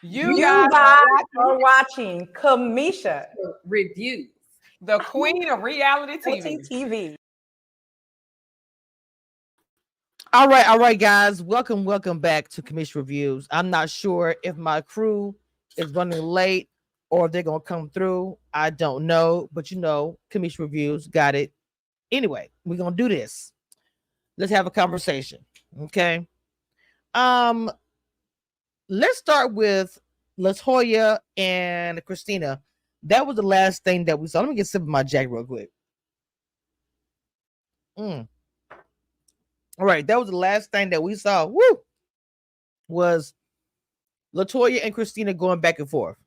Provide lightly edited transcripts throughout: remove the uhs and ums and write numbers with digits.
You guys are watching Kamisha Reviews, the queen of reality TV. All right, guys. Welcome back to Commission Reviews. I'm not sure if my crew is running late or if they're gonna come through. I don't know, but Commission Reviews got it. Anyway, we're gonna do this. Let's have a conversation. Okay. Um, let's start with Latoya and Christina. That was the last thing that we saw. Let me get a sip of my Jack real quick. All right, that was the last thing that we saw. Woo! Was Latoya and Christina going back and forth.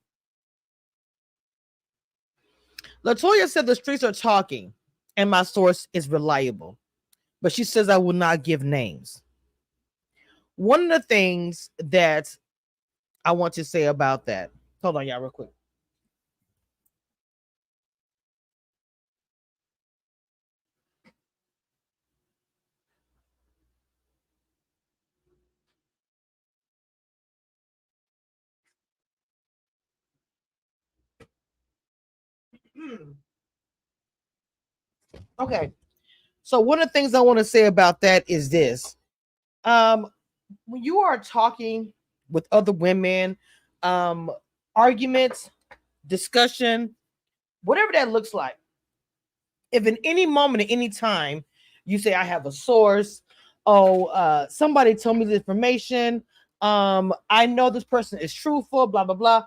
Latoya said the streets are talking and my source is reliable, but she says I will not give names. One of the things that I want to say about that, hold on, y'all, real quick. Okay, so one of the things I want to say about that is this: when you are talking with other women, arguments, discussion, whatever that looks like, if in any moment, at any time, you say I have a source, somebody told me the information, I know this person is truthful, blah blah blah.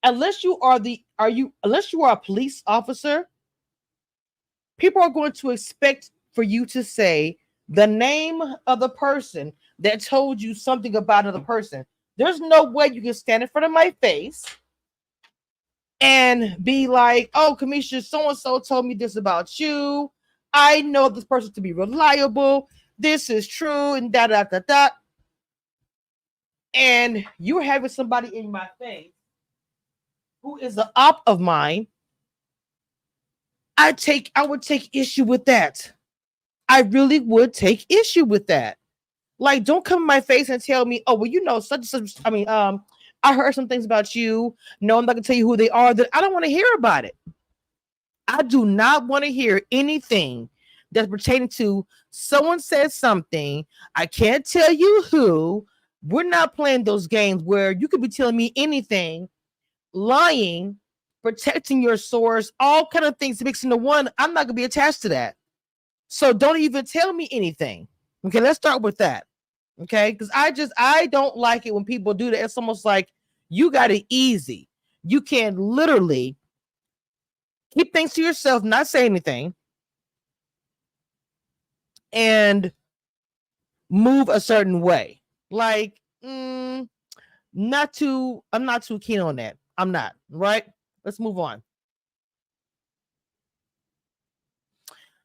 Unless you are a police officer, people are going to expect for you to say the name of the person that told you something about another person. There's no way you can stand in front of my face and be like, oh, Kamisha, so-and-so told me this about you. I know this person to be reliable. This is true, and da-da-da-da. And you're having somebody in my face who is an op of mine. I would take issue with that. I really would take issue with that. Like, don't come in my face and tell me, oh, well, such and such. I heard some things about you. No, I'm not gonna tell you who they are. That I don't want to hear about it. I do not want to hear anything that's pertaining to someone said something. I can't tell you who. We're not playing those games where you could be telling me anything, lying, protecting your source, all kind of things mixed into one. I'm not gonna be attached to that. So don't even tell me anything. Okay, let's start with that. Okay, because I don't like it when people do that. It's almost like you got it easy. You can literally keep things to yourself, not say anything, and move a certain way. Like, I'm not too keen on that. I'm not, right? Let's move on.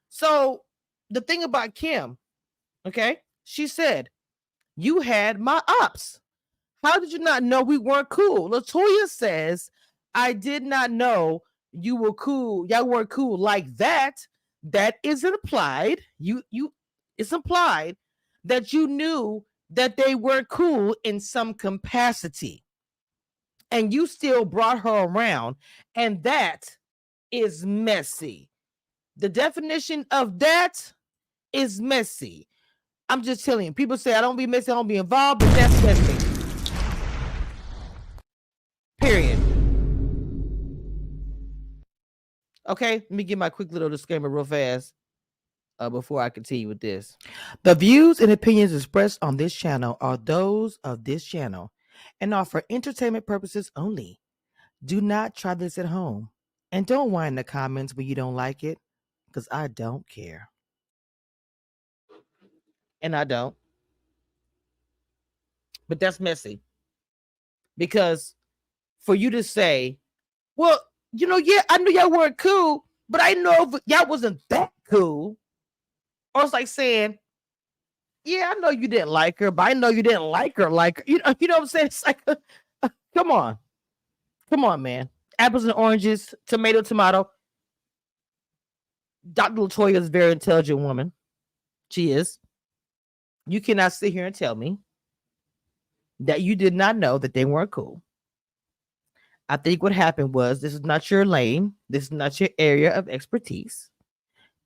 So the thing about Kim, okay, she said, you had my ops. How did you not know we weren't cool? Latoya says, I did not know you were cool. Y'all weren't cool like that. That is implied. It's implied that you knew that they weren't cool in some capacity. And you still brought her around. And that is messy. The definition of that is messy. I'm just telling you. People say I don't be messy, I don't be involved, but that's messy. Period. Okay, let me give my quick little disclaimer real fast before I continue with this. The views and opinions expressed on this channel are those of this channel and are for entertainment purposes only. Do not try this at home. And don't whine in the comments when you don't like it, because I don't care. And I don't. But that's messy. Because for you to say, well, yeah, I knew y'all weren't cool, but I know y'all wasn't that cool. Or it's like saying, yeah, I know you didn't like her, but I know you didn't like her. You know what I'm saying? It's like, come on, man. Apples and oranges, tomato. Dr. Latoya is a very intelligent woman. She is. You cannot sit here and tell me that you did not know that they weren't cool. I think what happened was this is not your lane. This is not your area of expertise.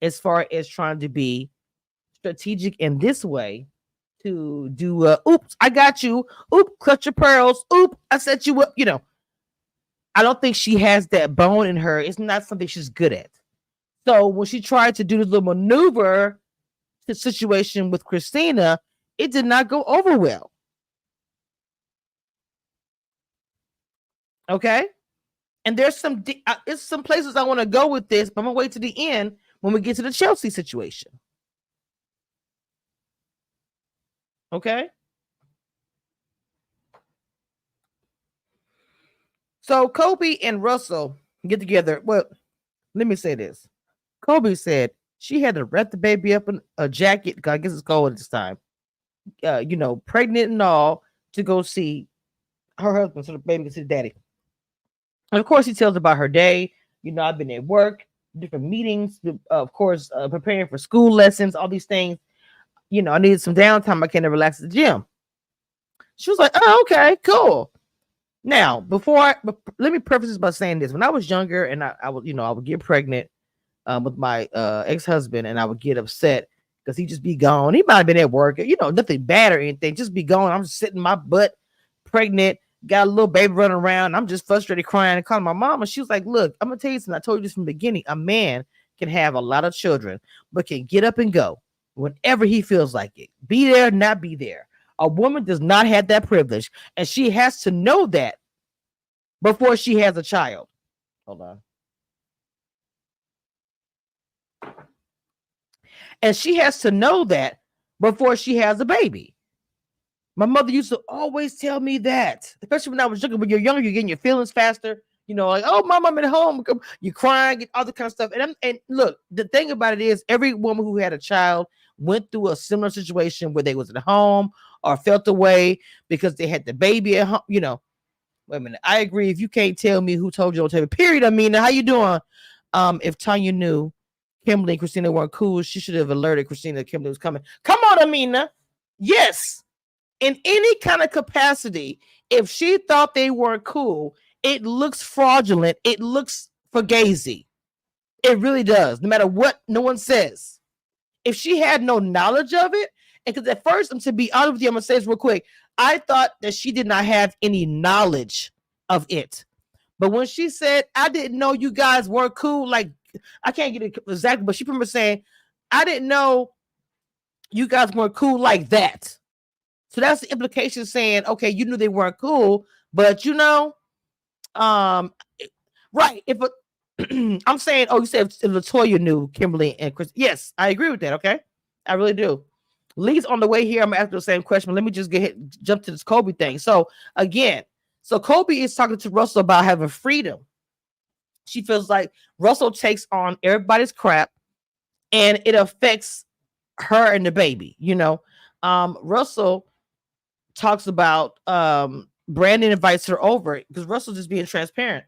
As far as trying to be strategic in this way to do, oops, I got you. Oop, clutch your pearls. Oop, I set you up. I don't think she has that bone in her. It's not something she's good at. So when she tried to do this little maneuver the situation with Christina, it did not go over well. Okay. And there's it's some places I want to go with this, but I'm gonna wait to the end when we get to the Chelsea situation. Okay. So Kobe and Russell get together. Well, let me say this. Kobe said she had to wrap the baby up in a jacket, because I guess it's cold at this time. Pregnant and all, to go see her husband so the baby can see the daddy. And of course, he tells about her day. I've been at work, different meetings, of course, preparing for school lessons, all these things. I needed some downtime. I can't relax at the gym. She was like, oh, okay, cool. Now, let me preface this by saying this. When I was younger and I would get pregnant with my ex-husband, and I would get upset because he'd just be gone. He might have been at work, nothing bad or anything, just be gone. I'm just sitting my butt pregnant, got a little baby running around. I'm just frustrated, crying, and calling my mom. And she was like, look, I'm going to tell you something. I told you this from the beginning. A man can have a lot of children, but can get up and go whenever he feels like it. Be there, not be there. A woman does not have that privilege, and she has to know that before she has a child. Hold on. And she has to know that before she has a baby. My mother used to always tell me that, especially when I was younger. When you're younger, you're getting your feelings faster. Like, oh, mom, I'm at home. You're crying, and all the kind of stuff. And look, the thing about it is, every woman who had a child went through a similar situation where they was at home or felt away because they had the baby at home. Wait a minute. I agree. If you can't tell me who told you, don't tell me. Period. Amina, how you doing? If Tanya knew Kimberly and Christina weren't cool, she should have alerted Christina that Kimberly was coming. Come on, Amina. Yes. In any kind of capacity, if she thought they weren't cool, it looks fraudulent. It looks fugazi. It really does. No matter what no one says. If she had no knowledge of it, and because at first, to be honest with you, I'm going to say this real quick. I thought that she did not have any knowledge of it. But when she said, I didn't know you guys weren't cool, like, I can't get it exactly, but she remember saying, I didn't know you guys weren't cool like that. So that's the implication, saying, okay, you knew they weren't cool, but right. If I'm saying, oh, you said if Latoya knew Kimberly and Chris. Yes, I agree with that. Okay. I really do. Lee's on the way here. I'm gonna ask the same question. Let me just jump to this Kobe thing. So again, Kobe is talking to Russell about having freedom. She feels like Russell takes on everybody's crap, and it affects her and the baby. Russell talks about Brandon invites her over because Russell's just being transparent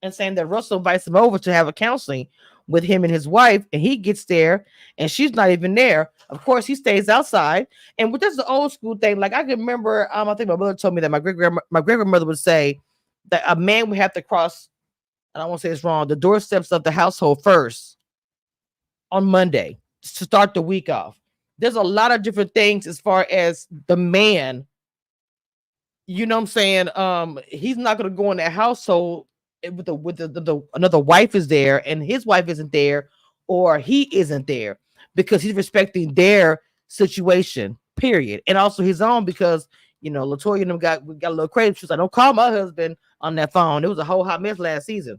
and saying that Russell invites him over to have a counseling with him and his wife, and he gets there and she's not even there. Of course, he stays outside, and that's the old school thing. Like, I can remember, I think my mother told me that my great grandmother would say that a man would have to cross, and I won't say it's wrong, the doorsteps of the household first on Monday to start the week off. There's a lot of different things as far as the man, you know what I'm saying? He's not going to go in that household with the another wife is there and his wife isn't there, or he isn't there, because he's respecting their situation, period. And also his own, because Latoya and them got a little crazy. She was like, don't call my husband on that phone. It was a whole hot mess last season.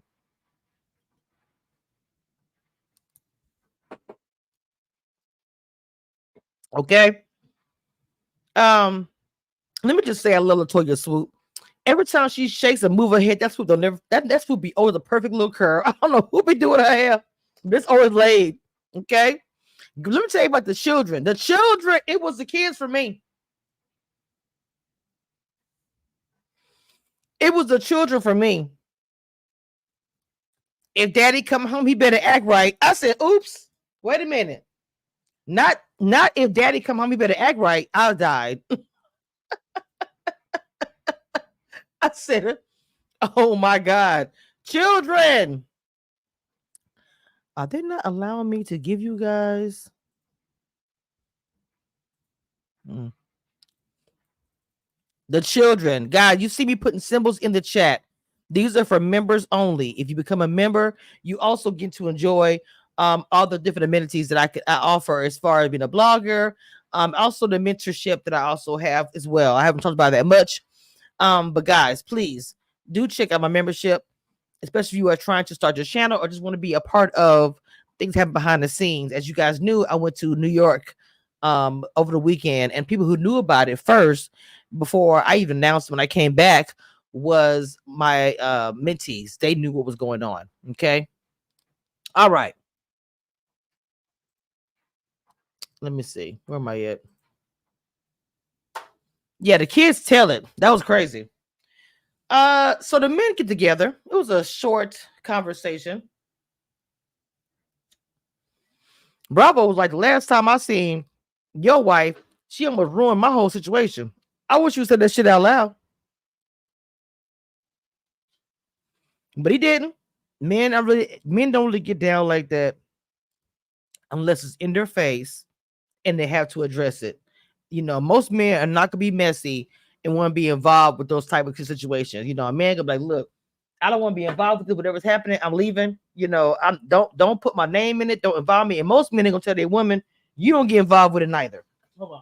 Okay. Let me just say, I love Latoya Swoop. Every time she shakes and move her head, that swoop don't never that swoop be always a perfect little curve. I don't know who be doing her hair, but it's always laid. Okay. Let me tell you about the children. The children, it was the kids for me. It was the children for me. If daddy come home, he better act right. I said, oops, wait a minute. Not if daddy come home, he better act right. I died. I said, oh my God. Children, are they not allowing me to give you guys? Mm. The children, God, you see me putting symbols in the chat. These are for members only. If you become a member, you also get to enjoy all the different amenities that I offer as far as being a blogger. Also the mentorship that I also have as well. I haven't talked about that much. But guys, please do check out my membership, especially if you are trying to start your channel or just want to be a part of things happen behind the scenes. As you guys knew, I went to New York over the weekend, and people who knew about it first before I even announced when I came back was my mentees. They knew what was going on. Okay. All right. Let me see. Where am I at? Yeah, the kids tell it. That was crazy. So the men get together. It was a short conversation. Bravo was like, the last time I seen your wife, she almost ruined my whole situation. I wish you said that shit out loud. But he didn't. Men don't really get down like that unless it's in their face and they have to address it. You know, most men are not gonna be messy and want to be involved with those type of situations. You know, a man gonna be like, look, I don't want to be involved with it. Whatever's happening, I'm leaving. You know, I'm don't put my name in it. Don't involve me. And most men are gonna tell their women, you don't get involved with it neither. Hold on.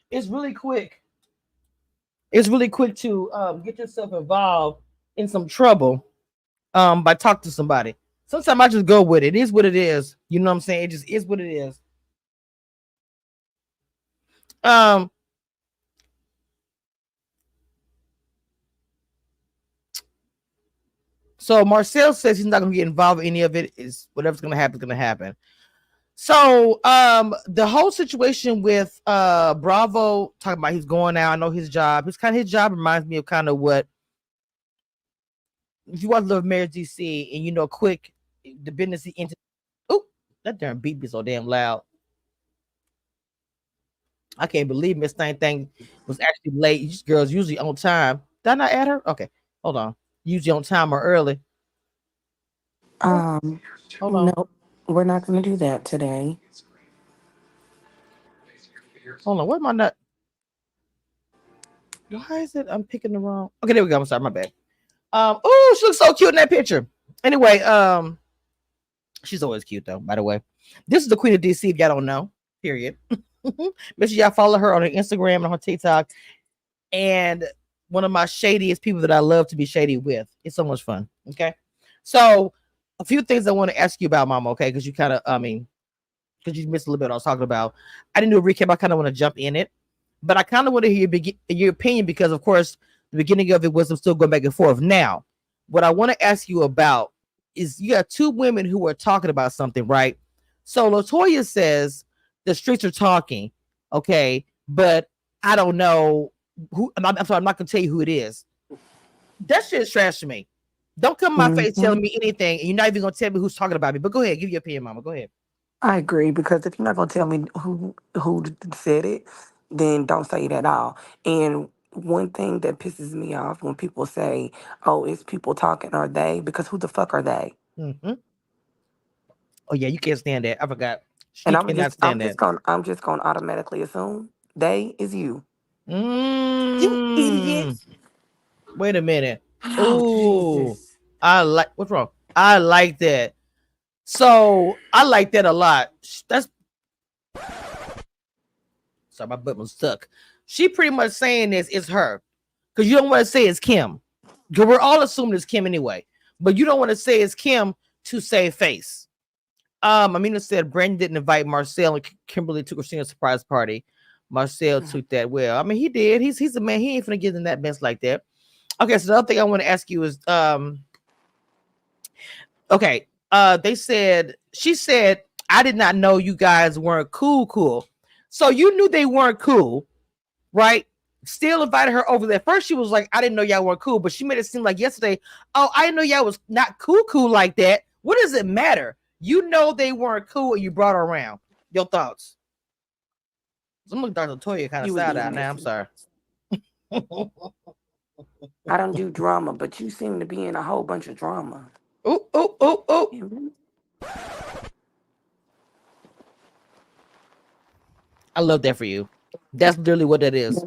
It's really quick. It's really quick to get yourself involved in some trouble by talking to somebody. Sometimes I just go with it. It is what it is. You know what I'm saying? It just is what it is. Um, so Marcel says he's not gonna get involved in any of it. Is whatever's gonna happen is gonna happen. So the whole situation with Bravo talking about he's going out, I know his job. His job reminds me of kind of what if you watch Love Marriage DC and you know quick the business he into. Oh, that damn beat be so damn loud. I can't believe Miss Thing was actually late. This girl's usually on time. Did I not add her? Okay, hold on. Usually on time or early. Oh, Um, hold on. no, we're not going to do that today. Hold on. What am I not? Why is it I'm picking the wrong? Okay, there we go. I'm sorry, my bad. Oh, she looks so cute in that picture. Anyway, she's always cute though, by the way. This is the Queen of DC, if y'all don't know. Period. Make sure y'all follow her on her Instagram and on her TikTok. And one of my shadiest people that I love to be shady with. It's so much fun. Okay. So a few things I want to ask you about, Mama, okay? Because you kind of, I mean, because you missed a little bit what I was talking about. I didn't do a recap. I kind of want to jump in it. But I kind of want to hear your opinion because, of course, the beginning of it was I'm still going back and forth. Now, what I want to ask you about is you got two women who are talking about something, right? So Latoya says the streets are talking, okay, but I don't know who. I'm sorry, I'm not going to tell you who it is. That shit is trash to me. Don't come in my face Hmm. telling me anything, and you're not even going to tell me who's talking about me. But go ahead, give your opinion, Mama. Go ahead. I agree because if you're not going to tell me who said it, then don't say it at all. And one thing that pisses me off when people say, "Oh, it's people talking," are they? Because who the fuck are they? Mm-hmm. Oh yeah, you can't stand that. I forgot. And She cannot stand that. I'm just gonna automatically assume they is you. You idiot! Mm, wait a minute. Oh Ooh, Jesus! I like what's wrong? I like that. So I like that a lot. That's sorry, my butt was stuck. She pretty much saying this is her. Because you don't want to say it's Kim. Because we're all assuming it's Kim anyway. But you don't want to say it's Kim to save face. Amina said Brandon didn't invite Marcel and Kimberly to Christina's surprise party. Marcel took that well. I mean, he did. He's a man. He ain't finna get in that mess like that. Okay, so the other thing I want to ask you is okay. She said, I did not know you guys weren't cool. So you knew they weren't cool, right? Still invited her over there. First, she was like, I didn't know y'all weren't cool, but she made it seem like yesterday, oh, I didn't know y'all was not cool like that. What does it matter? You know they weren't cool and you brought her around. Your thoughts? I'm looking Dr. Toya kind of You was side being out now. I'm messy. sorry. I don't do drama, but you seem to be in a whole bunch of drama. Oh, oh, oh, oh. Mhm. I love that for you. That's literally what that is.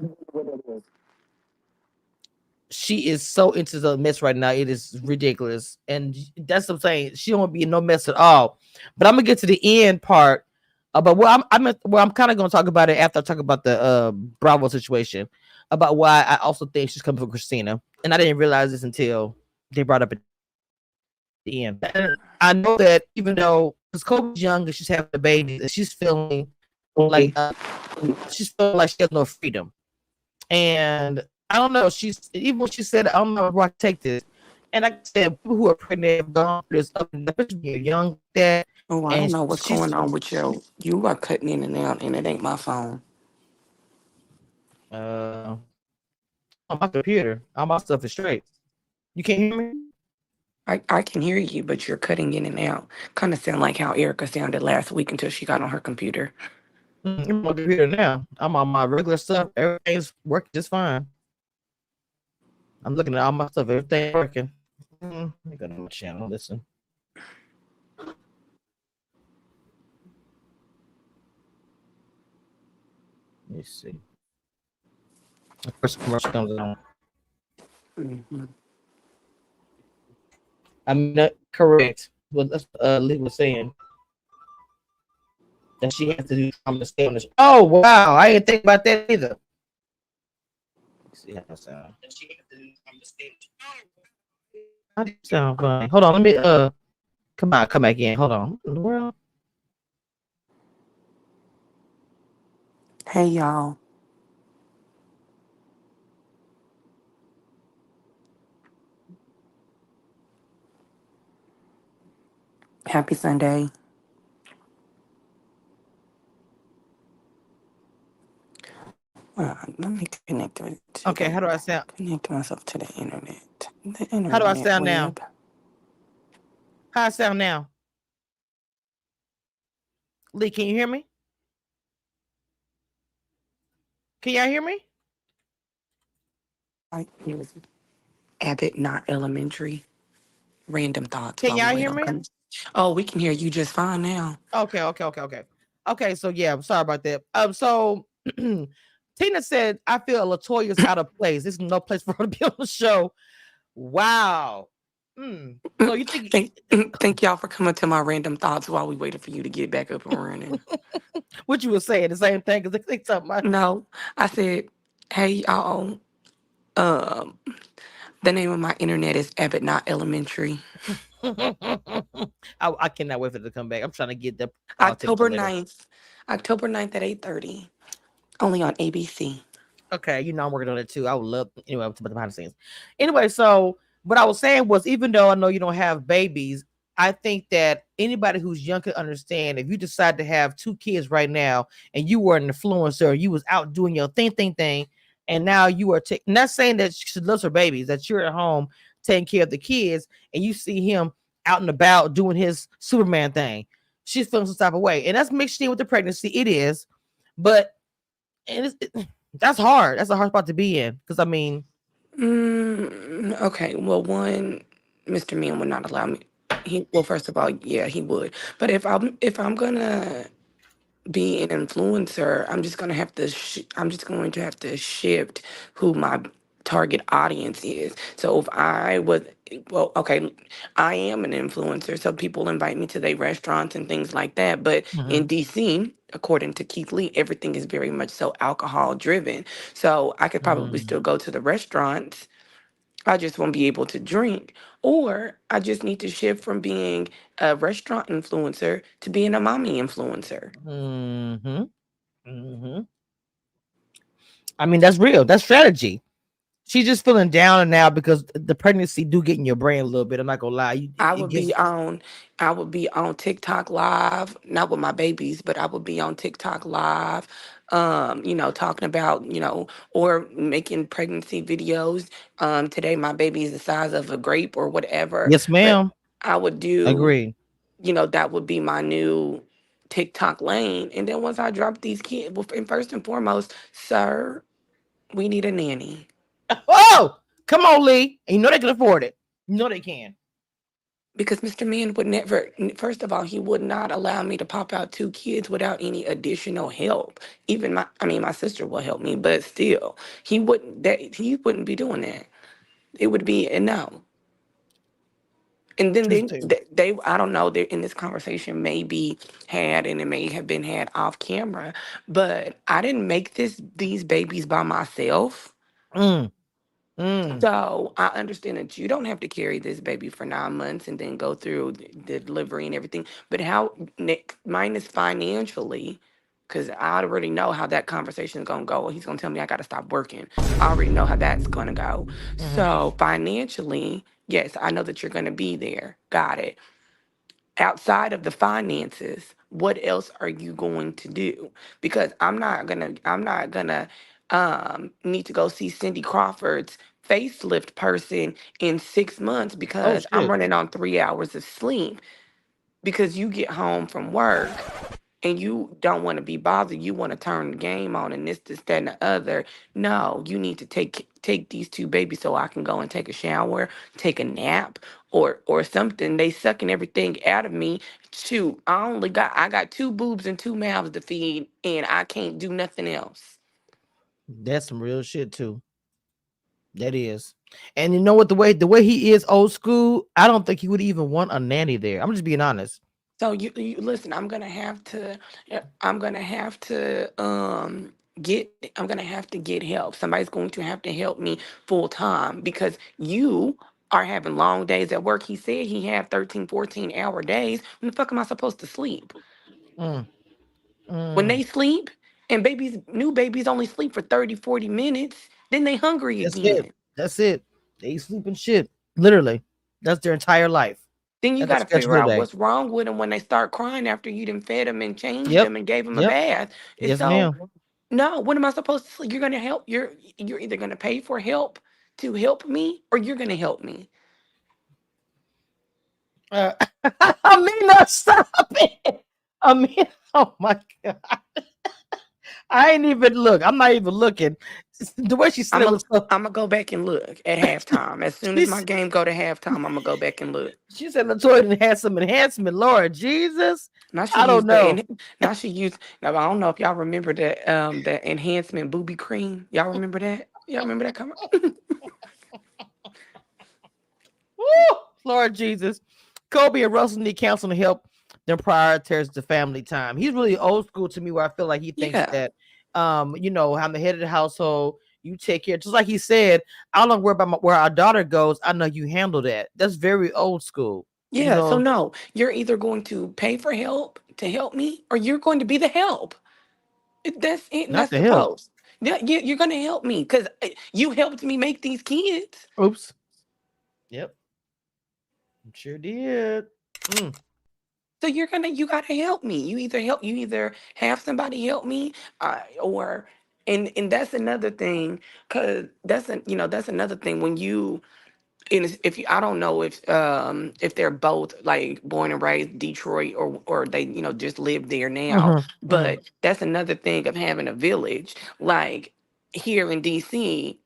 She is so into the mess right now. It is ridiculous. And that's what I'm saying. She don't want to be in no mess at all. But I'm gonna get to the end part. But I'm kind of gonna talk about it after I talk about the Bravo situation. About why I also think she's coming for Christina. And I didn't realize this until they brought up at the end. And I know that even though because Kobe's young and she's having the babies and she's feeling like she's feeling like she has no freedom. And I don't know. She's even when she said, I don't know where I take this. And like I said, people who are pregnant have gone through this up and down, especially when you're young like that. Oh, I don't And know what's she's going on with you. You are cutting in and out, and it ain't my phone. uh on my computer, all my stuff is straight. You can't hear me? I can hear you, but you're cutting in and out. Kind of sound like how Erica sounded last week until she got on her computer. I'm on my computer now. I'm on my regular stuff. Everything's working just fine. I'm looking at all my stuff. Everything's working. Let me go to my channel. Listen. Let me see. The first commercial comes on. Hmm. I mean, correct. What that's Lee was saying that she has to do trauma to stay on this. Oh wow, I didn't think about that either. Let's see how it sound. How do you sound funny? Hold on, let me come back in. Hold on. What in the world? Hey, y'all. Happy Sunday. Let me connect it to Okay, the how do I sound? connect myself to the internet. The How do I internet sound now? web. How I sound now? Lee, can you hear me? Can y'all hear me? It was Abbott, not elementary. Random thoughts Can while we y'all wait hear on. me? Oh, we can hear you just fine now. Okay. So yeah, I'm sorry about that. So Tina said, I feel Latoya's out of place. This is no place for her to be on the show. Wow. So you think Thank, thank y'all for coming to my random thoughts while we waited for you to get back up and running. what you were saying the same thing because they think something. No, I said, hey y'all. Um, the name of my internet is Abbott, not elementary. I cannot wait for it to come back. I'm trying to get the October temperature later. 9th. October 9th at 8:30. Only on ABC. Okay, I'm working on it too. I would love anyway to behind the scenes. Anyway, so what I was saying was, even though I know you don't have babies, I think that anybody who's young can understand if you decide to have two kids right now and you were an influencer, you was out doing your thing, and now you are not saying that she loves her babies, that you're at home taking care of the kids, and you see him out and about doing his Superman thing. She's feeling some type of way, and that's mixed in with the pregnancy. It is, but and that's hard. That's a hard spot to be in because I mean, Okay. Well, one, Mr. Man would not allow me. Well, first of all, yeah, he would. But if I'm gonna be an influencer, I'm just going to have to shift who my target audience is. So if I was, well, okay, I am an influencer, so people invite me to their restaurants and things like that. But in mhm, DC, according to Keith Lee, everything is very much so alcohol driven. So I could probably mm, still go to the restaurants. I just won't be able to drink. Or I just need to shift from being a restaurant influencer to being a mommy influencer. mhm, mhm. I mean, that's real. That's strategy. She's just feeling down and now because the pregnancy do get in your brain a little bit. I'm not gonna lie. I It would be gets. on I would be on TikTok live, not with my babies, but I would be on TikTok live, talking about, or making pregnancy videos. Today my baby is the size of a grape or whatever. Yes, But ma'am. I would do Agree. that would be my new TikTok lane. And then once I drop these kids, well, and first and foremost, sir, we need a nanny. Oh, come on, Lee. And you know they can afford it. You know they can. Because Mr. Man would never, first of all, he would not allow me to pop out two kids without any additional help. Even my sister will help me, but still, he wouldn't be doing that. It would be a no. And then Truth too. I don't know, they in this conversation may be had, and it may have been had off camera, but I didn't make these babies by myself. Mm, mm. So I understand that you don't have to carry this baby for 9 months and then go through the delivery and everything. But how mine is financially, because I already know how that conversation is gonna go. He's gonna tell me I gotta stop working. I already know how that's gonna go. Hmm. So financially, yes, I know that you're gonna be there. Got it. Outside of the finances, what else are you going to do? Because I'm not gonna need to go see Cindy Crawford's facelift person in 6 months Oh because I'm shit. running on 3 hours of sleep because you get home from work and you don't want to be bothered. You want to turn the game on and this, that, and the other. No, you need to take these two babies so I can go and take a shower, take a nap, or something. They sucking everything out of me. Shoot, I got two boobs and two mouths to feed, and I can't do nothing else. That's some real shit too. That is. And you know what? The way he is old school, I don't think he would even want a nanny there. I'm just being honest. So you listen. I'm gonna have to get help. Somebody's going to have to help me full time because you are having long days at work. He said he had 13, 14 hour days. When the fuck am I supposed to sleep? Mm, When mm. they sleep and new babies only sleep for 30, 40 minutes, then they hungry That's it. again. That's it. They sleeping shit. Literally. That's their entire life. Then you That's a got to figure schedule of out the day. what's wrong with them when they start crying after you done fed them and changed Yep. them and gave them a Yep. bath. And Yes, so ma'am. no, what am I supposed to? You're gonna help. You're either gonna pay for help to help me, or you're gonna help me. Uh, Amina, stop it. Amina, oh my god. I ain't even look. I'm not even looking. The way she said I'm it a was so I'm gonna go back and look at halftime. As soon as my she's game go to halftime, I'm gonna go back and look. she said Latoya done had some enhancement. Lord Jesus. Now she I don't used know. now she used now I don't know if y'all remember that the enhancement booby cream. Y'all remember that? Y'all remember that coming? Woo! Lord Jesus. Kobe and Russell need counsel and help them prioritize the family time. He's really old school to me where I feel like he thinks Yeah. that I'm the head of the household. You take care. Just like he said, I don't worry about where our daughter goes. I know you handle that. That's very old school. You Yeah, so know, no, you're either going to pay for help to help me or you're going to be the help. That's it, and not that's the help. supposed. Yeah, you're gonna help me because you helped me make these kids. Oops. Yep. Sure did. Mm. So you gotta help me. You either have somebody help me, or and that's another thing, cause that's another thing when you and if you I don't know if they're both like born and raised Detroit or they just live there now, Hmm. Hmm. but that's another thing of having a village like here in DC.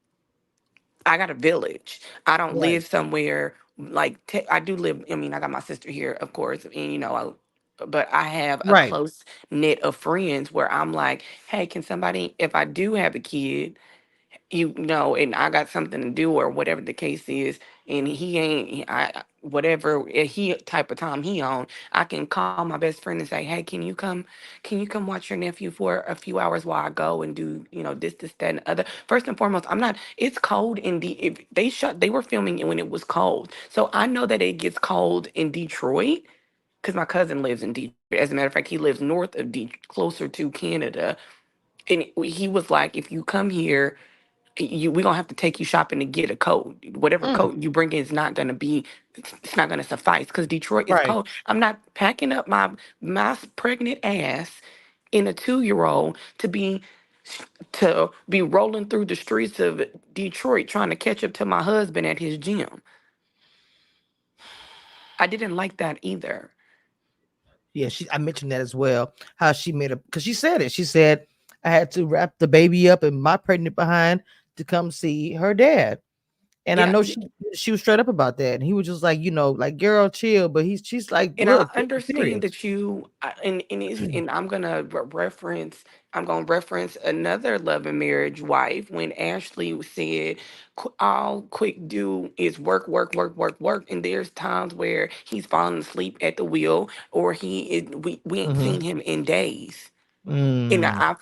I got a village. I don't Right. live somewhere like I do live. I mean, I got my sister here, of course, and but I have a Right. close knit of friends where I'm like, hey, can somebody, if I do have a kid, and I got something to do or whatever the case is, and whatever he type of time he on, I can call my best friend and say, hey, can you come watch your nephew for a few hours while I go and do, this, that, and the other. First and foremost, I'm not. It's cold in if they were filming it when it was cold, so I know that it gets cold in Detroit because my cousin lives in Detroit. As a matter of fact, he lives north of closer to Canada, and he was like, if you come here we're gonna have to take you shopping to get a coat. Whatever Mm. coat you bring in is not gonna be it's not gonna suffice because Detroit is Right. cold. I'm not packing up my pregnant ass in a 2-year old to be rolling through the streets of Detroit trying to catch up to my husband at his gym. I didn't like that either. Yeah, I mentioned that as well. How she made a because she said it. She said I had to wrap the baby up in my pregnant behind to come see her dad. And I Yeah, know she was straight up about that. And he was just like, like girl, chill. But she's like, and I look, this is understand serious. that and I'm gonna reference. I'm gonna reference another love and marriage wife when Ashley said, All quick do is work, work, work, work, work." And there's times where he's falling asleep at the wheel, or we ain't Mm-hmm. seen him in days. And Mm, I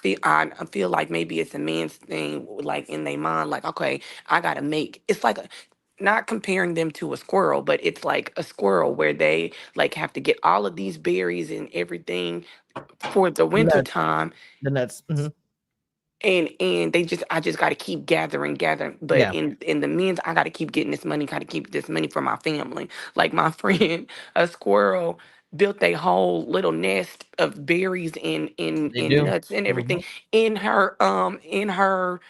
feel like maybe it's a man's thing, like in their mind, like, okay, I gotta make it's like not comparing them to a squirrel, but it's like a squirrel where they like have to get all of these berries and everything for the winter nuts, time, the nuts. Hmm. and I just got to keep gathering, but Yeah. in the means I got to keep getting this money, got to keep this money for my family. Like my friend, a squirrel built a whole little nest of berries They and do. nuts and Hmm. everything in her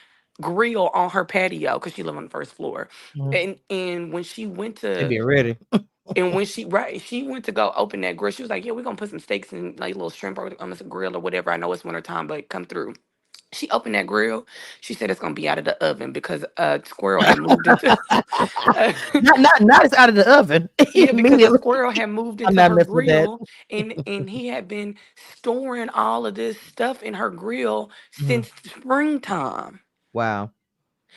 grill on her patio because she lived on the first floor. Hmm. And when she went They to be ready. and when she went to go open that grill, she was like, "Yeah, we're gonna put some steaks and like little shrimp on this grill or whatever. I know it's winter time, but come through." She opened that grill. She said it's gonna be out of the oven because a squirrel had moved into. Not it's out of the oven Yeah, because a immediately. squirrel had moved I'm into not her messing with that. grill, and he had been storing all of this stuff in her grill Mhm. since springtime. Wow.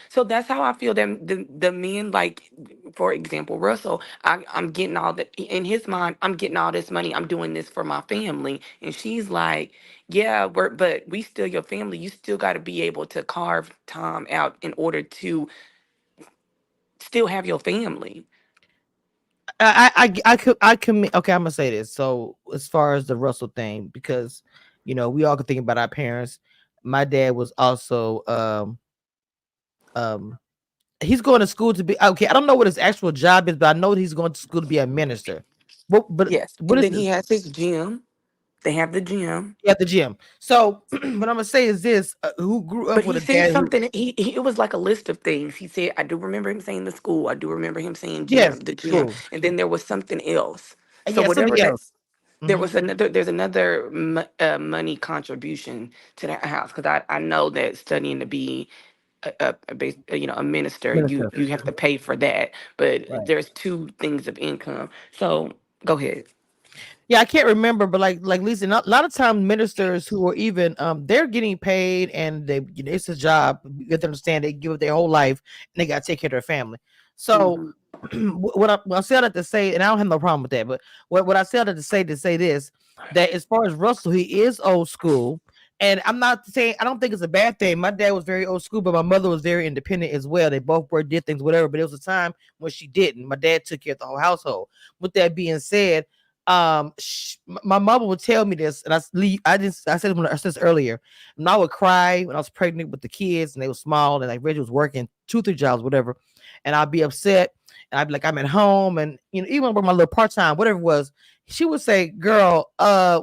So that's how I feel that the men, like, for example, Russell, I'm getting all that in his mind. I'm getting all this money. I'm doing this for my family, and she's like, "Yeah, but we still your family. You still got to be able to carve time out in order to still have your family." I could okay, I'm gonna say this. So as far as the Russell thing, because we all could think about our parents. My dad was also um he's going to school to be okay. I don't know what his actual job is, but I know he's going to school to be a minister. But Yes, what and is then he has his gym. They have the gym. at the gym? So what I'm gonna say is this: who grew up But with he a said dad who something. It was like a list of things. He said, "I do remember him saying the school. I do remember him saying yes, gym, the gym." school, And then there was something else. So yeah, whatever something that else. there Hmm. was another. There's another money contribution to that house because I know that studying to be a minister, Minister, you have to pay for that. But right? there's two things of income. So go ahead. Yeah, I can't remember, but like Lisa, a lot of times ministers who are even they're getting paid and it's a job. You have to understand they give up their whole life and they got to take care of their family. So Hmm. what I said that to say, and I don't have no problem with that, but what I said that to say this, that as far as Russell, he is old school. And I'm not saying I don't think it's a bad thing. My dad was very old school, but my mother was very independent as well. They both were did things, whatever. But it was a time when she didn't. My dad took care of the whole household. With that being said, my mother would tell me this, and I said when I said this earlier, and I would cry when I was pregnant with the kids, and they were small, and like Reggie was working 2, 3 jobs, whatever, and I'd be upset, and I'd be like, I'm at home, and even with my little part time, whatever it was, she would say, "Girl,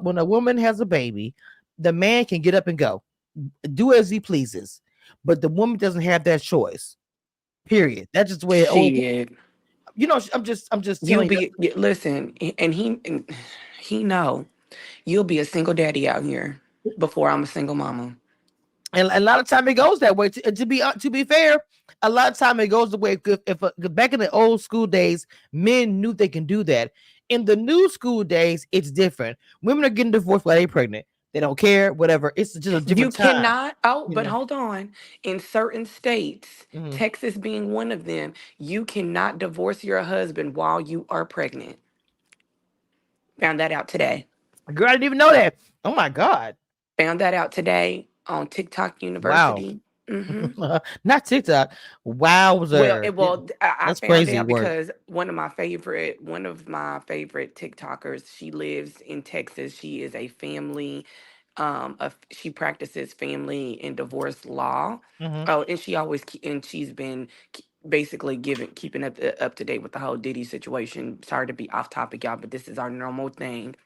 when a woman has a baby, the man can get up and go, do as he pleases, but the woman doesn't have that choice. Period. That's just the way it always." Shit. I'm just You telling you. be listen, and he know you'll be a single daddy out here before I'm a single mama. And a lot of time it goes that way. To be fair, a lot of time it goes the way. If back in the old school days, men knew they can do that. In the new school days, it's different. Women are getting divorced while they're pregnant. They don't care, whatever. It's just a You different time. cannot. Oh, You but know. hold on. In certain states, Mhm. Texas being one of them, you cannot divorce your husband while you are pregnant. Found that out today. Girl, I didn't even know that. Oh my god! Found that out today on TikTok Wow. University. Hmm. Not TikTok. Wowzer. I That's found crazy out work. because one of my favorite TikTokers, she lives in Texas. She is a family, she practices family and divorce law. Hmm. Oh, and and she's been basically keeping up to date with the whole Diddy situation. Sorry to be off topic, y'all, but this is our normal thing.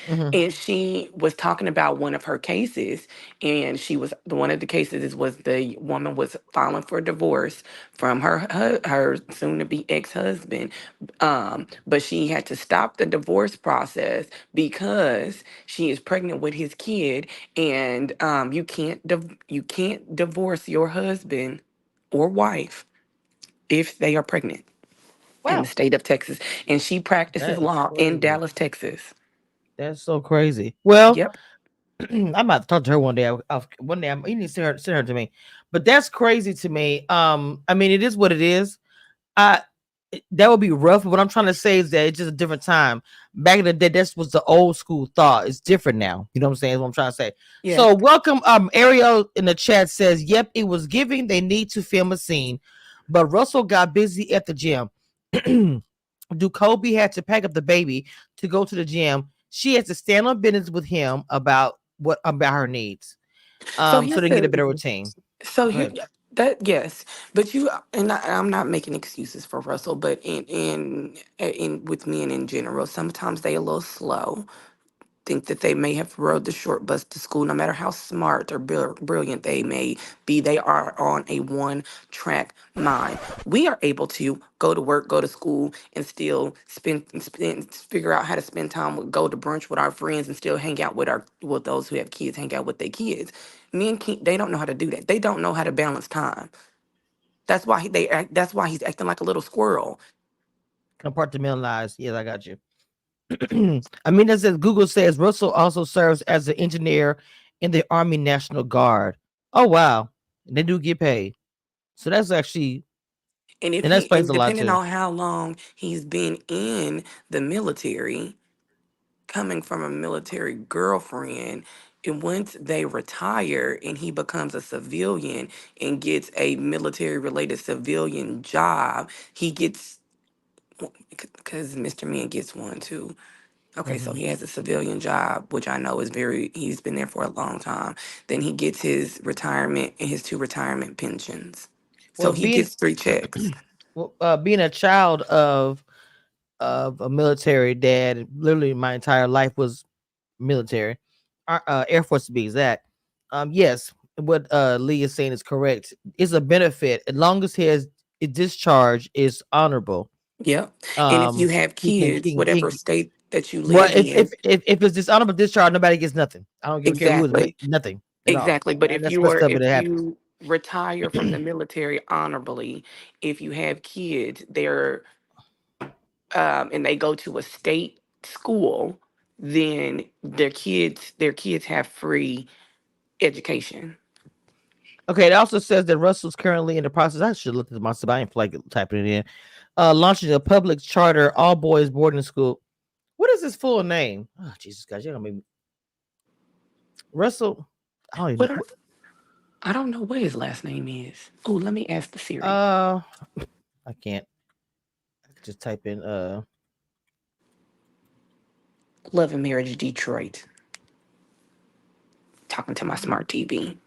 Mm-hmm. And she was talking about one of her cases, and she was the one of the cases was the woman was filing for divorce from her soon to be ex-husband, but she had to stop the divorce process because she is pregnant with his kid, and you can't divorce your husband or wife if they are pregnant in the Wow, state of Texas, and she practices that is law in crazy. Dallas, Texas. That's so crazy. Well, Yep. I'm about to talk to her one day. One day, you need to send her to me. But that's crazy to me. I mean, it is what it is. I that would be rough. But what I'm trying to say is that it's just a different time. Back in the day, that was the old school thought. It's different now. You know what I'm saying? Is what I'm trying to say. Yes. So welcome. Ariel in the chat says, "Yep, it was giving. They need to film a scene, but Russell got busy at the gym. Do Kobe had to pack up the baby to go to the gym. She has to stand on business with him about her needs. So So here's they can get a the better routine. so Go here ahead. that yes, but you and I'm not making excuses for Russell, but in with men in general, sometimes they a little slow. Think that they may have rode the short bus to school, no matter how smart or brilliant they may be. They are on a one track mind. We are able to go to work, go to school, and still figure out how to spend time with, go to brunch with our friends, and still hang out with with those who have kids, hang out with their kids. Men can't. They don't know how to do that. They don't know how to balance time. That's why that's why he's acting like a little squirrel. Compartmentalized. Yes, I got you. I mean, as Google says, Russell also serves as an engineer in the Army National Guard. Oh wow, they do get paid. So that's actually, And if and that he explains and a lot depending too. on how long he's been in the military, coming from a military girlfriend, and once they retire and he becomes a civilian and gets a military related civilian job, he gets because Mr. Man gets one too. Okay, so Mhm. he has a civilian job, which I know is he's been there for a long time. Then he gets his retirement and his two retirement pensions. So Well, he being gets three checks. well, being a child of a military dad, literally my entire life was military, Air Force to be exact. Yes, what Lee is saying is correct. It's a benefit as long as his discharge is honorable. Yep. And if you have kids, whatever He state that you well, live in, if it's dishonorable discharge, nobody gets nothing. I don't give a care who is exactly. nothing at all. Exactly. But And that's messed up, if but it happens. you retire from the military honorably, if you have kids, they're and they go to a state school, then their kids have free education. Okay, it also says that Russell's currently in the process. I should look at my sub. I ain't feel like typing it in. Launching a public charter all boys boarding school. What is his full name? Oh, Jesus Christ, you're gonna make me Russell. I don't even What know. are, I don't know what his last name is. Oh, let me ask the Siri. Uh, I can't. I could just type in Love and Marriage Detroit. Talking to my smart TV.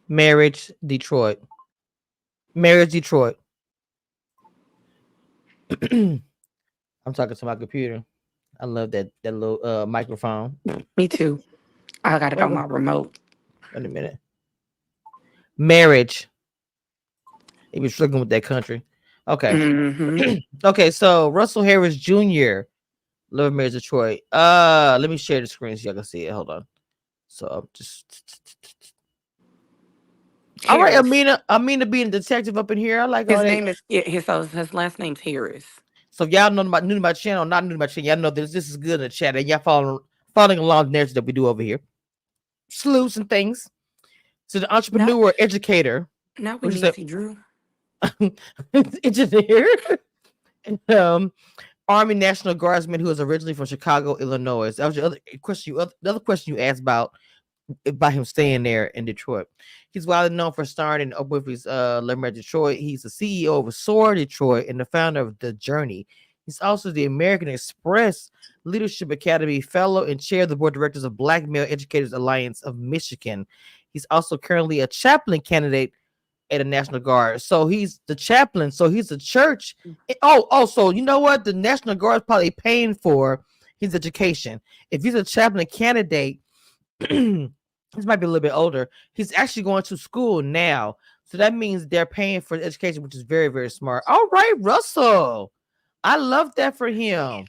marriage Detroit. Marriage Detroit. I'm talking to my computer. I love that little microphone. Me too. I got it Wait, on wait, my remote. wait a minute. Marriage. He was struggling with that country. Okay. Hmm. Okay, so Russell Harris Jr. Love Marriage Detroit. Let me share the screen so y'all can see it. Hold on. So I'm just all right, Harris. Amina being a detective up in here. I like all His that. name is yeah, his last name's Harris. So if y'all know about new to my channel, not new to my channel, y'all know this is good in the chat, and y'all following along the narrative that we do over here. Sleuths and things. So the Not entrepreneur, educator, not with what you say, Nancy Drew. engineer, and, Army National Guardsman who is originally from Chicago, Illinois. That was your other question. The other question you asked about him staying there in Detroit. He's widely known for starring in Oprah Winfrey's Lambt Detroit. He's the CEO of Soar Detroit and the founder of The Journey. He's also the American Express Leadership Academy Fellow and chair of the board of directors of Black Male Educators Alliance of Michigan. He's also currently a chaplain candidate at the National Guard. So he's the chaplain. So he's a church. So you know what? The National Guard is probably paying for his education. If he's a chaplain candidate, this might be a little bit older. He's actually going to school now. So that means they're paying for education, which is very, very smart. All right, Russell. I love that for him.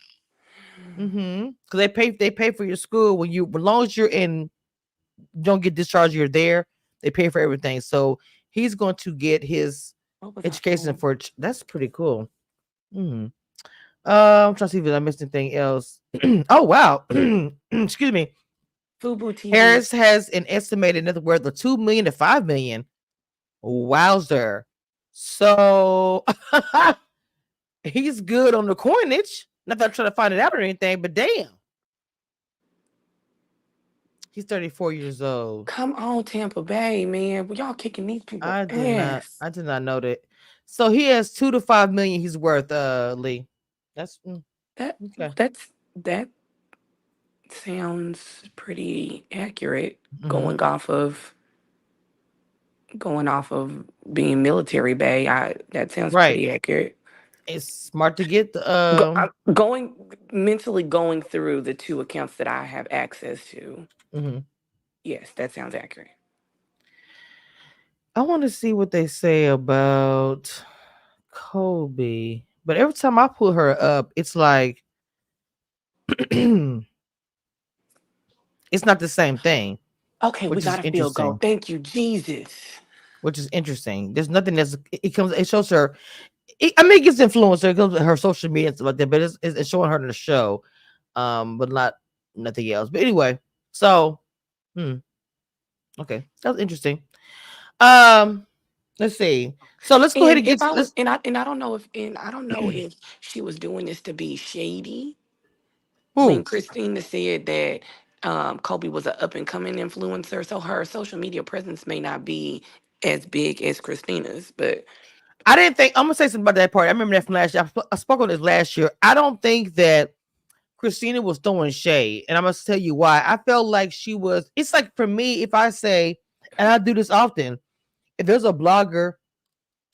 Because they pay for your school when you, as long as you're in, don't get discharged, you're there. They pay for everything. So he's going to get his What was I education saying? for. That's pretty cool. Mm-hmm. I'm trying to see if I missed anything else. Oh wow. Excuse me. Fubu TV. Harris has an estimated net worth of 2 million to 5 million. Wowzer. So he's good on the coinage. Not that I'm trying to find it out or anything, but damn. He's 34 years old. Come on, Tampa Bay, man. Y'all kicking these people ass. I did not know that. So he has 2 to 5 million he's worth, Lee. That's That okay. that sounds pretty accurate. Mm-hmm. Going off of being military bay. That sounds Right. pretty accurate. It's smart to get the Going mentally going through the two accounts that I have access to. mhm. Yes, that sounds accurate. I want to see what they say about Kobe. But every time I pull her up, it's like it's not the same thing, Okay, we which is got a field goal. interesting. Thank you, Jesus. Which is interesting. There's nothing that's it shows her. I mean, it gets influenced. It goes to her social media and stuff like that, but it's showing her in the show, but not nothing else. But anyway, so okay, that was interesting. Um, let's see. So let's go ahead And and if get I was, let's. and I don't know if she was doing this to be shady. When Who? Christina said that Kobe was an up and coming influencer, so her social media presence may not be as big as Christina's, but I didn't think I'm gonna say something about that part. I remember that from last year. I spoke on this last year. I don't think that Christina was throwing shade, and I'm gonna tell you why. I felt like she was. It's like for me, if I say, and I do this often, if there's a blogger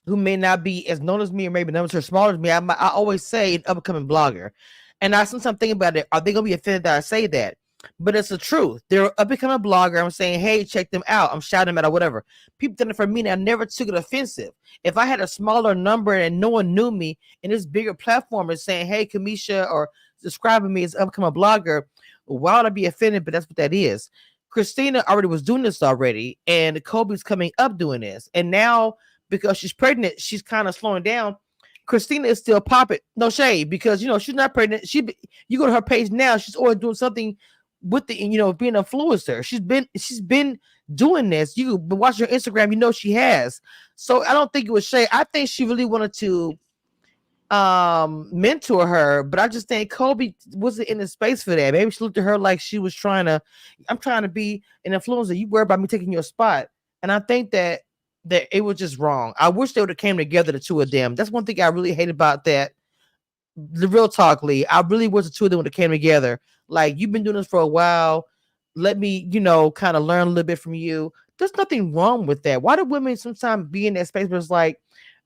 who may not be as known as me or maybe numbers are smaller than me, I always say an upcoming blogger. And I sometimes think about it, are they gonna be offended that I say that? But it's the truth. They're a becoming blogger. I'm saying, hey, check them out. I'm shouting them out or whatever. People done it for me, and I never took it offensive. If I had a smaller number and no one knew me, and this bigger platform is saying, hey, Kamisha, or describing me as upcoming blogger, why would I be offended? But that's what that is. Christina already was doing this already, and Kobe's coming up doing this. And now because she's pregnant, she's kind of slowing down. Christina is still popping. No shade, because she's not pregnant. You go to her page now, she's always doing something with the being an influencer. She's been doing this. You but watch her Instagram, she has. So I don't think it was shade. I think she really wanted to mentor her, but I just think Kobe wasn't in the space for that. Maybe she looked at her like she was I'm trying to be an influencer. You worry about me taking your spot. And I think that it was just wrong. I wish they would have came together, the two of them. That's one thing I really hate about that. The real talk, Lee. I really wish the two of them would have came together. Like, you've been doing this for a while. Let me, kind of learn a little bit from you. There's nothing wrong with that. Why do women sometimes be in that space where it's like,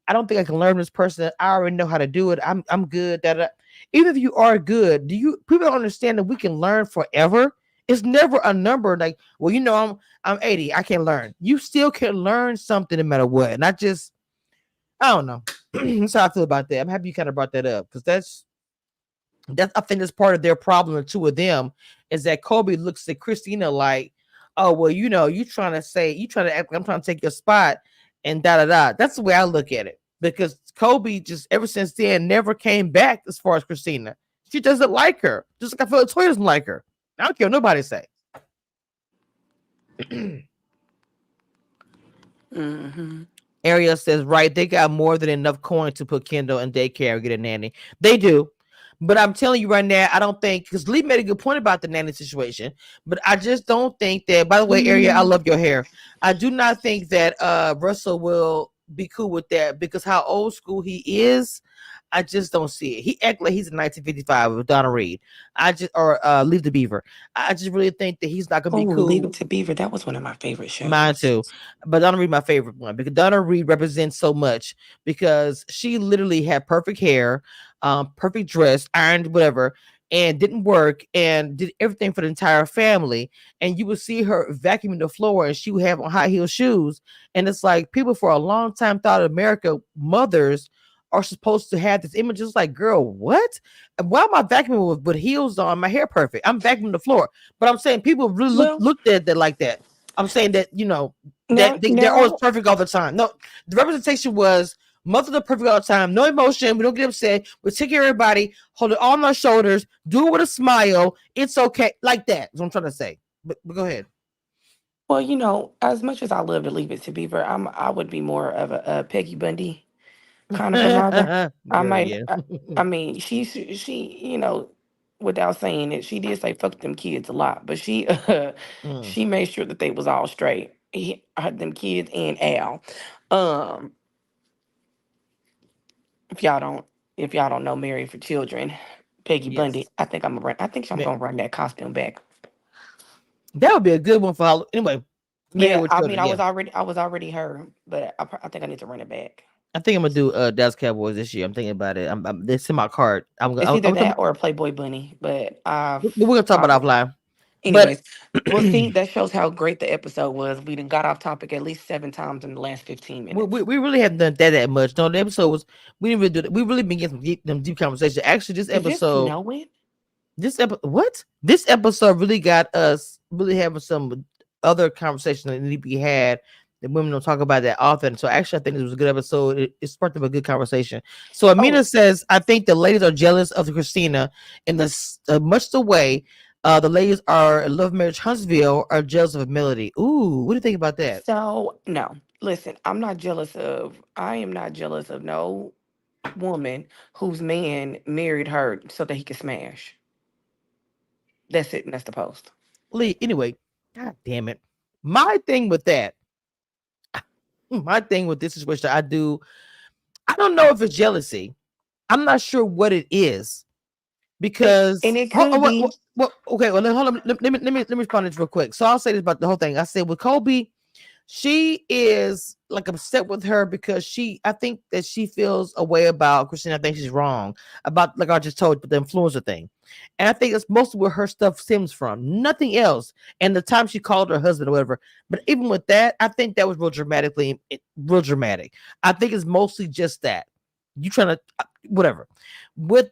I don't think I can learn this person. I already know how to do it. I'm good. Even if you are good, people don't understand that we can learn forever? It's never a number like, well, I'm 80. I can learn. You still can learn something no matter what. And I don't know. That's how I feel about that. I'm happy you kind of brought that up, because that's I think that's part of their problem. The two of them is that Kobe looks at Christina like, oh well, you trying to act like I'm trying to take your spot, and da da da. That's the way I look at it, because Kobe just ever since then never came back as far as Christina. She doesn't like her, just like I feel like Toya doesn't like her. I don't care what nobody say. hmm Ariel says, right, they got more than enough coin to put Kendall in daycare and get a nanny. They do. But I'm telling you right now, I don't think, because Lee made a good point about the nanny situation, but I just don't think that, by the way, Ariel, I love your hair. I do not think that Russell will be cool with that because how old school he is, I just don't see it. He act like he's in 1955 with Donna Reed. I just or Leave the Beaver. I just really think that he's not gonna Oh, be Leave cool. It to Beaver. That was one of my favorite Mine shows. too. But Donna Reed, my favorite one, because Donna Reed represents so much because she literally had perfect hair, perfect dress, ironed, whatever, and didn't work and did everything for the entire family. And you would see her vacuuming the floor and she would have on high heel shoes. And it's like people for a long time thought America mothers are supposed to have this image. It's like, girl, what? And why am I vacuuming with heels on? My hair perfect. I'm vacuuming the floor. But I'm saying people really Well, looked at that like that. I'm saying that that now, they're always now, perfect all the time. No, the representation was mothers are perfect all the time. No emotion. We don't get upset. We take care of everybody. Hold it on our shoulders. Do it with a smile. It's okay. Like that. That's what I'm trying to say. But go ahead. well, as much as I love to Leave It to Beaver, I would be more of a Peggy Bundy kind of a mother. I Girl, might. yeah. I mean, she, without saying it, she did say "fuck them kids" a lot, but she, Mm, she made sure that they was all straight. Them kids and Al. Um, if y'all don't, if y'all don't know, Married for Children, Peggy Bundy. yes. I think I'm gonna run that costume back. That would be a good one for Halloween. Anyway, Married Yeah, with I mean, Children. Yeah. I was already her, but I think I need to run it back. I think I'm gonna do Dallas Cowboys this year. I'm thinking about it. It's in my cart. It's either I'm talking, that or a Playboy bunny, but we're gonna talk about it probably. offline. But Anyways, well, see, that shows how great the episode was. We done got off topic at least 7 times in the last 15 minutes. we really haven't done that much. No, the episode was we didn't really do that. We really been getting them deep conversation. Actually, Is it snowing? this episode really got us really having some other conversation that need to be had. That women don't talk about that often. So actually, I think this was a good episode. It sparked up a good conversation. So Oh, Amina says, I think the ladies are jealous of the Christina in much the way the ladies are in Love Marriage Huntsville are jealous of Melody. Ooh, what do you think about that? so no. Listen, I am not jealous of no woman whose man married her so that he could smash. That's it, and that's the post. Lee, anyway, god damn it. My thing with that, my thing with this situation, I don't know if it's jealousy. I'm not sure what it is And because it could be. okay, well, hold on. Let me respond to this real quick. So I'll say this about the whole thing. I said with Kobe, she is like upset with her because I think that she feels a way about Christina. I think she's wrong about, like I just told you, the influencer thing. And I think it's mostly where her stuff stems from, nothing else. And the time she called her husband or whatever. But even with that, I think that was real dramatic. I think it's mostly just that. You trying to, whatever. With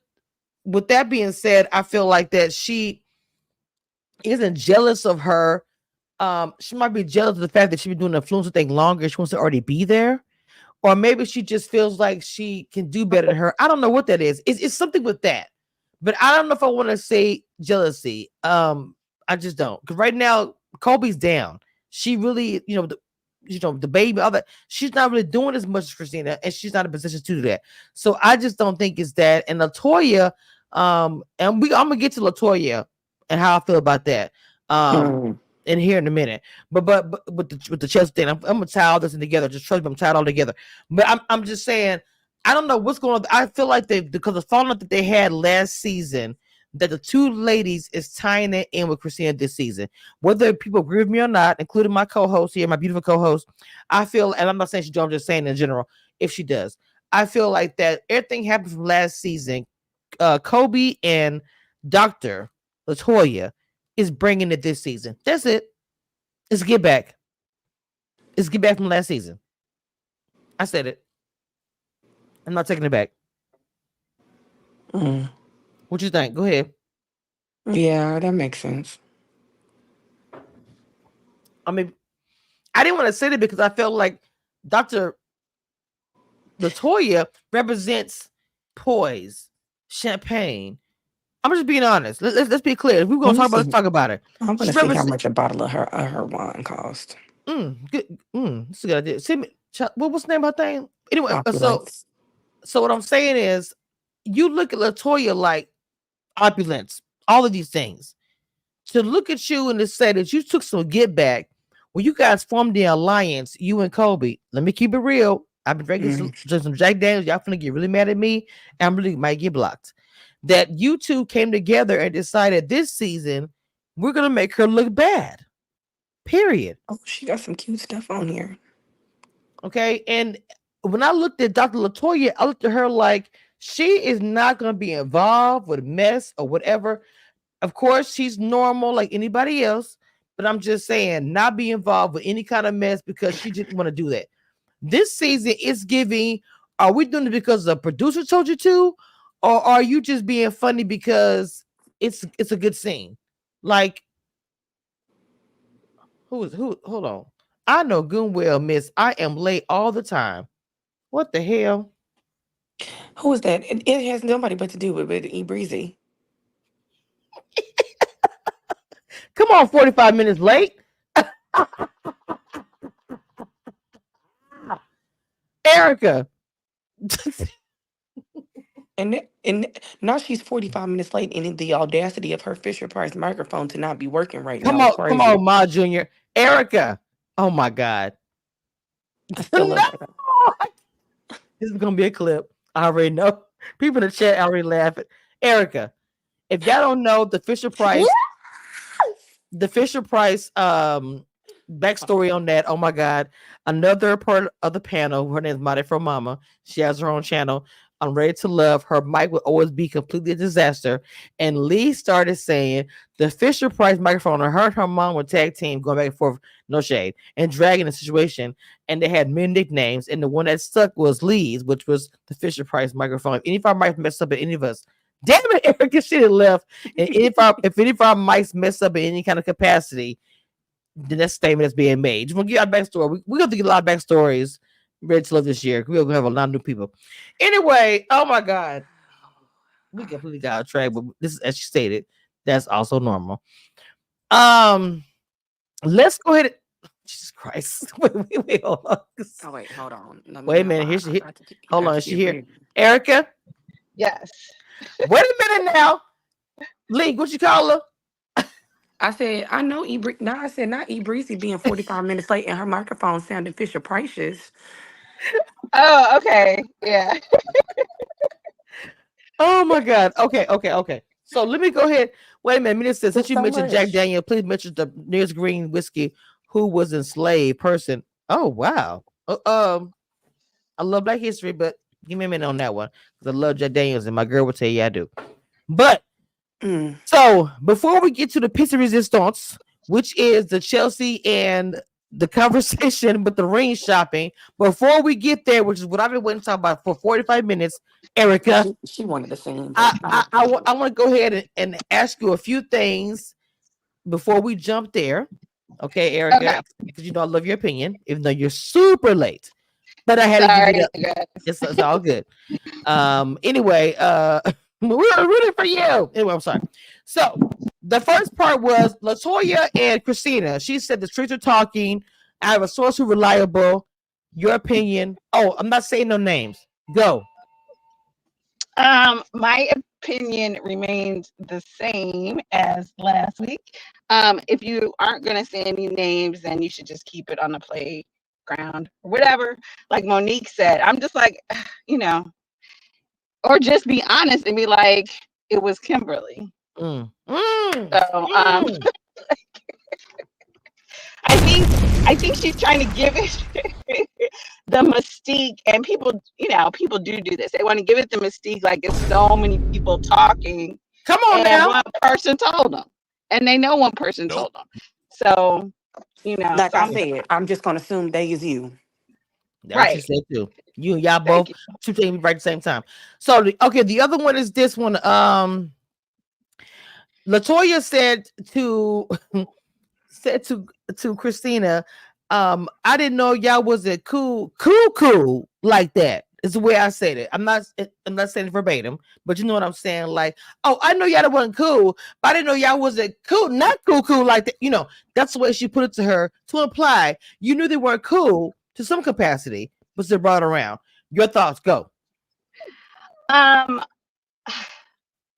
that being said, I feel like that she isn't jealous of her. She might be jealous of the fact that she's been doing the influencer thing longer. She wants to already be there, or maybe she just feels like she can do better than her. I don't know what that is. It's something with that, but I don't know if I want to say jealousy. I just don't, because right now Kobe's down. She really, the baby, all that. She's not really doing as much as Christina, and she's not in a position to do that. So I just don't think it's that. And Latoya, I'm gonna get to Latoya and how I feel about that. Um, Hmm. in here in a minute. But with the chest thing, I'm gonna tie all this in together. Just trust me, I'm tied all together. But I'm just saying, I don't know what's going on. I feel like because the fallout that they had last season, that the two ladies is tying it in with Christina this season. Whether people agree with me or not, including my co-host here, my beautiful co-host, I feel, and I'm not saying she do, I'm just saying in general, if she does, I feel like that everything happened from last season. Kobe and Doctor Latoya is bringing it this season. That's it. It's get back. It's get back from last season. I said it. I'm not taking it back. Mm. What you think? Go ahead. Yeah, that makes sense. I mean, I didn't want to say that because I felt like Dr. Latoya represents poise, champagne. I'm just being honest. Let's be clear. If we're gonna Let me talk about it, let's see. talk about it. I'm gonna She see how represents much a bottle of her wine cost. good. This is a good idea. Send me what's the name of her thing? Anyway, Opulence. so what I'm saying is, you look at Latoya like opulence, all of these things. To look at you and to say that you took some get back when you guys formed the alliance, you and Kobe. Let me keep it real. I've been drinking Mm. some Jack Daniels. Y'all finna get really mad at me, and I'm really might get blocked. That you two came together and decided this season we're gonna make her look bad. Period. Oh, she got some cute stuff on here. Okay. And when I looked at Dr. Latoya, I looked at her like she is not gonna be involved with mess or whatever. Of course, she's normal like anybody else, but I'm just saying, not be involved with any kind of mess because she didn't want to do that. This season is giving. Are we doing it because the producer told you to, or are you just being funny because it's a good scene? Like who? Hold on. I know good well, Miss. I am late all the time. What the hell? Who is that? It has nobody but to do with E Breezy. Come on, 45 minutes late, Erica. And now she's 45 minutes late, and the audacity of her Fisher Price microphone to not be working right now is Come crazy. on, Ma Junior. Erica. Oh my God. I still No, love her though. this is gonna be a clip. I already know. People in the chat already laughing. Erica, if y'all don't know the Fisher Price backstory on that. Oh my God. Another part of the panel, her name is Mighty from Mama. She has her own channel. I'm ready to love. Her mic would always be completely a disaster. And Lee started saying the Fisher Price microphone, and her mom were tag team going back and forth, no shade, and dragging the situation. And they had many nicknames. And the one that stuck was Lee's, which was the Fisher Price microphone. If any of our mics messed up at any of us, damn it, Erica should have left. And if any of our mics mess up in any kind of capacity, the next statement that's being made. Just want to give our backstory. We're going to get a lot of backstories ready to love this year. We're going to have a lot of new people. Anyway, oh my God. We completely got off track, but this is as she stated. That's also normal. Um, let's go ahead. Jesus Christ. Wait, hold on. Oh wait, hold on. Let me Wait a hold minute. on. Here she I hold got on. to Is she get here? ready. Erica, Yes. wait a minute now. Lee, what you call her? I said I know Now I said not E Breezy being 45 minutes late and her microphone sounding Fisher Prices. Oh, okay. Yeah. Oh my God. Okay. So let me go ahead. Wait a minute. Minister, since It's you so mentioned Jack much. Daniel, please mention the nearest green whiskey who was enslaved person. Oh wow. I love Black History, but give me a minute on that one because I love Jack Daniels, and my girl will tell you I do. But Mm. so before we get to the piece of resistance, which is the Chelsea and the conversation with the ring shopping, before we get there, which is what I've been waiting to talk about for 45 minutes, Erica, She wanted to sing, but I'm not I gonna want do it. to go ahead and ask you a few things before we jump there. Okay, Erica, Okay. because you know I love your opinion, even though you're super late. But I had to give you Sorry, the. guys. It's all good. Anyway, we were rooting for you. Anyway, I'm sorry. So the first part was Latoya and Christina. She said the streets are talking. I have a source who reliable. Your opinion. Oh, I'm not saying no names. Go. My opinion remains the same as last week. If you aren't gonna say any names, then you should just keep it on the playground or whatever. Like Monique said, I'm just like, you know, or just be honest and be like, it was Kimberly. Mm. Mm. So Mm. I think she's trying to give it the mystique, and people, people do this. They want to give it the mystique, like it's so many people talking, Come on and now. one person told them, and they know one person told them. So Like so I I'm said, I'm just gonna assume they is you. That's what she right. said too. You and y'all Thank both you. two things right at the same time. So okay, the other one is this one. Latoya said to said to Christina, I didn't know y'all was a cool like that. Is the way I said it. I'm not saying it verbatim, but you know what I'm saying. Like, oh, I know y'all wasn't cool, but I didn't know y'all was a not cool like that. You know, that's the way she put it to her to imply you knew they weren't cool to some capacity, but they brought it around. Your thoughts, go. Um.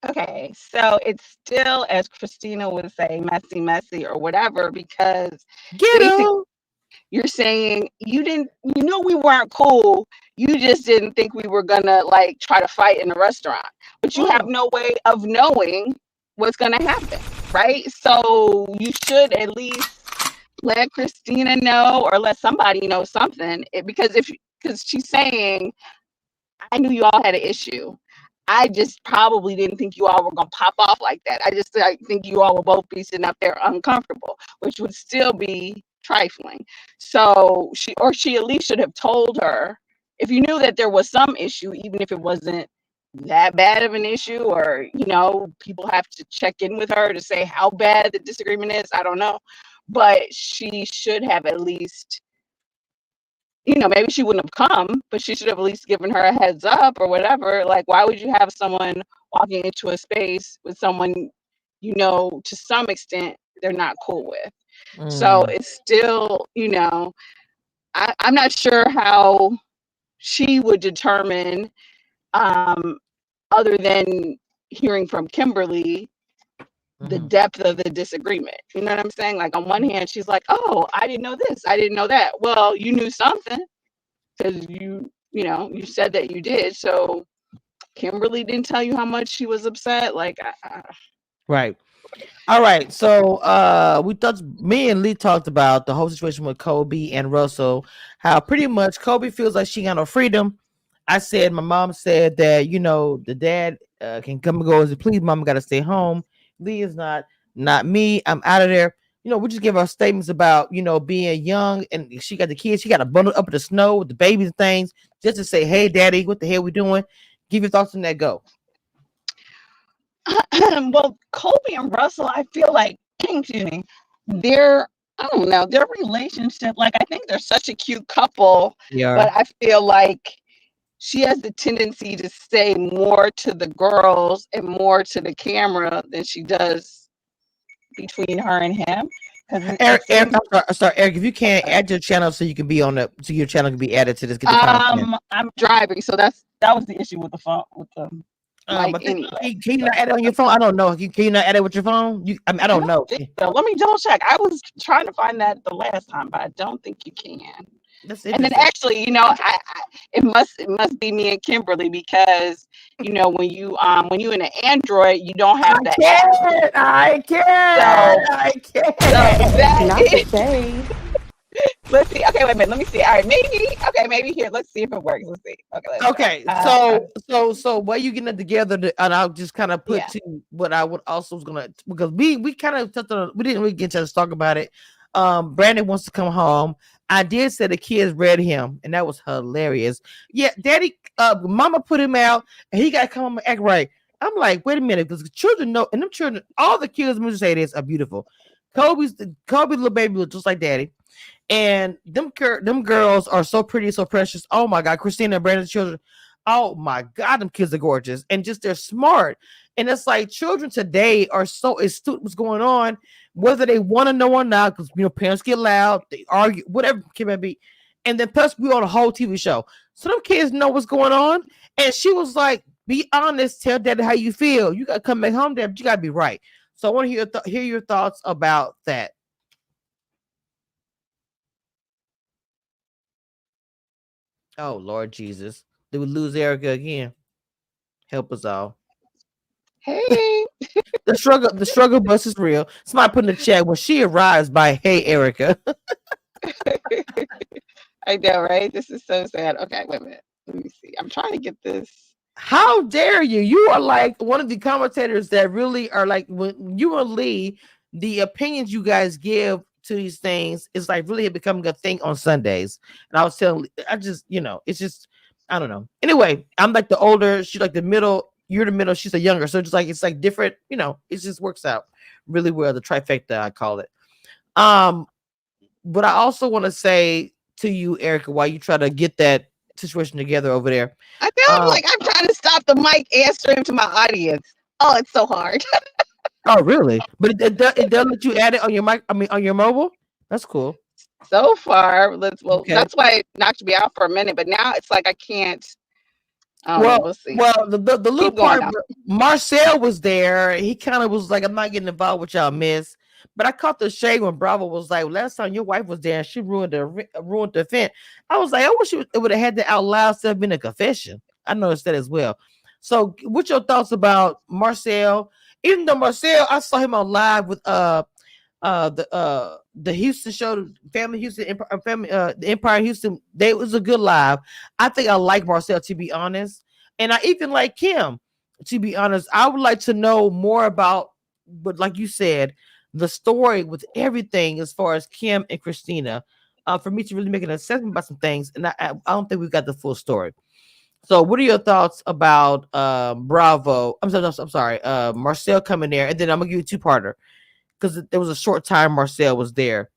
Okay, so it's still, as Christina would say, messy, messy, or whatever, because Get basically him. You're saying you knew we weren't cool. You just didn't think we were gonna like try to fight in a restaurant, but you have Mm, no way of knowing what's gonna happen, right? So you should at least let Christina know or let somebody know something. Because she's saying, I knew you all had an issue. I just probably didn't think you all were gonna pop off like that. I just think you all will both be sitting up there uncomfortable, which would still be trifling. So she at least should have told her if you knew that there was some issue, even if it wasn't that bad of an issue, or people have to check in with her to say how bad the disagreement is. I don't know, but she should have at least maybe she wouldn't have come, but she should have at least given her a heads up or whatever. Like, why would you have someone walking into a space with someone, to some extent they're not cool with? So mm, it's still, I'm not sure how she would determine, um, other than hearing from Kimberly, the mhm. depth of the disagreement. You know what I'm saying? Like, on one hand, she's like, oh, I didn't know this. I didn't know that. Well, you knew something because you said that you did. So Kimberly didn't tell you how much she was upset. Like, Right. All right. So we thought me and Lee talked about the whole situation with Kobe and Russell, how pretty much Kobe feels like she got no freedom. I said my mom said that, the dad can come and go as he please. Mama gotta stay home. Lee is not me. I'm out of there. We just give our statements about, being young and she got the kids, she got to bundle up in the snow with the babies and things just to say, hey daddy, what the hell we doing? Give your thoughts on that, go. well, Colby and Russell, I feel like, excuse me, their I don't know, their relationship. Like, I think they're such a cute couple, Yeah. but I feel like she has the tendency to say more to the girls and more to the camera than she does between her and him. Because Eric, it seems sorry, Eric, if you can't add your channel so you can be on so your channel can be added to this, get the content. I'm driving, so that was the issue with the phone with the mic I think anyway. can you So not add it on your phone? I don't know. Can you not add it with your phone? I I don't don't know. think so. Let me double check. I was trying to find that the last time, but I don't think you can. That's And then interesting. actually, it must be me and Kimberly, because when you in an Android, you don't I have the app. can't. I can't. So I so can't. that Not the is, shade. let's see. Okay, wait a minute. Let me see. All right, maybe here. Let's see if it works. Let's see. Okay, let's try. Okay, so while you getting it together, and I'll just kind of put Yeah. to what I would also was gonna, because we kind of touched on, we didn't really get a chance to talk about it. Brandon wants to come home. I did say the kids read him, and that was hilarious. Yeah, Daddy, Mama put him out, and he got to come home and act right. I'm like, wait a minute, because the children know, and them children, all the kids, I'm gonna say this, are beautiful. Kobe's little baby look just like Daddy. And them girls are so pretty, so precious. Oh my God, Christina and Brandon's children. Oh my God, them kids are gorgeous and just they're smart. And it's like children today are so astute what's going on, whether they want to know or not, because parents get loud, they argue, whatever it may be. And then plus we on a whole TV show. So them kids know what's going on. And she was like, be honest, tell daddy how you feel. You gotta come back home, dad, but you gotta be right. So I want to hear your thoughts about that. Oh Lord Jesus. Did we lose Erica again? Help us all. Hey. The struggle bus is real. Somebody put in the chat when she arrives by hey Erica. I know, right? This is so sad. Okay, wait a minute. Let me see. I'm trying to get this. How dare you? You are like one of the commentators that really are like when you and Lee, the opinions you guys give to these things is like really becoming a thing on Sundays. And I was telling, I just, it's just, I don't know. Anyway, I'm like the older, she's like the middle, you're the middle, she's the younger. So just like it's like different, it just works out really well. The trifecta, I call it. Um, but I also want to say to you, Erica, while you try to get that situation together over there. I feel Um, like I'm trying to stop the mic answering to my audience. Oh, it's so hard. Oh, really? But it does let you add it on your mic. I mean, on your mobile. That's cool. So far, Okay. that's why it knocked me out for a minute. But now it's like I can't. I don't know. Well, We'll see. the little Keep going part though. where Marcel was there, he kind of was like, "I'm not getting involved with y'all, miss." But I caught the shade when Bravo was like, "Last time your wife was there, and she ruined the event." I was like, "I wish it would have had that out loud instead of being a confession." I noticed that as well. So, what's your thoughts about Marcel? Even though Marcel, I saw him on live with the Houston show, Family Houston, the Empire Houston. They was a good live. I think I like Marcel, to be honest, and I even like Kim, to be honest. I would like to know more about, but like you said, the story with everything as far as Kim and Christina, for me to really make an assessment about some things, and I don't think we've got the full story. So, what are your thoughts about Bravo? I'm sorry, Marcel coming there, and then I'm gonna give you a two-parter because there was a short time Marcel was there.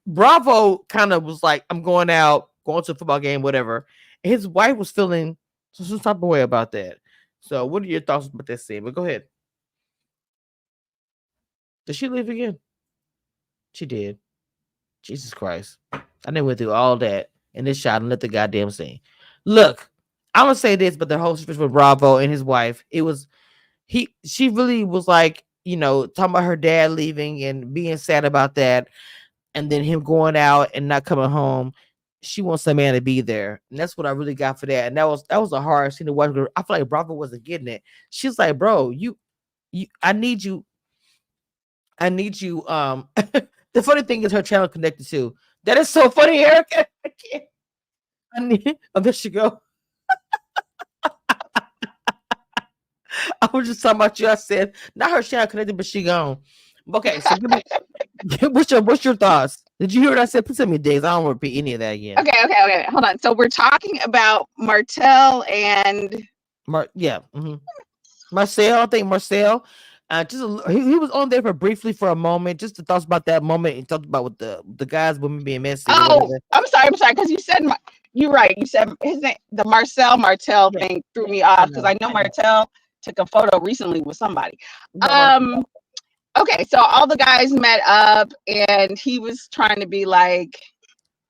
Bravo kind of was like, I'm going out, going to a football game, whatever. And his wife was feeling some type of way about that. So, what are your thoughts about that scene? But go ahead. Did she leave again? She did. Jesus Christ. I didn't went through all that in this shot and let the goddamn scene. Look, I'm gonna say this, but the whole situation with Bravo and his wife, she really was like, talking about her dad leaving and being sad about that, and then him going out and not coming home. She wants the man to be there, and that's what I really got for that. And that was a hard scene to watch. I feel like Bravo wasn't getting it. She's like, bro, I need you. I need you. The funny thing is her channel connected too. That is so funny, Erica. I can't. Oh, there she go. I was just talking about you. I said not her channel connected, but she gone. Okay, so give me what's your thoughts? Did you hear what I said? Please tell me, Diggs. I don't want to repeat any of that again. Okay. Hold on. So we're talking about Martel and Yeah. Marcel, I think Marcel. He was on there for briefly for a moment, just the thoughts about that moment and talked about with the guys, women being messy or oh, whatever. I'm sorry, because you said you're right. You said his name, the Martel Yeah, thing threw me I off because know. I know Martel took a photo recently with somebody. No, Marcel. Um, okay, so all the guys met up and he was trying to be like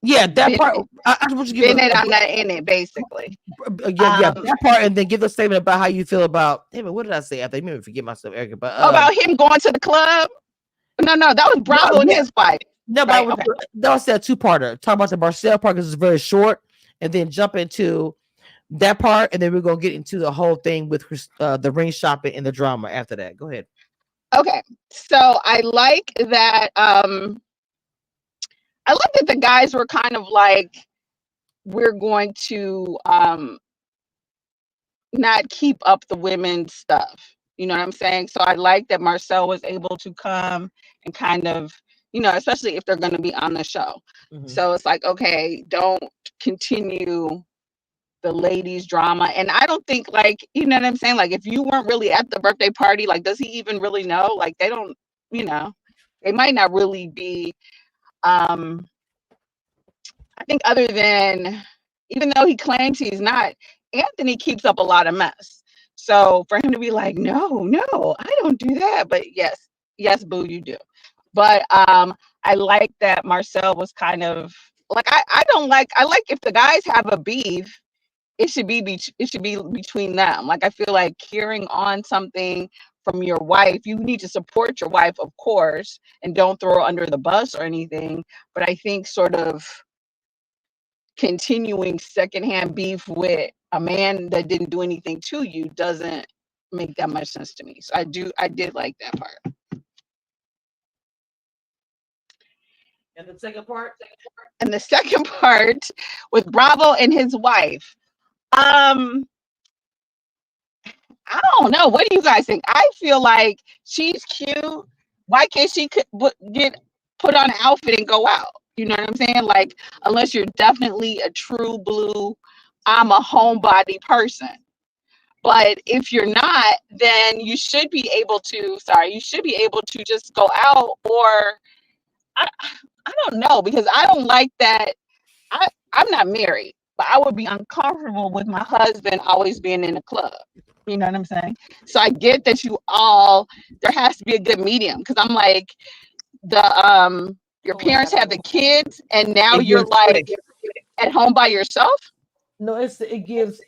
Yeah, that been part. I want you to give been it on that in it basically. yeah, Um, that part, and then give a statement about how you feel about. Damn it, what did I say? After I made me forget myself, Erica. But about him going to the club. No, that was no, Bravo and yeah, his wife, no, but right? Okay. that was a two-parter. Talk about the Marcel part because it's very short, and then jump into that part, and then we're gonna get into the whole thing with the ring shopping and the drama after that. Go ahead. Okay. So I like that the guys were kind of like, we're going to not keep up the women's stuff. You know what I'm saying? So I like that Marcel was able to come and kind of, especially if they're going to be on the show. Mm-hmm. So it's like, okay, don't continue the ladies drama. And I don't think, like, you know what I'm saying? Like, if you weren't really at the birthday party, like, does he even really know? Like, they don't, you know, they might not really be, um, I think other than, even though he claims he's not, Anthony keeps up a lot of mess. So for him to be like, no, I don't do that. But yes, boo, you do. But I like that Marcel was kind of like, I like if the guys have a beef, it should be between them. Like, I feel like carrying on something from your wife, you need to support your wife, of course, and don't throw her under the bus or anything. But I think sort of continuing secondhand beef with a man that didn't do anything to you doesn't make that much sense to me. So I did like that part. And the second part. And the second part with Bravo and his wife. Um, I don't know. What do you guys think? I feel like she's cute. Why can't she get put on an outfit and go out? You know what I'm saying? Like, unless you're definitely a true blue, I'm a homebody person. But if you're not, then you should be able to just go out. Or I, I don't know, because I don't like that. I'm not married, but I would be uncomfortable with my husband always being in the club. You know what I'm saying? So I get that there has to be a good medium, because I'm like, your parents have the kids and now It you're gives quick. like at home by yourself. No, it gives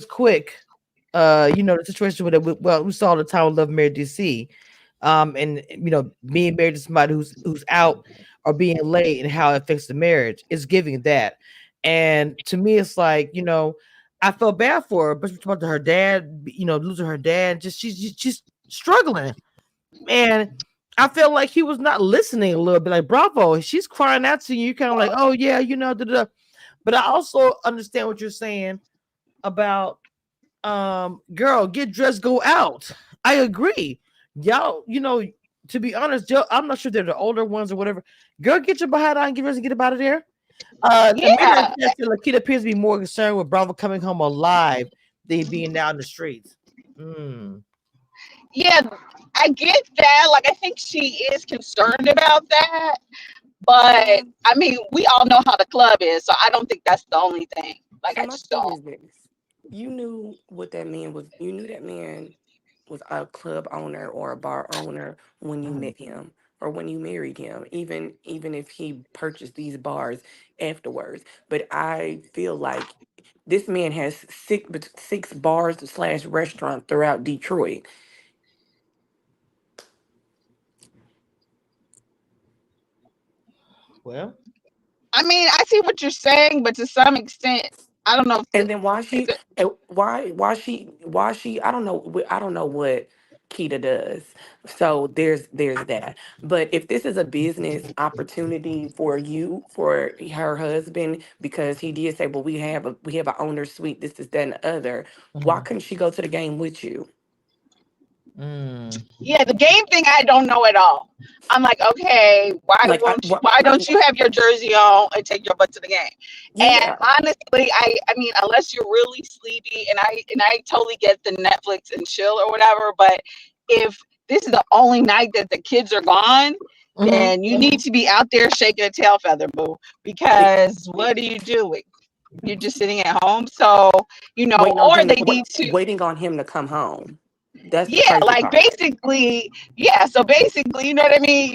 quick. The situation with it. Well, we saw the time of Love Married DC. And being married to somebody who's out or being late and how it affects the marriage is giving that. And to me, it's like, I felt bad for her, but she's about her dad, losing her dad. Just she's struggling, and I felt like he was not listening a little bit. Like, Bravo, she's crying out to you. You kind of like, oh yeah, da, da. But I also understand what you're saying about girl, get dressed, go out. I agree. Y'all, to be honest, I'm not sure they're the older ones or whatever. Girl, get your behind on and get dressed and get up out of there. Amanda Yeah, said Lakita appears to be more concerned with Bravo coming home alive than being down the streets. Mm. yeah, I get that. Like, I think she is concerned about that. But Um, I mean, we all know how the club is, so I don't think that's the only thing. Like, so I my just thing don't. is this: you knew what that man was. You knew that man was a club owner or a bar owner when you met him or when you married him. Even if he purchased these bars afterwards, but I feel like this man has six bars slash restaurant throughout Detroit. Well, I mean, I see what you're saying, but to some extent, I don't know if And then why is she it why she I don't know what Keita does. So there's that. But if this is a business opportunity for you for her husband because he did say, well, we have an owner suite, this is that and the other. Why mhm. couldn't she go to the game with you? Mm. yeah, the game thing I don't know at all. I'm like, okay, Like why don't you have your jersey on and take your butt to the game? And yeah. honestly, I mean, unless you're really sleepy, and I totally get the Netflix and chill or whatever, but if this is the only night that the kids are gone, Mhm. then you need to be out there shaking a tail feather, boo, because what are you doing? You're just sitting at home. So, or they need to, Waiting on him to come home. That's the yeah, crazy like part. basically, yeah. So basically, you know what I mean?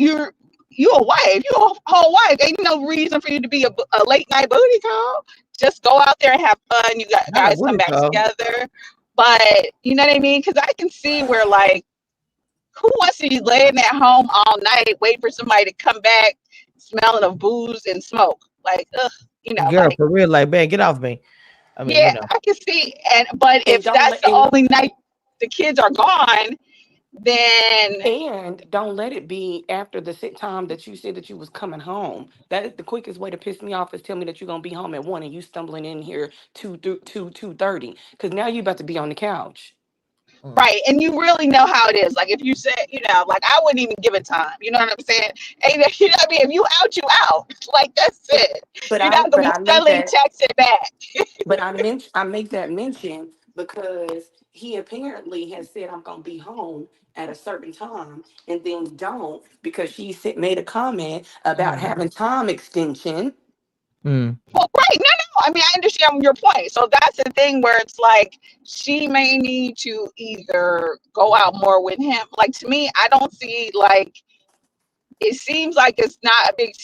You a wife, you a whole wife. Ain't no reason for you to be a late night booty call. Just go out there and have fun. You got Not a guys come booty back call. together. But you know what I mean? Because I can see where, like, who wants to be laying at home all night, wait for somebody to come back, smelling of booze and smoke? Like, ugh, Girl, like, for real, like, man, get off me. I mean, yeah, I can see. But And if don't that's let the only night the kids are gone, then And don't let it be after the sit time that you said that you was coming home. That is the quickest way to piss me off is tell me that you're gonna be home at 1 and you stumbling in here 2:30. Cause now you about to be on the couch. mm. right, and you really know how it is. Like, if you said, like, I wouldn't even give it time. You know what I'm saying? And you know what I mean? If you out, you out. Like, that's it. But You're not gonna but be I make suddenly that texting back. I make that mention because he apparently has said I'm gonna be home at a certain time and then don't because made a comment about Mm. having time extension. Mm. Well, right, no. I mean, I understand your point. So that's the thing where it's like she may need to either go out more with him. Like, to me, I don't see, like, it seems like it's not a big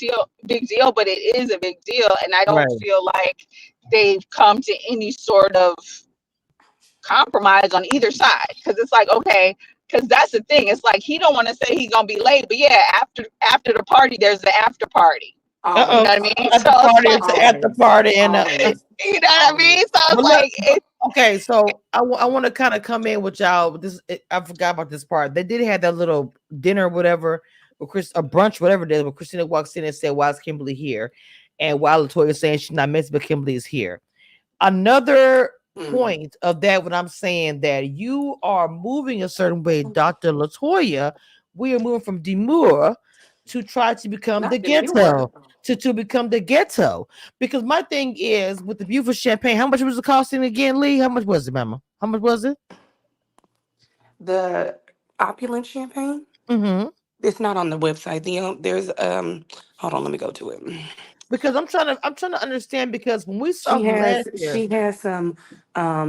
deal, but it is a big deal, and I don't Right. feel like they've come to any sort of compromise on either side. Because it's like, okay, because that's the thing. It's like he don't want to say he's gonna be late, but yeah, after the party, there's the after party. You know Uh-oh. what I Always, mean? At So the it's party, like, it's at the always, party, and always, you know what I mean? always. So it's but look, like, okay, so I want to kind of come in with y'all. I forgot about this part. They did have that little dinner, whatever, or a brunch, whatever it is. Where Christina walks in and said, "Why is Kimberly here?" And while Latoya is saying she's not missing, but Kimberly is here. Another Mm. point of that when I'm saying that you are moving a certain way, Dr. Latoya, we are moving from demure to try to become the Not demure. ghetto. To become the ghetto. Because my thing is with the beautiful champagne, how much was it costing again, Lee? How much was it, Mama? How much was it? The opulent champagne. Mm-hmm. It's not on the website. There's hold on, let me go to it. Because I'm trying to understand because when we saw from last year, She has some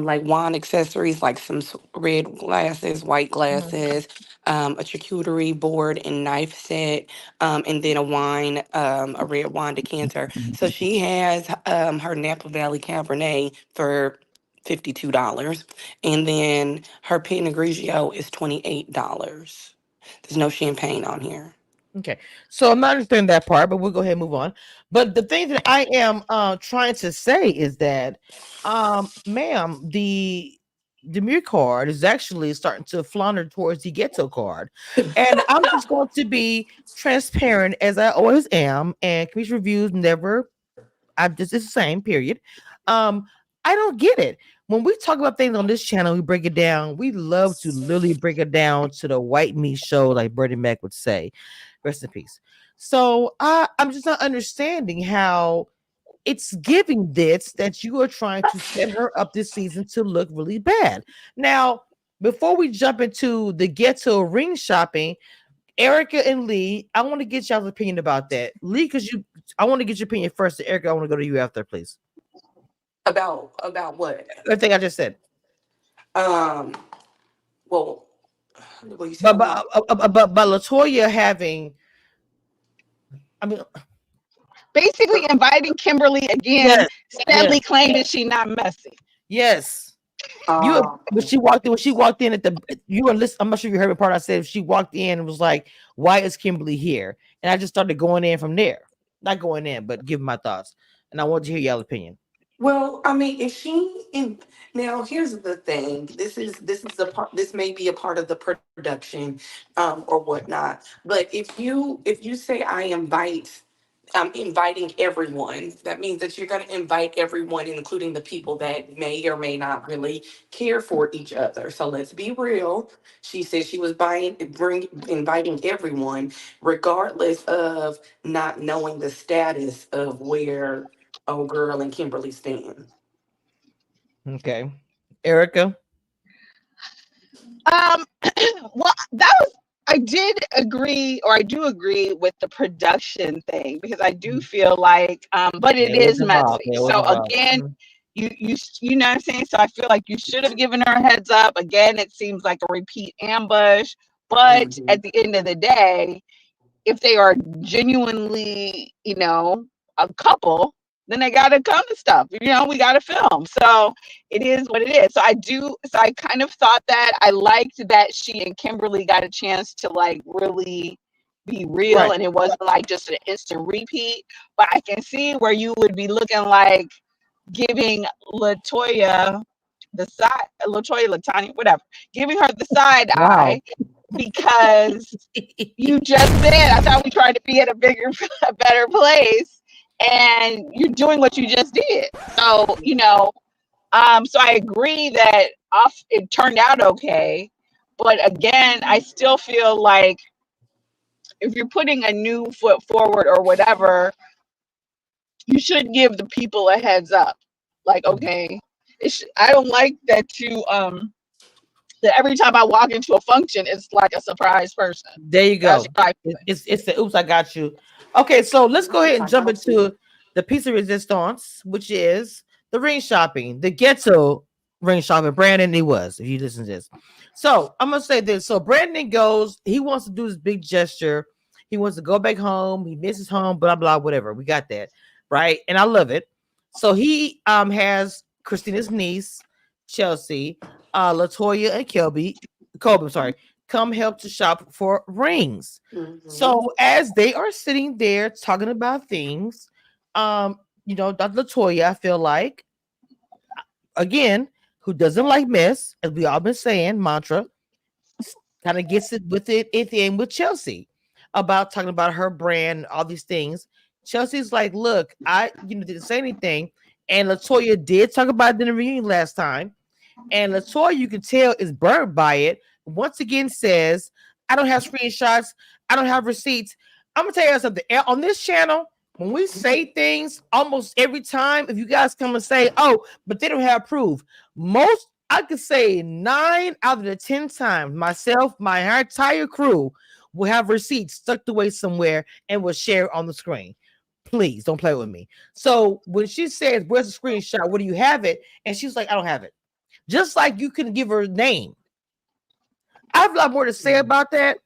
like wine accessories like some red glasses, white mhm, glasses, a charcuterie board and knife set, and then a red wine decanter. So she has her Napa Valley Cabernet for $52, and then her Pinot Grigio is $28. There's no champagne on here. Okay, so I'm not understanding that part, but we'll go ahead and move on. But the thing that I am trying to say is that, ma'am, the Demure card is actually starting to flounder towards the Ghetto card, and I'm just going to be transparent as I always am. And commission reviews never. I'm just it's the same. Period. Um, I don't get it. When we talk about things on this channel, we break it down. We love to literally break it down to the white meat show, like Bernie Mac would say. Rest in peace. So I'm just not understanding how it's giving this that you are trying to set her up this season to look really bad. Now, before we jump into the ghetto ring shopping, Erica and Lee, I want to get y'all's opinion about that. Lee, I want to get your opinion first. Erica, I want to go to you after, please. About what? Everything I just said. Um. Well, you said But one more. Latoya having, I mean, Basically inviting Kimberly again, yes, sadly yes, claiming she not messy. yes. You Um. when she walked in at the you were listening. I'm not sure if you heard the part I said. She walked in and was like, "Why is Kimberly here?" And I just started going in from there. Not going in, but giving my thoughts. And I want to hear y'all opinion. Well, I mean, if she in now, here's the thing. This is a part. This may be a part of the production, or whatnot. But if you say I'm inviting everyone, that means that you're going to invite everyone, including the people that may or may not really care for each other. So let's be real. She said she was inviting everyone, regardless of not knowing the status of where old girl and Kimberly stand. Okay, Erica. Um, well, that was I did agree, or I do agree with the production thing because I do feel like, but it It was is involved. messy. It was So involved. again, Mhm. you know what I'm saying. So I feel like you should have given her a heads up. Again, it seems like a repeat ambush. But Mhm. at the end of the day, if they are genuinely, a couple, then they gotta come and stuff. We gotta film. So it is what it is. So I kind of thought that I liked that she and Kimberly got a chance to like really be real Right. and it wasn't like just an instant repeat. But I can see where you would be looking like giving Latoya Latanya, whatever, giving her the side Wow. eye because you just said, I thought we tried to be at a bigger, a better place, and you're doing what you just did. So I agree that it turned out okay, but again, I still feel like if you're putting a new foot forward or whatever, you should give the people a heads up. Like, okay, I don't like that that every time I walk into a function, it's like a surprise person. There you That's go. what I It's the oops, I got you. Okay, so let's go ahead and I jump got you. into the piece of resistance, which is the ring shopping, the ghetto ring shopping. Brandon, he was, if you listen to this. So I'm gonna say this. So Brandon goes, he wants to do this big gesture. He wants to go back home. He misses home, blah blah, whatever. We got that, right? And I love it. So he has Christina's niece, Chelsea, Latoya, and Kobe, I'm sorry, come help to shop for rings. Mhm. So as they are sitting there talking about things, Dr. Latoya, I feel like, again, who doesn't like mess, as we all been saying, mantra, kind of gets it with it at the end with Chelsea about talking about her brand, all these things. Chelsea's like, look, I didn't say anything. And Latoya did talk about it in the reunion last time. And Latoya, you can tell, is burnt by it. Once again, says, I don't have screenshots. I don't have receipts. I'm going to tell you something. On this channel, when we say things almost every time, if you guys come and say, oh, but they don't have proof, I could say 9 out of the 10 times, myself, my entire crew will have receipts tucked away somewhere and will share on the screen. Please don't play with me. So when she says, where's the screenshot? Where do you have it? And she's like, I don't have it. Just like you can give her a name. I have a lot more to say about that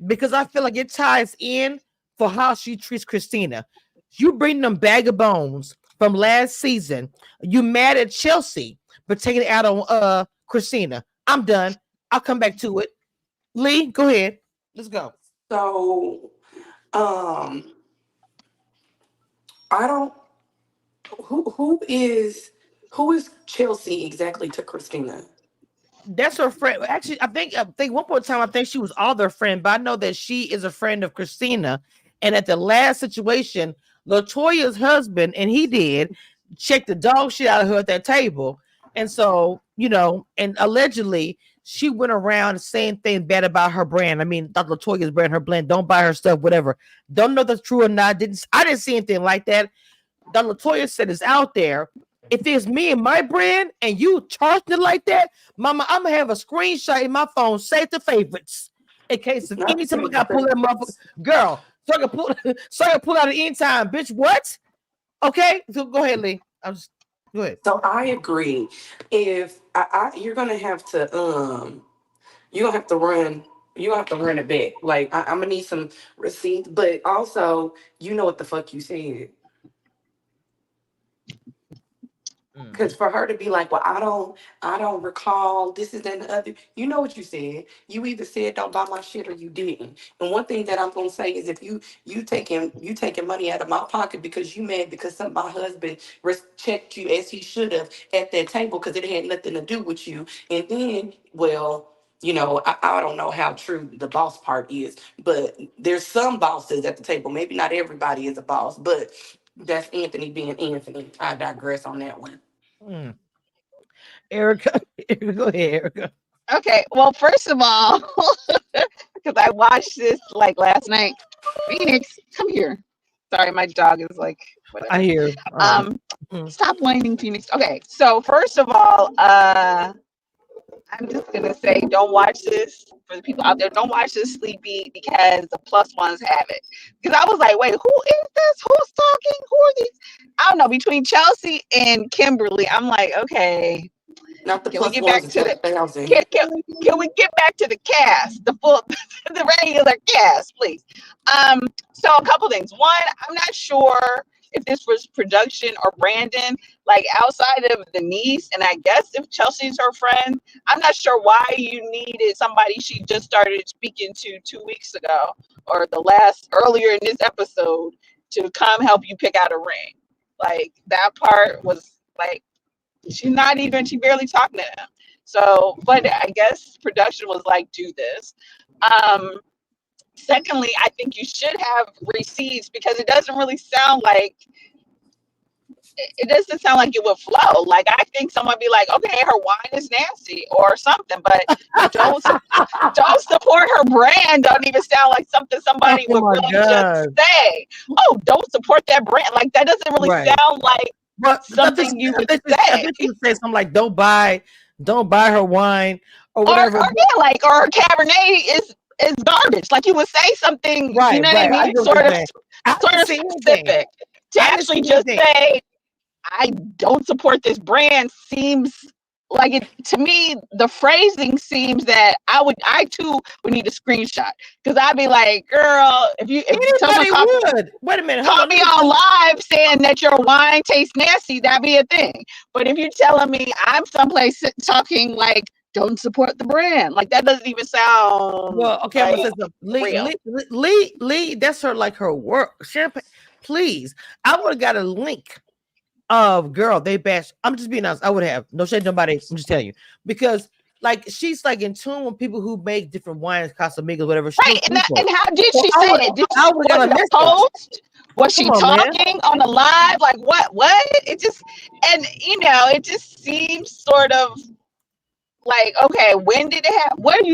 because I feel like it ties in for how she treats Christina. You bring them bag of bones from last season. You mad at Chelsea but taking it out on Christina. I'm done. I'll come back to it. Lee, go ahead. Let's go. So, um, I don't. Who is Chelsea exactly to Christina? That's her friend. Actually, I think one more time I think she was all their friend, but I know that she is a friend of Christina. And at the last situation, Latoya's husband and he did check the dog shit out of her at that table. And so, and allegedly she went around saying things bad about her brand. I mean, not Latoya's brand, her blend. Don't buy her stuff, whatever. Don't know if that's true or not. I didn't see anything like that. That Latoya said is out there. If it's me and my brand and you charging it like that, mama, I'm gonna have a screenshot in my phone, save the favorites. In case of Not anytime I saying gotta pull that motherfucker, girl, so I can pull so I can pull out at any time, bitch. What? Okay, so go ahead, Lee. I'm just go ahead. So I agree. If you're gonna have to you're gonna have to run. You gonna have to run it back. Like I'm gonna need some receipts, but also you know what the fuck you said. Mm. Because for her to be like, well, I don't recall this is that and the other. You know what you said. You either said don't buy my shit or you didn't. And one thing that I'm gonna say is if you taking money out of my pocket because you mad because my husband checked you as he should have at that table because it had nothing to do with you. And then, well. I don't know how true the boss part is, but there's some bosses at the table. Maybe not everybody is a boss, but that's Anthony being Anthony. I digress on that one. Mm. Erica, go ahead, Erica. Okay, well, first of all, because I watched this like last night. Phoenix, come here. Sorry, my dog is like I whatever. hear. All right. Um, Mm. stop whining, Phoenix. Okay, so first of all, I'm just gonna say, don't watch this for the people out there. Don't watch this, Sleepy, because the plus ones have it. Because I was like, wait, who is this? Who's talking? Who are these? I don't know. Between Chelsea and Kimberly, I'm like, okay, Not the can we plus get ones back of to the 10,000. can we get back to the cast, the full, the regular cast, please? Um, so a couple things. One, I'm not sure if this was production or Brandon, like outside of the niece, and I guess if Chelsea's her friend, I'm not sure why you needed somebody she just started speaking to 2 weeks ago or the last earlier in this episode to come help you pick out a ring. Like that part was like she barely talking to him. So, but I guess production was like, do this. Um, Secondly, I think you should have receipts because it doesn't really sound like it doesn't sound like it would flow. Like I think someone be like, okay, her wine is nasty or something, but don't don't support her brand. Don't even sound like something somebody Oh would my really just god. say. Oh, don't support that brand. Like that doesn't really Right. sound like But something you I would think I say. think you say something like don't buy her wine or Or whatever. yeah, like or Cabernet is garbage. Like you would say something, you Right, know what I right. I mean? get what you're saying. I Sort didn't of see anything. specific. To I didn't see actually just anything. say, I don't support this brand seems like it to me, the phrasing seems that I too would need a screenshot. Because I'd be like, girl, if someone Anybody would. Wait a minute. Hold caught on. me on live saying that your wine tastes nasty, that'd be a thing. But if you're telling me I'm someplace talking like don't support the brand, like that doesn't even sound Well, okay, I'm gonna like say something. Lee, real. Lee, Lee, Lee, that's her work. Champagne, please. I would have got a link of girl, they bash. I'm just being honest. I would have no shade nobody. I'm just telling you because like she's like in tune with people who make different wines, Casamigos, whatever. She Right. knows people. And how did So she say it? I would have Was got it a a message. post? Was Come she on, man. talking on the live? Like what? What? It just and it just seems sort of like okay, when did it happen? What are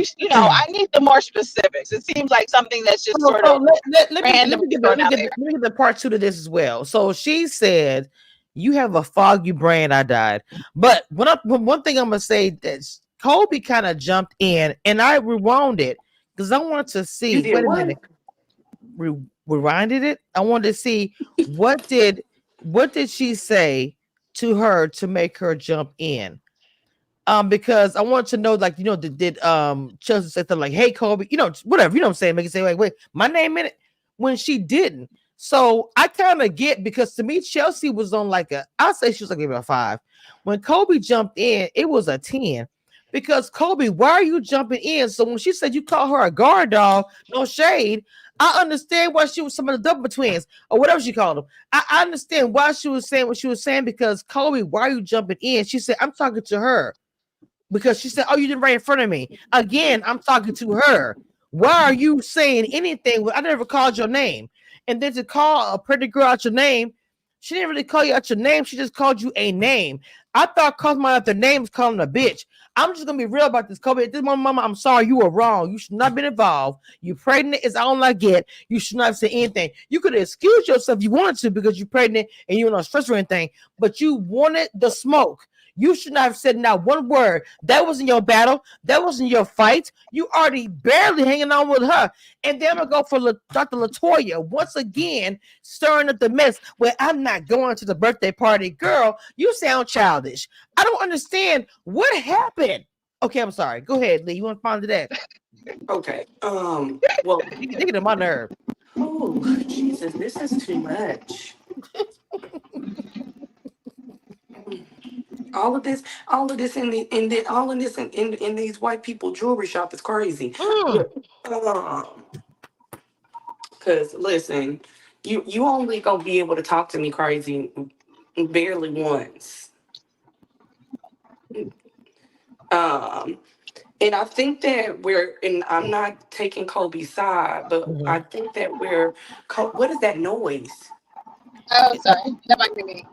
I need the more specifics. It seems like something that's just So, sort so of let random me get the, thrown let me out get the, there. let me get the part two to this as well. So she said, "You have a foggy brain." I died, but one thing I'm gonna say that Kobe kind of jumped in, and I rewound it because I wanted to You see. did Wait a what? minute, rewinded it. I wanted to see what did she say to her to make her jump in. Because I want to know, like, did Chelsea say something like, "Hey, Kobe," whatever, what I'm saying, make it say, like, wait, my name in it when she didn't. So I kind of get because to me, Chelsea was on like I'll say she was like maybe a 5. When Kobe jumped in, it was a 10 because Kobe, why are you jumping in? So when she said you call her a guard dog, no shade, I understand why she was some of the double twins or whatever she called them. I understand why she was saying what she was saying because Kobe, why are you jumping in? She said, I'm talking to her because she said, "Oh, you didn't right in front of me." Again, I'm talking to her. Why are you saying anything? I never called your name, and then to call a pretty girl out your name, she didn't really call you out your name. She just called you a name. I thought calling my other name was calling a bitch. I'm just gonna be real about this, Kobe. At this moment, Mama, I'm sorry. You were wrong. You should not have been involved. You pregnant is all I get. You should not have said anything. You could have excused yourself if you wanted to because you're pregnant and you're not stressed or anything, but you wanted the smoke. You should not have said not one word. That wasn't your battle. That wasn't your fight. You already barely hanging on with her. And then I'm gonna go for Dr. Latoya once again, stirring up the mess. Well, I'm not going to the birthday party, girl. You sound childish. I don't understand what happened. Okay, I'm sorry. Go ahead, Lee. You want to respond to that? Okay. Well, They get on my nerve. oh Jesus, this is too much. All of this, all of this in these white people jewelry shop is crazy. Mm, Look, cause listen, you only gonna be able to talk to me crazy barely once. Um, and I think that and I'm not taking Kobe's side, but I mhm. think that what is that noise? Oh, sorry. That might be me.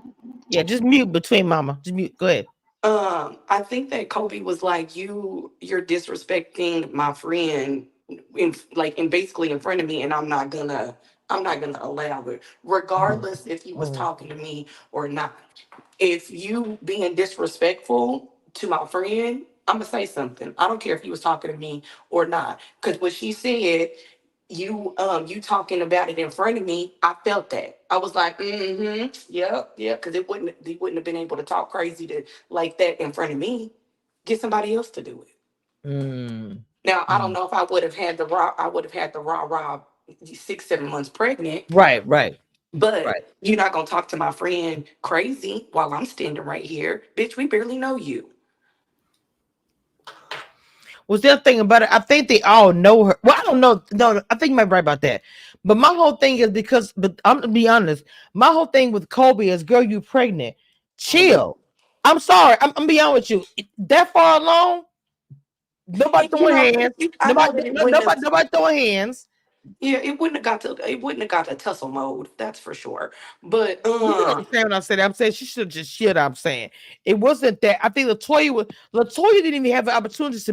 Yeah, just mute between mama. Just mute. Go ahead. I think that Kobe was like, you're disrespecting my friend in basically in front of me, and I'm not gonna allow it, regardless if he was Mhm. talking to me or not. If you being disrespectful to my friend, I'm gonna say something. I don't care if he was talking to me or not. Cause what she said, you talking about it in front of me, I felt that. I was like, yep, yeah, because he wouldn't have been able to talk crazy to like that in front of me. Get somebody else to do it. Mm, Now I don't mm. know if I would have had the raw 6, 7 months pregnant, Right, right, but right. you're not gonna talk to my friend crazy while I'm standing right here. Bitch, we barely know you. Was the other thing about it? I think they all know her. Well, I don't know. No, I think you might be right about that. But my whole thing is because, but I'm gonna be honest. My whole thing with Kobe is, girl, you pregnant. Oh, Lord. Chill. I'm sorry. I'm be honest with you. That far along, nobody And throwing hands. I know that it wouldn't have. Nobody throwing hands. Yeah, it wouldn't have got to tussle mode. That's for sure. But You didn't understand what I said. I'm saying she should just shit. I'm saying it wasn't that. I think Latoya didn't even have the opportunity to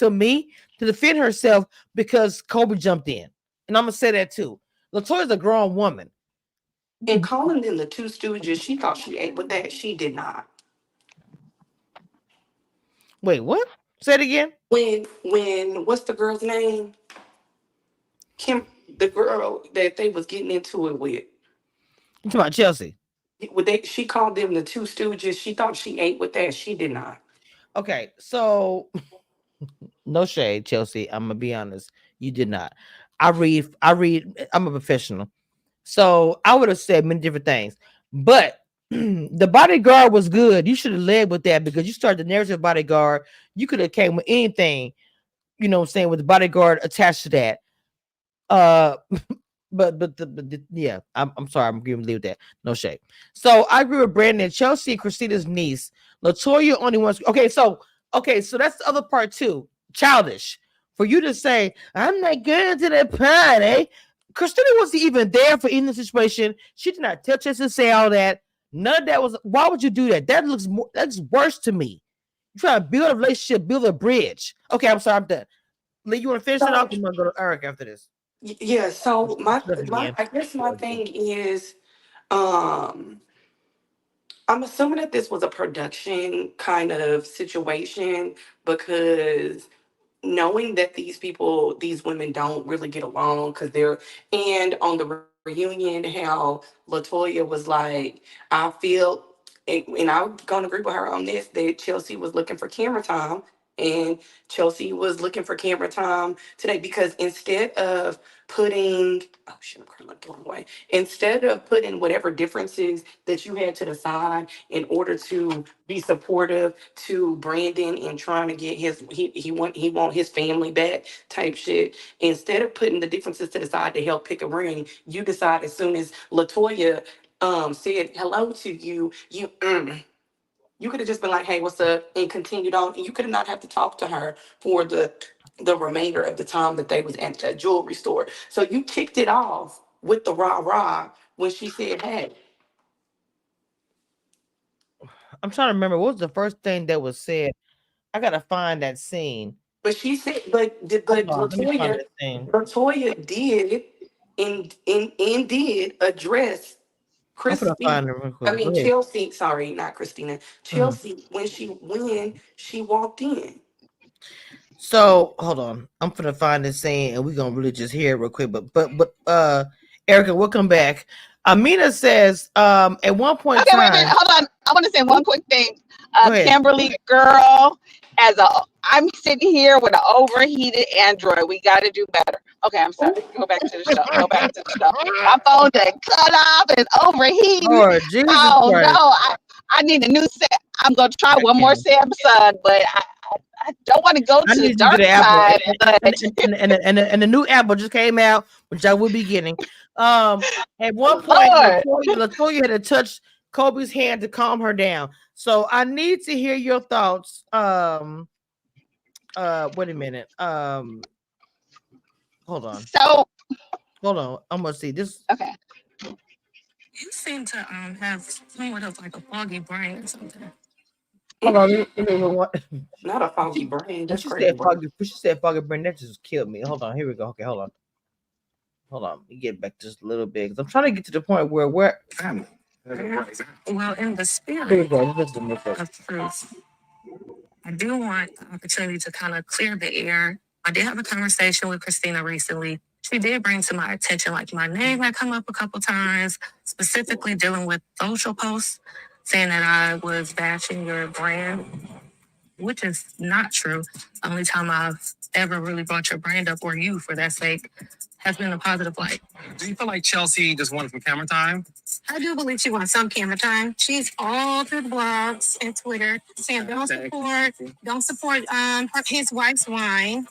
me to defend herself because Kobe jumped in, and I'm gonna say that too. Latoya's a grown woman. in calling them the two stooges, she thought she ate with that. She did not. Wait, what? Say it again. When what's the girl's name? Kim, the girl that they was getting into it with. You talking about Chelsea? She called them the two stooges. She thought she ate with that. She did not. Okay, so no shade, Chelsea. I'm gonna be honest. You did not. I read. I'm a professional. So I would have said many different things. But the bodyguard was good. You should have led with that because you started the narrative bodyguard. You could have came with anything, what I'm saying, with the bodyguard attached to that. Uh yeah, I'm sorry, I'm agreeing with you with that. No shade. So I agree with Brandon, Chelsea, and Christina's niece. Latoya only wants so that's the other part too. Childish. For you to say, I'm not going to the party. Christina wasn't even there for in the situation. She did not tell Chelsea to say all that. None of that was why would you do that? That's worse to me. You try to build a relationship, build a bridge. Okay, I'm sorry, I'm done. Lee, you want to finish it So off? I'm gonna go to Eric after this. yeah. So my Again. I guess my thing is, um, I'm assuming that this was a production kind of situation because knowing that these women don't really get along because and on the reunion, how Latoya was like, I feel, and I'm gonna agree with her on this, that Chelsea was looking for camera time. And Chelsea was looking for camera time today because instead of putting, oh shit, I'm currently going away. Instead of putting whatever differences that you had to the side in order to be supportive to Brandon and trying to get he want his family back type shit. Instead of putting the differences to the side to help pick a ring, you decide as soon as Latoya said hello to you, you could have just been like, "Hey, what's up?" and continued on. And you could have not have to talk to her for the remainder of the time that they was at that jewelry store. So you kicked it off with the rah rah when she said, "Hey," I'm trying to remember what was the first thing that was said. I gotta find that scene. but she said, but Hold on, let me find that scene. Latoya did and did address I'm gonna Christine. find it real I quick. Go mean ahead. Chelsea. Sorry, not Christina. Mhm. Chelsea when she walked in. So hold on, I'm gonna find this scene, and we're gonna really just hear it real quick. But Erica, we'll come back. Amina says, at one point in Okay, wait a minute. time, Hold on. I want to say one Oop, quick thing. go ahead. Kimberly, girl, I'm sitting here with an overheated Android. We got to do better. Okay, I'm sorry. Go back to the show. Go back to the show. My phone that cut off and overheating. Lord Jesus Oh no, Christ, I need a new set. I'm gonna try I one more can't. Samsung, but I don't want to go I to the need you to dark get an Apple, side. But and the new Apple just came out, which I will be getting. Um, at one point, Lord, Latoya had to touch Kobe's hand to calm her down. So I need to hear your thoughts. Wait a minute. Hold on, so hold on. I'm gonna see this. okay. You seem to have somewhat of like a foggy brain or something. Hold on. What? Not a foggy brain. When That's she crazy said work. foggy, when she said foggy brain, that just killed me. Hold on. Here we go. Okay, hold on. Hold on. Let me get back just a little bit because I'm trying to get to the point where. Well, in the Here we spirit go. Listen, listen. of truth, I do want the opportunity to kind of clear the air. I did have a conversation with Christina recently. She did bring to my attention, like my name had come up a couple times, specifically dealing with social posts, saying that I was bashing your brand, which is not true. The only time I've ever really brought your brand up, or you for that sake, has been a positive light. Do you feel like Chelsea just wanted some camera time? I do believe she wants some camera time. She's all through the blogs and Twitter saying don't support his wife's wine.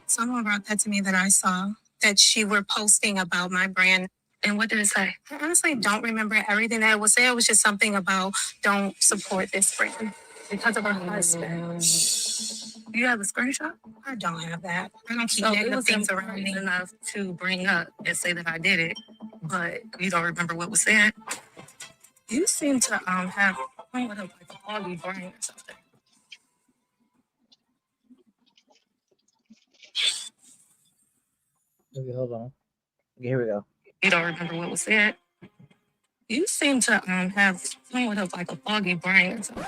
Someone brought that to me that I saw that she were posting about my brand. And what did it say? I honestly don't remember everything that it was saying. It was just something about don't support this brand because of her husband. You have a screenshot? I don't have that. I don't keep negative things around me enough to bring up and say that I did it, but you don't remember what was said. You seem to have somewhat of like a foggy brain or something. Okay, hold on. Okay, here we go. You don't remember what was said. You seem to have somewhat of like a foggy brain or something.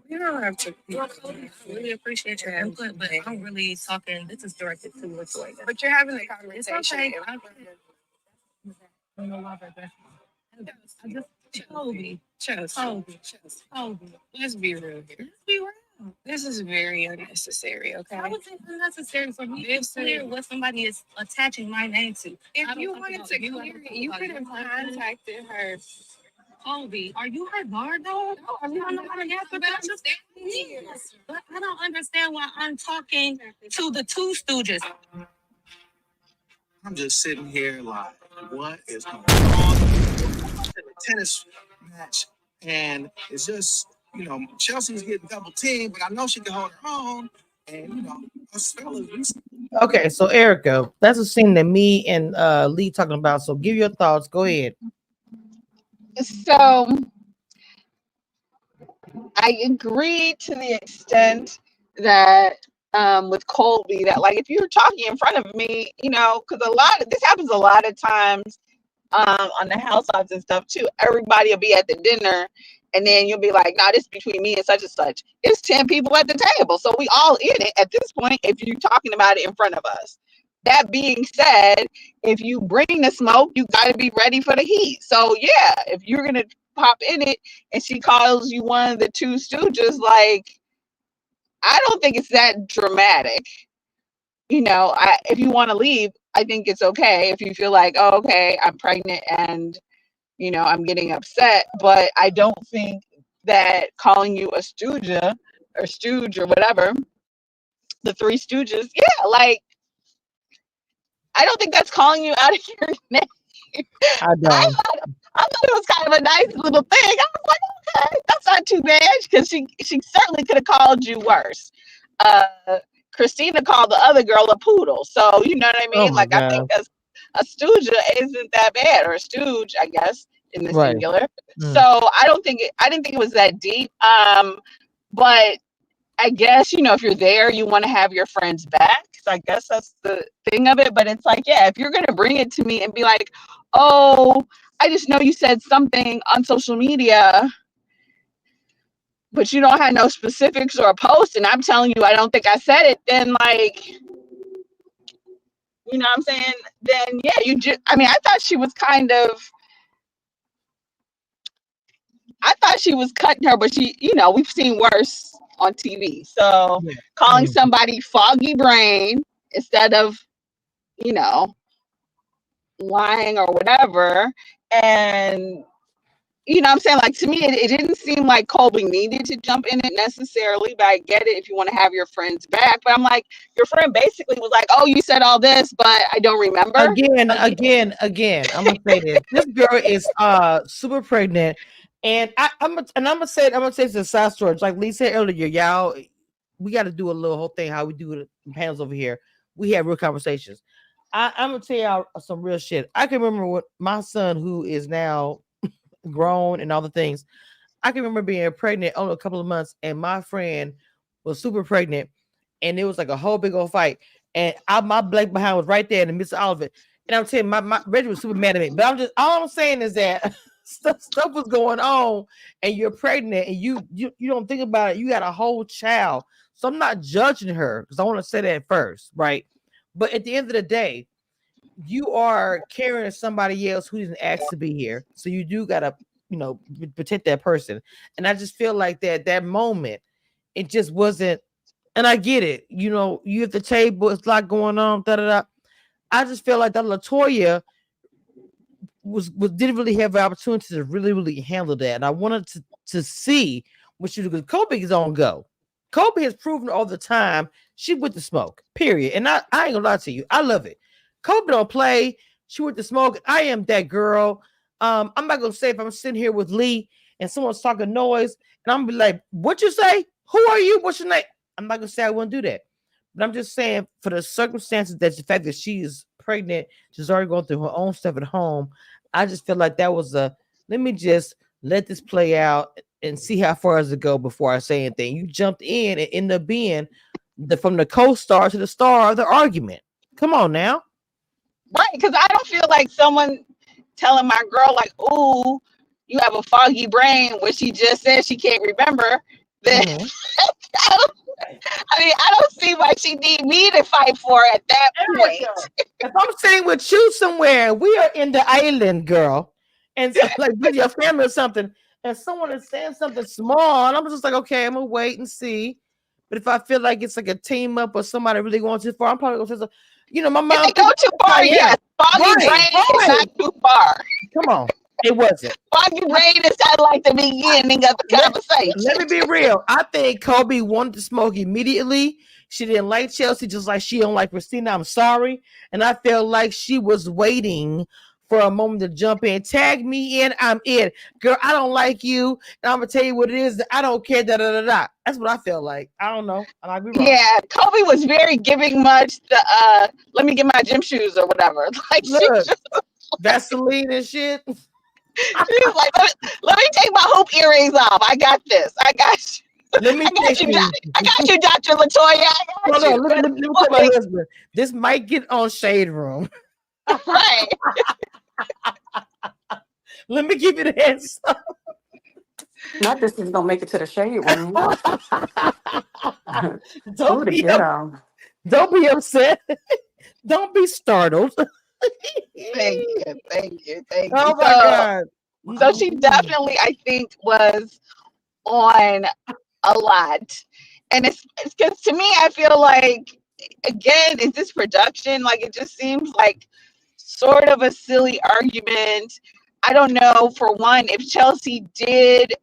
You don't have to. I really appreciate your input, but I'm really talking. This is directed to Latoya. But you're having a conversation. It's okay. I'm a lover, but I just Toby. Let's be real here. Let's be real. This is very unnecessary. Okay. How is it unnecessary for me to clear what somebody is attaching my name to? If you wanted to clear it, you could have contacted her. Colby, are you her guard dog? No, I'm not her guard, but that's just yes. But I don't understand why I'm talking to the two stooges. I'm just sitting here like, what is going on? In a tennis match, and it's just, Chelsea's getting double teamed, but I know she can hold her own. And us fellas, Okay, so Erica, that's a scene that me and Lee talking about. So give your thoughts. Go ahead. So I agree to the extent that with Colby that like if you're talking in front of me, because this happens a lot of times on the housewives and stuff too. Everybody will be at the dinner and then you'll be like, nah, this is between me and such and such. It's 10 people at the table. So we all in it at this point if you're talking about it in front of us. That being said, if you bring the smoke, you got to be ready for the heat. So yeah, if you're going to pop in it and she calls you one of the two stooges, like, I don't think it's that dramatic. If you want to leave, I think it's okay. If you feel like, oh, okay, I'm pregnant and, I'm getting upset, but I don't think that calling you a stooge or whatever, the Three Stooges, yeah, like, I don't think that's calling you out of your name. I I don't. I thought it was kind of a nice little thing. I was like, okay, that's not too bad, because she certainly could have called you worse. Uh, Christina called the other girl a poodle, so you know what I Oh mean. my Like, I think god. a stooge isn't that bad, or a stooge, I guess, in the Right. singular. So Mm. I didn't think it was that deep. But I guess, if you're there, you want to have your friends back. So I guess that's the thing of it. But it's like, yeah, if you're going to bring it to me and be like, oh, I just know you said something on social media, but you don't have no specifics or a post, and I'm telling you, I don't think I said it, then, like, you know what I'm saying? Then, yeah, I mean, I thought she was cutting her, but we've seen worse on TV. So Yeah. calling Mm. somebody foggy brain instead of, you know, lying or whatever. And, what I'm saying? Like, to me, it didn't seem like Colby needed to jump in it necessarily, but I get it if you want to have your friends back. But I'm like, your friend basically was like, oh, you said all this, but I don't remember. Again. I'm gonna say this. This girl is super pregnant, and I'm gonna say it's a side story. Like Lee said earlier, y'all, we got to do a little whole thing how we do the panels over here. We have real conversations. I'm gonna tell y'all some real shit. I can remember what my son, who is now grown and all the things. I can remember being pregnant only a couple of months, and my friend was super pregnant, and it was like a whole big old fight. And my black behind was right there in the midst of all of it. And I'm telling you, my Reggie was super mad at me. But all I'm saying is that stuff was going on, and you're pregnant, and you don't think about it. You got a whole child, so I'm not judging her because I want to say that first, right? But at the end of the day, you are carrying somebody else who didn't ask to be here, so you do gotta, protect that person. And I just feel like that moment, it just wasn't. And I get it, you at the table, it's a lot going on. Da da da. I just feel like that Latoya was didn't really have the opportunity to really handle that, and I wanted to see what she do because Kobe is on go. Kobe has proven all the time she with the smoke. Period. And I ain't gonna lie to you, I love it. Kobe don't play. She with the smoke. I am that girl. I'm not gonna say if I'm sitting here with Lee and someone's talking noise, and I'm gonna be like, "What you say? Who are you? What's your name?" I'm not gonna say I wouldn't do that, but I'm just saying for the circumstances, that the fact that she is pregnant, she's already going through her own stuff at home. I just feel like that was a let me just let this play out and see how far does it go before I say anything. You jumped in and ended up being from the co-star to the star of the argument. Come on now. Right. Because I don't feel like someone telling my girl, like, ooh, you have a foggy brain when she just said she can't remember. Then Mm-hmm. I don't see why she need me to fight for at that point. If I'm sitting with you somewhere, we are in the island, girl, and like with your family or something, and someone is saying something small, and I'm just like, okay, I'm gonna wait and see. But if I feel like it's like a team up or somebody really going too far, I'm probably gonna say something. My If mom, they go too far, I yes. am Foggy right, brain is right. not too far. Come on, it wasn't. Foggy brain is kind of like the beginning of the Let, let conversation. me be real. I think Kobe wanted to smoke immediately. She didn't like Chelsea, just like she don't like Christina. I'm sorry. And I felt like she was waiting for a moment to jump in. Tag me in, I'm in. Girl, I don't like you. And I'm going to tell you what it is. I don't care. Da, da, da, da. That's what I felt like. I don't know. I might be wrong. Yeah, Kobe was very giving much the let me get my gym shoes or whatever. Like Look, Vaseline and shit. she was like, let me take my hoop earrings off. I got this. I got you. Let me I got text you. you. I got you, Dr. Latoya. I got Hold on. you. Let me tell my husband. This might get on Shade Room. Right. Let me give you the heads up. Not this is gonna make it to the shade room. don't Ooh, the be up, ghetto. don't be upset. Don't be startled. Thank you. Thank you. Thank you. Oh my So god. So she definitely, I think, was on a lot. And it's because to me, I feel like, again, is this production? Like, it just seems like sort of a silly argument. I don't know, for one, if Chelsea did,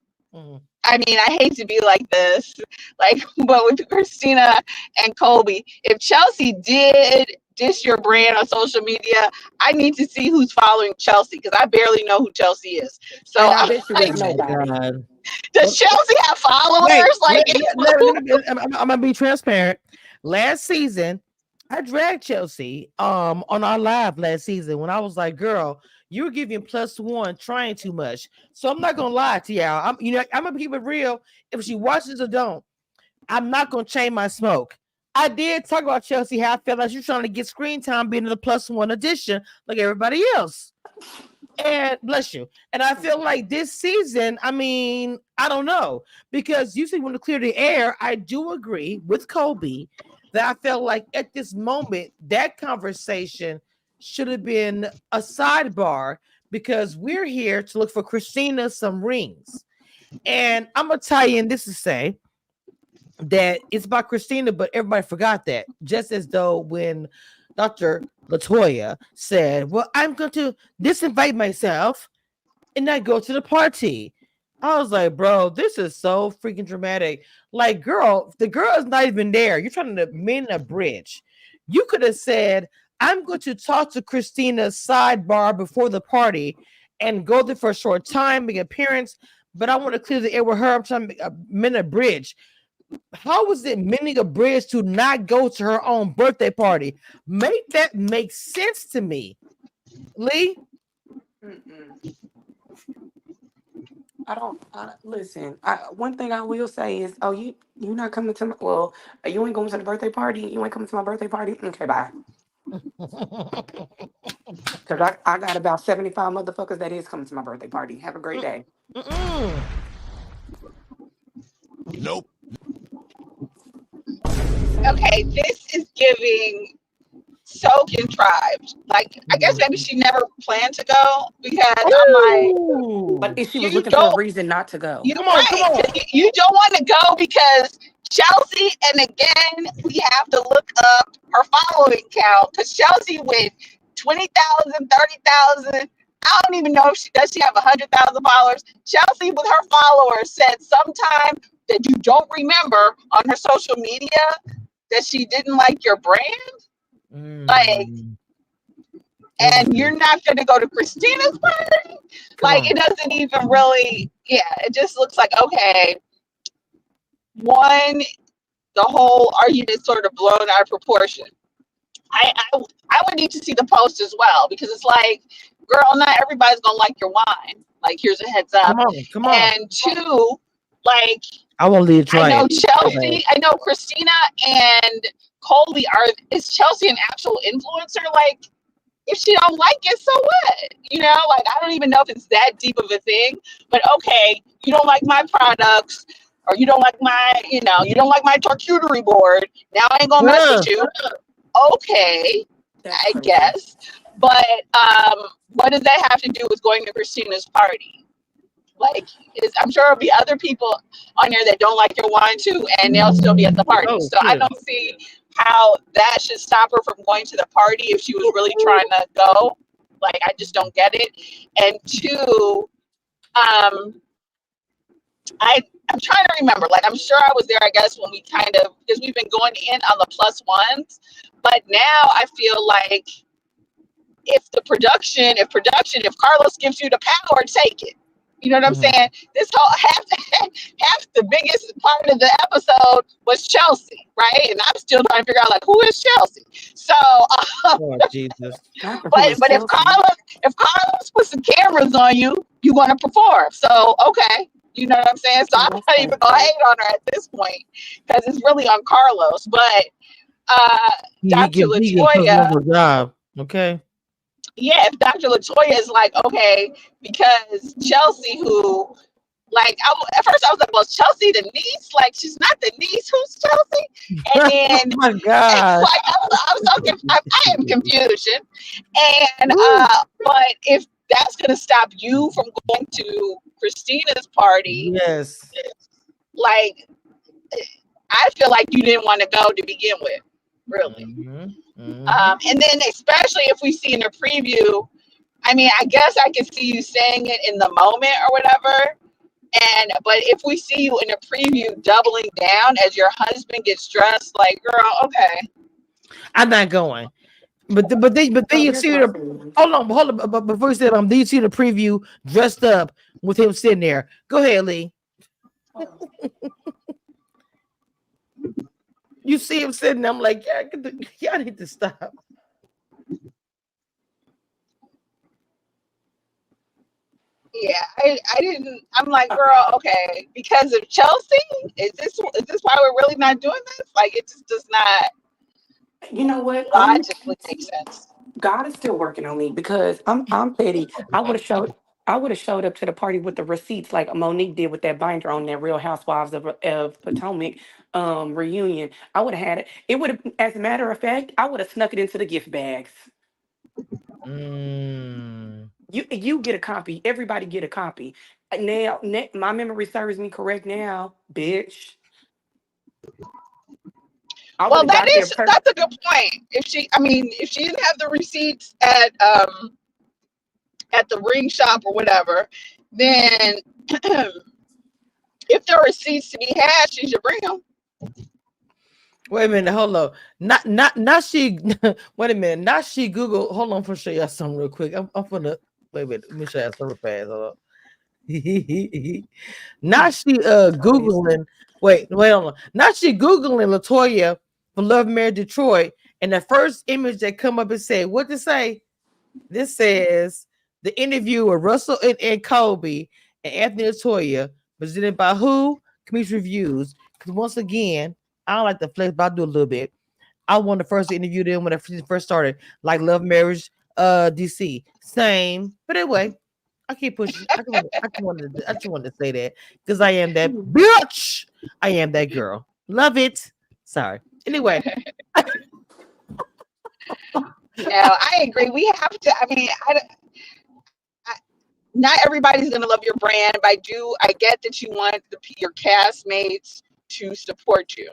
I mean, I hate to be like this, like, but with Christina and Colby, if Chelsea did dish your brand on social media, I need to see who's following Chelsea, because I barely know who Chelsea is. So And I I'm bet you like, it's Oh my nobody. God. does Chelsea have Wait, followers? Like, I'm gonna be transparent. Last season, I dragged Chelsea on our live last season when I was like, "Girl, you're giving +1 trying too much." So I'm not gonna lie to y'all. I'm gonna keep it real. If she watches or don't, I'm not gonna chain my smoke. I did talk about Chelsea how I felt like she's trying to get screen time being in the +1 edition like everybody else. And bless you. And I feel like this season, I mean, I don't know, because usually when to clear the air, I do agree with Colby that I felt like at this moment that conversation should have been a sidebar, because we're here to look for Christina some rings. And I'm gonna tie in this to say that it's about Christina, but everybody forgot that. Just as though when Dr. Latoya said, "Well, I'm going to disinvite myself and not go to the party." I was like, bro, this is so freaking dramatic. Like, girl, the girl is not even there. You're trying to mend a bridge. You could have said, I'm going to talk to Christina's sidebar before the party and go there for a short time, make an appearance, but I want to clear the air with her. I'm trying to mend a bridge. How was it mending a bridge to not go to her own birthday party? Make that make sense to me, Lee. Mm-mm. Listen. One thing I will say is, oh, you not coming to my, well, you ain't going to the birthday party. You ain't coming to my birthday party. Okay, bye. Cause I got about 75 motherfuckers that is coming to my birthday party. Have a great day. Mm-mm. Nope. So okay, this is giving so contrived. Like, I guess maybe she never planned to go, because I'm like, but Ooh. if she was you looking for a don't, reason not to go. you're Come on, come right. on. You don't want to go because Chelsea, and again, we have to look up her following count, because Chelsea went 20,000, 30,000. I don't even know if she have 100,000 followers. Chelsea, with her followers, said sometime that you don't remember on her social media that she didn't like your brand. Like, Mm. and you're Interesting. not going to go to Christina's party? Come Like, on. it doesn't even really, yeah, it just looks like, okay, one, the whole argument sort of blown out of proportion. I would need to see the post as well, because it's like, girl, not everybody's gonna like your wine. Like, here's a heads Come up. on. Come on. And two, like, I want Lee to I try know it. Chelsea, I know Christina and Colby are. Is Chelsea an actual influencer? Like, if she don't like it, so what? Like, I don't even know if it's that deep of a thing. But okay, you don't like my products, or you don't like my, you don't like my charcuterie board. Now I ain't gonna mess Yeah. with you. Okay, That's I crazy. guess. But what does that have to do with going to Christina's party? Like, I'm sure there'll be other people on there that don't like your wine too, and they'll still be at the party. Oh, So I shit. don't see how that should stop her from going to the party if she was really trying to go. Like, I just don't get it. And two, um, I'm trying to remember. Like, I'm sure I was there, I guess, when we kind of, because we've been going in on the +1s, but now I feel like, if Carlos gives you the power, take it. You know what I'm Mhm. saying? This whole half the biggest part of the episode was Chelsea, right? And I'm still trying to figure out, like, who is Chelsea. So, Oh, Jesus. Not for but who is but if Chelsea. Carlos puts some cameras on you, you want to perform. So, okay, you know what I'm saying? So Oh, I'm that's not even gonna crazy. hate on her at this point, because it's really on Carlos. But uh, He Dr. give he gives us Latoya, another job. Okay. yeah, if Dr. Latoya is like, okay, because Chelsea, who, like, at first I was like, well, Chelsea the niece? Like, she's not the niece. Who's Chelsea? And Oh then, my God. like, I was so I am confusion. And Woo. but if that's going to stop you from going to Christina's party. Yes. Like, I feel like you didn't want to go to begin with, really. Mm-hmm. Mm-hmm. And then, especially if we see in a preview, I mean, I guess I can see you saying it in the moment or whatever. But if we see you in a preview doubling down as your husband gets dressed, like, girl, okay. I'm not going. But then So you here's see my the thing. hold on. But before you said then you see the preview dressed up with him sitting there. Go ahead, Lee. You see him sitting there. I'm like, yeah, y'all need to stop. Yeah, I didn't. I'm like, girl, okay, because of Chelsea. Is this why we're really not doing this? Like, it just does not You know what? logically make sense. God is still working on me because I'm petty. I would have showed up to the party with the receipts like Monique did with that binder on that Real Housewives of Potomac reunion. I would have had it. It would have, as a matter of fact, I would have snuck it into the gift bags. Mm. You get a copy. Everybody get a copy. Now, my memory serves me correct now, bitch. I would Well, have got there. that's a good point. If she didn't have the receipts at the ring shop or whatever, then if there are receipts to be had, she should bring them. Wait a minute, hold on. Not she. Wait a minute, not she. Google. Hold on, for show y'all something real quick. I'm gonna wait a minute. Let me show you something fast. Hold on. Not she googling. Wait hold on. Not she googling Latoya for Love Mary Detroit, and the first image that come up and say what to say. This says the interview with Russell and Kobe and Anthony Latoya presented by who? Community Reviews. Because once again, I don't like the flex, but I do a little bit. I wanted to first interview them when I first started, like Love Marriage, DC. Same. But anyway, I keep pushing. I just wanted to say that because I am that bitch. I am that girl. Love it. Sorry. Anyway, No, I agree. We have to. Not everybody's gonna love your brand, but I get that you want your castmates to support you.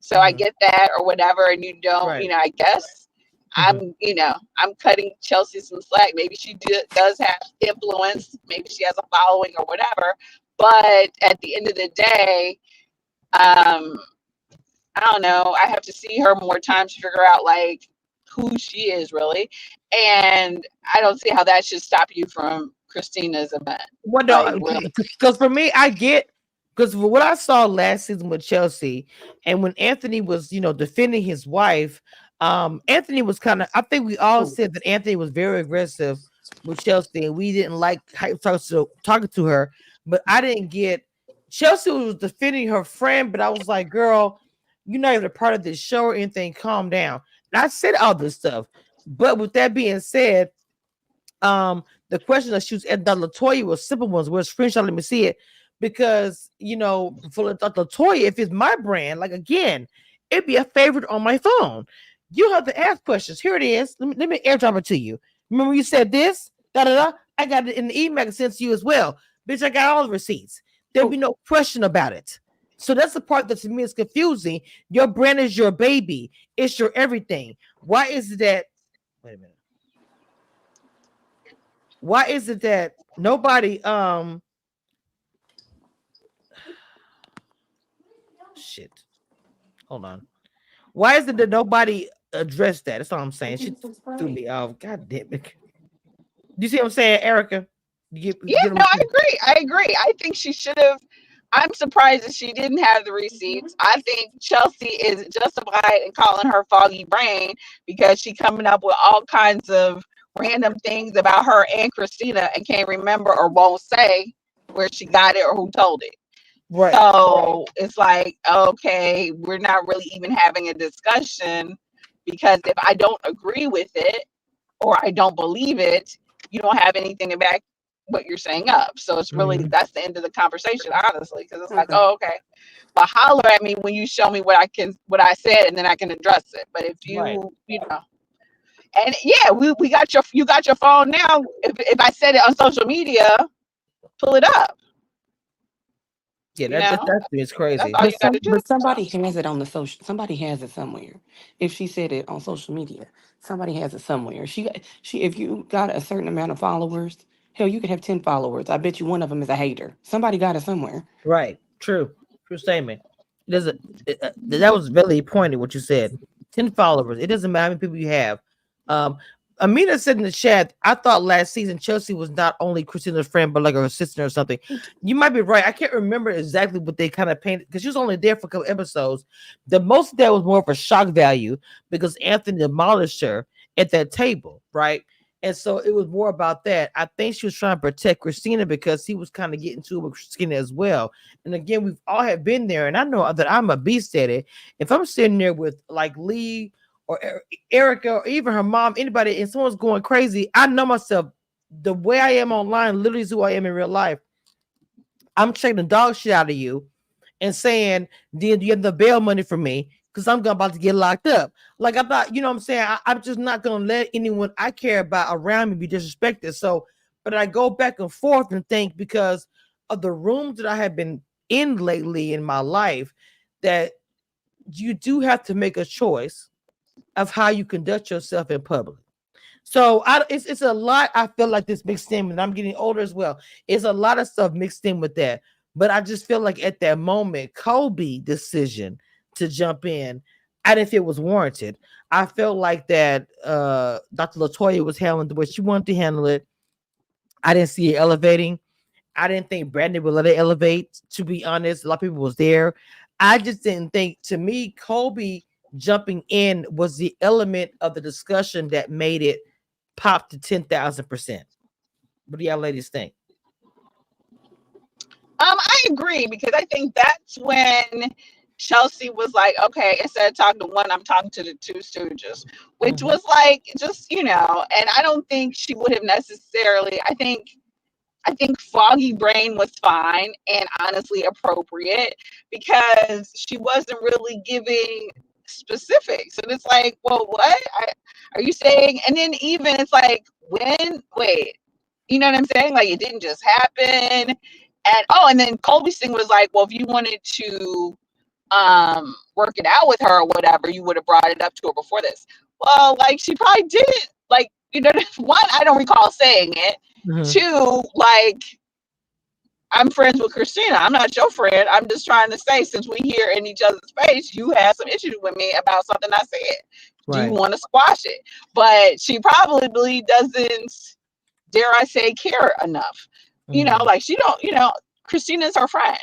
So I mhm, get that or whatever, and you don't. right. I guess Mhm, I'm cutting Chelsea some slack. Maybe she does have influence. Maybe she has a following or whatever. But at the end of the day, um, I don't know. I have to see her more times to figure out like who she is really, and I don't see how that should stop you from Christina's event. What Like no, really, because for me, I get because what I saw last season with Chelsea, and when Anthony was, defending his wife, Anthony was kind of. I think we all said that Anthony was very aggressive with Chelsea, and we didn't like how he was talking to her. But I didn't get Chelsea was defending her friend, but I was like, girl, you're not even a part of this show or anything. Calm down. And I said all this stuff, but with that being said, the question that she was at that Latoya was simple ones. Where's screenshot? Let me see it. Because for Latoya, if it's my brand, like again, it'd be a favorite on my phone. You have to ask questions. Here it is. Let me airdrop it to you. Remember you said this? Da da da. I got it in the email sent to you as well. Bitch, I got all the receipts. There'd be no question about it. So that's the part that to me is confusing. Your brand is your baby. It's your everything. Why is it that? Wait a minute. Why is it that nobody shit. Hold on. Why is it that nobody addressed that? That's all I'm saying. She threw me off. God damn it. You see what I'm saying, Erica? You yeah, get no, them. I agree. I agree. I think she should have. I'm surprised that she didn't have the receipts. I think Chelsea is justified in calling her foggy brain because she coming up with all kinds of random things about her and Christina and can't remember or won't say where she got it or who told it. Right. So it's like, okay, we're not really even having a discussion because if I don't agree with it or I don't believe it, you don't have anything to back what you're saying up. So it's really, Mhm. that's the end of the conversation, honestly, because it's like, Okay. oh, okay. But holler at me when you show me what I said, and then I can address it. But if Right. you know, And yeah, we got you got your phone now. If I said it on social media, pull it up. Yeah, You that know, that is that's crazy. all you got to do. But So somebody has it on the social. Somebody has it somewhere. If she said it on social media, somebody has it somewhere. She. If you got a certain amount of followers, hell, you could have 10 followers. I bet you one of them is a hater. Somebody got it somewhere. Right. True statement. It doesn't. That was very pointed. What you said. 10 followers. It doesn't matter how many people you have. Um, Amina said in the chat, I thought last season Chelsea was not only Christina's friend, but like her sister or something. You might be right. I can't remember exactly what they kind of painted because she was only there for a couple episodes. The most of that was more of a shock value because Anthony demolished her at that table, right? And so it was more about that. I think she was trying to protect Christina because he was kind of getting to it with Christina as well. And again, we've all have been there, and I know that I'm a beast at it. If I'm sitting there with like Lee or Erica or even her mom, anybody, and someone's going crazy, I know myself. The way I am online literally is who I am in real life. I'm checking the dog shit out of you and saying, "Did you have the bail money for me? Because I'm about to get locked up." Like I thought, you know what I'm saying? I'm just not gonna let anyone I care about around me be disrespected. So, but I go back and forth and think because of the rooms that I have been in lately in my life, that you do have to make a choice of how you conduct yourself in public. So it's a lot. I feel like this mixed in, and I'm getting older as well. It's a lot of stuff mixed in with that. But I just feel like at that moment, Kobe decision to jump in, I didn't feel it was warranted. I felt like that Dr. Latoya was handling the way she wanted to handle it. I didn't see it elevating. I didn't think Brandon would let it elevate. To be honest, a lot of people was there. I just didn't think. To me, Kobe jumping in was the element of the discussion that made it pop to 10,000%. What do y'all ladies think? I agree because I think that's when Chelsea was like, okay, instead of talking to one, I'm talking to the two Stooges, which Mhm. was like just, and I don't think she would have necessarily. I think Foggy Brain was fine and honestly appropriate because she wasn't really giving specifics. And it's like, well, what are you saying? And then even it's like, when? Wait, you know what I'm saying? Like it didn't just happen. And then Colby Singh was like, well, if you wanted to work it out with her or whatever, you would have brought it up to her before this. Well, like she probably didn't. Like, one, I don't recall saying it. Mhm. Two, like I'm friends with Christina. I'm not your friend. I'm just trying to say, since we here in each other's face, you had some issues with me about something I said. Do you Right. want to squash it? But she probably doesn't, dare I say, care enough. Mhm. Like she don't, Christina's her friend,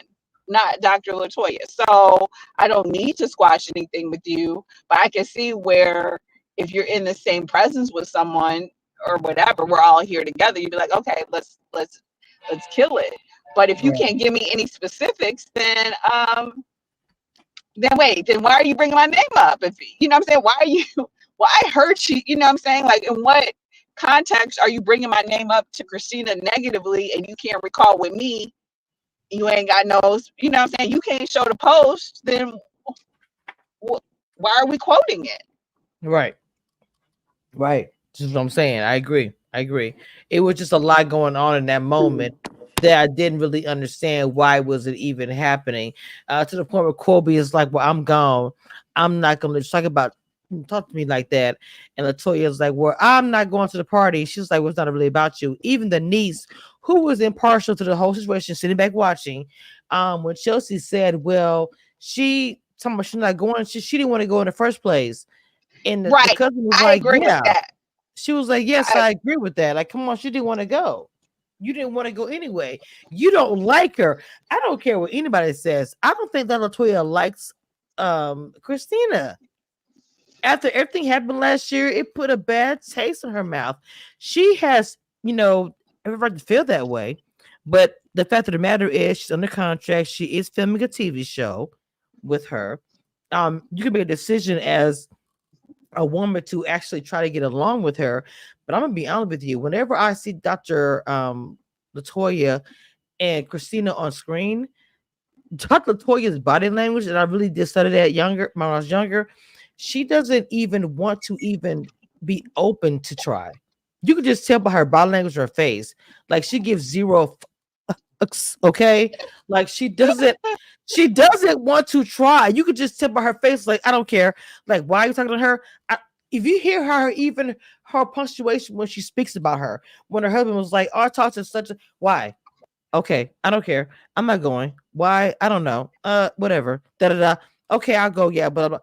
not Dr. Latoya. So I don't need to squash anything with you, but I can see where if you're in the same presence with someone or whatever, we're all here together, you'd be like, okay, let's kill it. But if you Right. can't give me any specifics, then wait, then why are you bringing my name up? If you know what I'm saying, why hurt you? You know what I'm saying? Like in what context are you bringing my name up to Christina negatively and you can't recall with me? You ain't got no, you know what I'm saying? You can't show the post, then why are we quoting it? Right. Right. Just what I'm saying. I agree. I agree. It was just a lot going on in that moment that I didn't really understand why was it even happening. To the point where Colby is like, "Well, I'm gone. I'm not gonna let you talk to me like that." And Latoya is like, "Well, I'm not going to the party." She's like, "Well, it's not really about you." Even the niece, who was impartial to the whole situation, sitting back watching, when Chelsea said, "Well, she's not going. She didn't want to go in the first place." And the Right. cousin was I like, agree with "Yeah." that. She was like, "Yes, I, I agree with that. Like, come on, she didn't want to go. You didn't want to go anyway. You don't like her. I don't care what anybody says. I don't think that Latoya likes Christina. After everything happened last year, it put a bad taste in her mouth. She has, every right to feel that way. But the fact of the matter is, she's under contract. She is filming a TV show with her. You can make a decision as a woman to actually try to get along with her. But I'm gonna be honest with you. Whenever I see Dr. Latoya and Christina on screen, Dr. Latoya's body language, and I really did study that younger when I was younger, she doesn't even want to even be open to try. You can just tell by her body language or her face, like she gives zero okay, like she doesn't want to try. You could just tell by her face, like I don't care. Like why are you talking to her? If you hear her, even her punctuation when she speaks about her, when her husband was like, "Oh, I talked to such a why." Okay, I don't care. I'm not going. Why? I don't know. Whatever. Da da da. Okay, I'll go. Yeah, but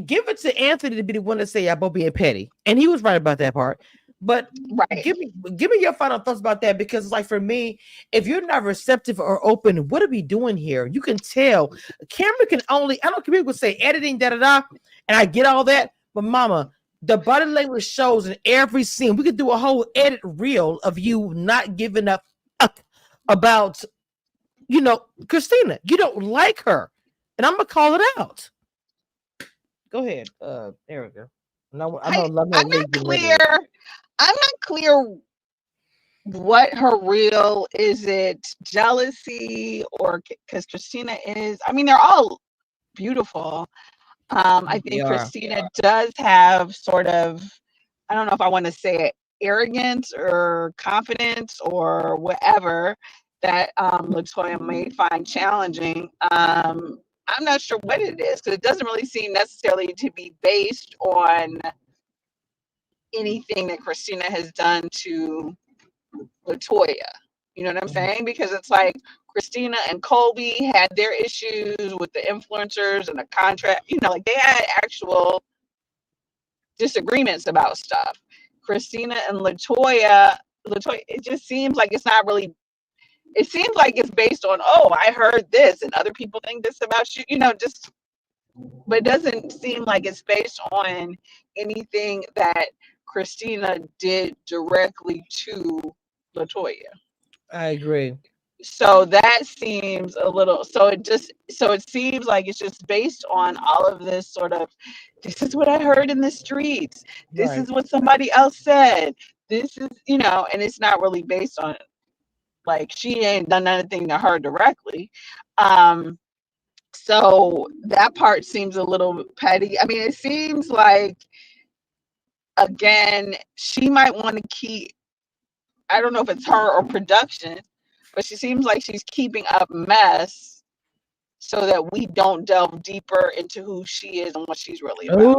give it to Anthony to be the one to say about being petty, and he was right about that part. But Right. give me your final thoughts about that, because like for me, if you're not receptive or open, what are we doing here? You can tell. Camera can only, I don't care, people say editing da da da, and I get all that, but mama, the body language shows in every scene. We could do a whole edit reel of you not giving up about Christina. You don't like her, and I'm gonna call it out. Go ahead, Erica. No, I know I'm I'm not not leaving clear. negative. I'm not clear what her real is. It jealousy or because Christina is? I mean, they're all beautiful. I They think are. Christina does have sort of, I don't know if I want to say it, arrogance or confidence or whatever that Latoya may find challenging. I'm not sure what it is because it doesn't really seem necessarily to be based on anything that Christina has done to Latoya. You know what I'm saying? Because it's like Christina and Colby had their issues with the influencers and the contract. Like they had actual disagreements about stuff. Christina and Latoya, it just seems like it's not really. It seems like it's based on, oh, I heard this and other people think this about you. Just, but it doesn't seem like it's based on anything that Christina did directly to Latoya. I agree. So that seems a little, so it seems like it's just based on all of this sort of, this is what I heard in the streets, this Right. is what somebody else said, this is, and it's not really based on, like, she ain't done anything to her directly. um so that part seems a little petty. I mean, it seems like, again, she might want to keep, I don't know if it's her or production, but she seems like she's keeping up mess so that we don't delve deeper into who she is and what she's really about.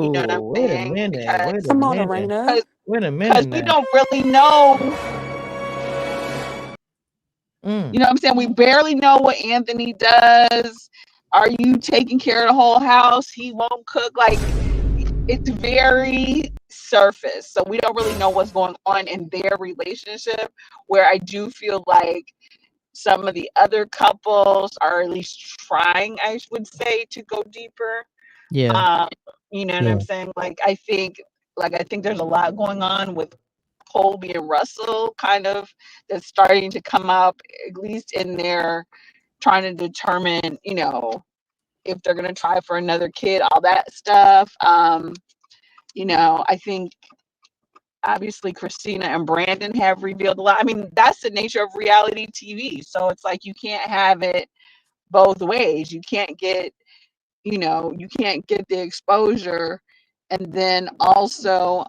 You know what I'm Oh, wait a saying? minute. Because Wait The a minute. moderator. because Wait a minute because we now. don't really know. Mm. You know what I'm saying? We barely know what Anthony does. Are you taking care of the whole house? He won't cook. Like, it's very surface. So we don't really know what's going on in their relationship. Where I do feel like some of the other couples are at least trying, I would say, to go deeper. Yeah. Um, you know what Yeah. I'm saying? Like I think there's a lot going on with Colby and Russell, kind of, that's starting to come up, at least in their trying to determine, if they're gonna try for another kid, all that stuff. I think obviously Christina and Brandon have revealed a lot. I mean, that's the nature of reality TV. So it's like you can't have it both ways. You can't get the exposure and then also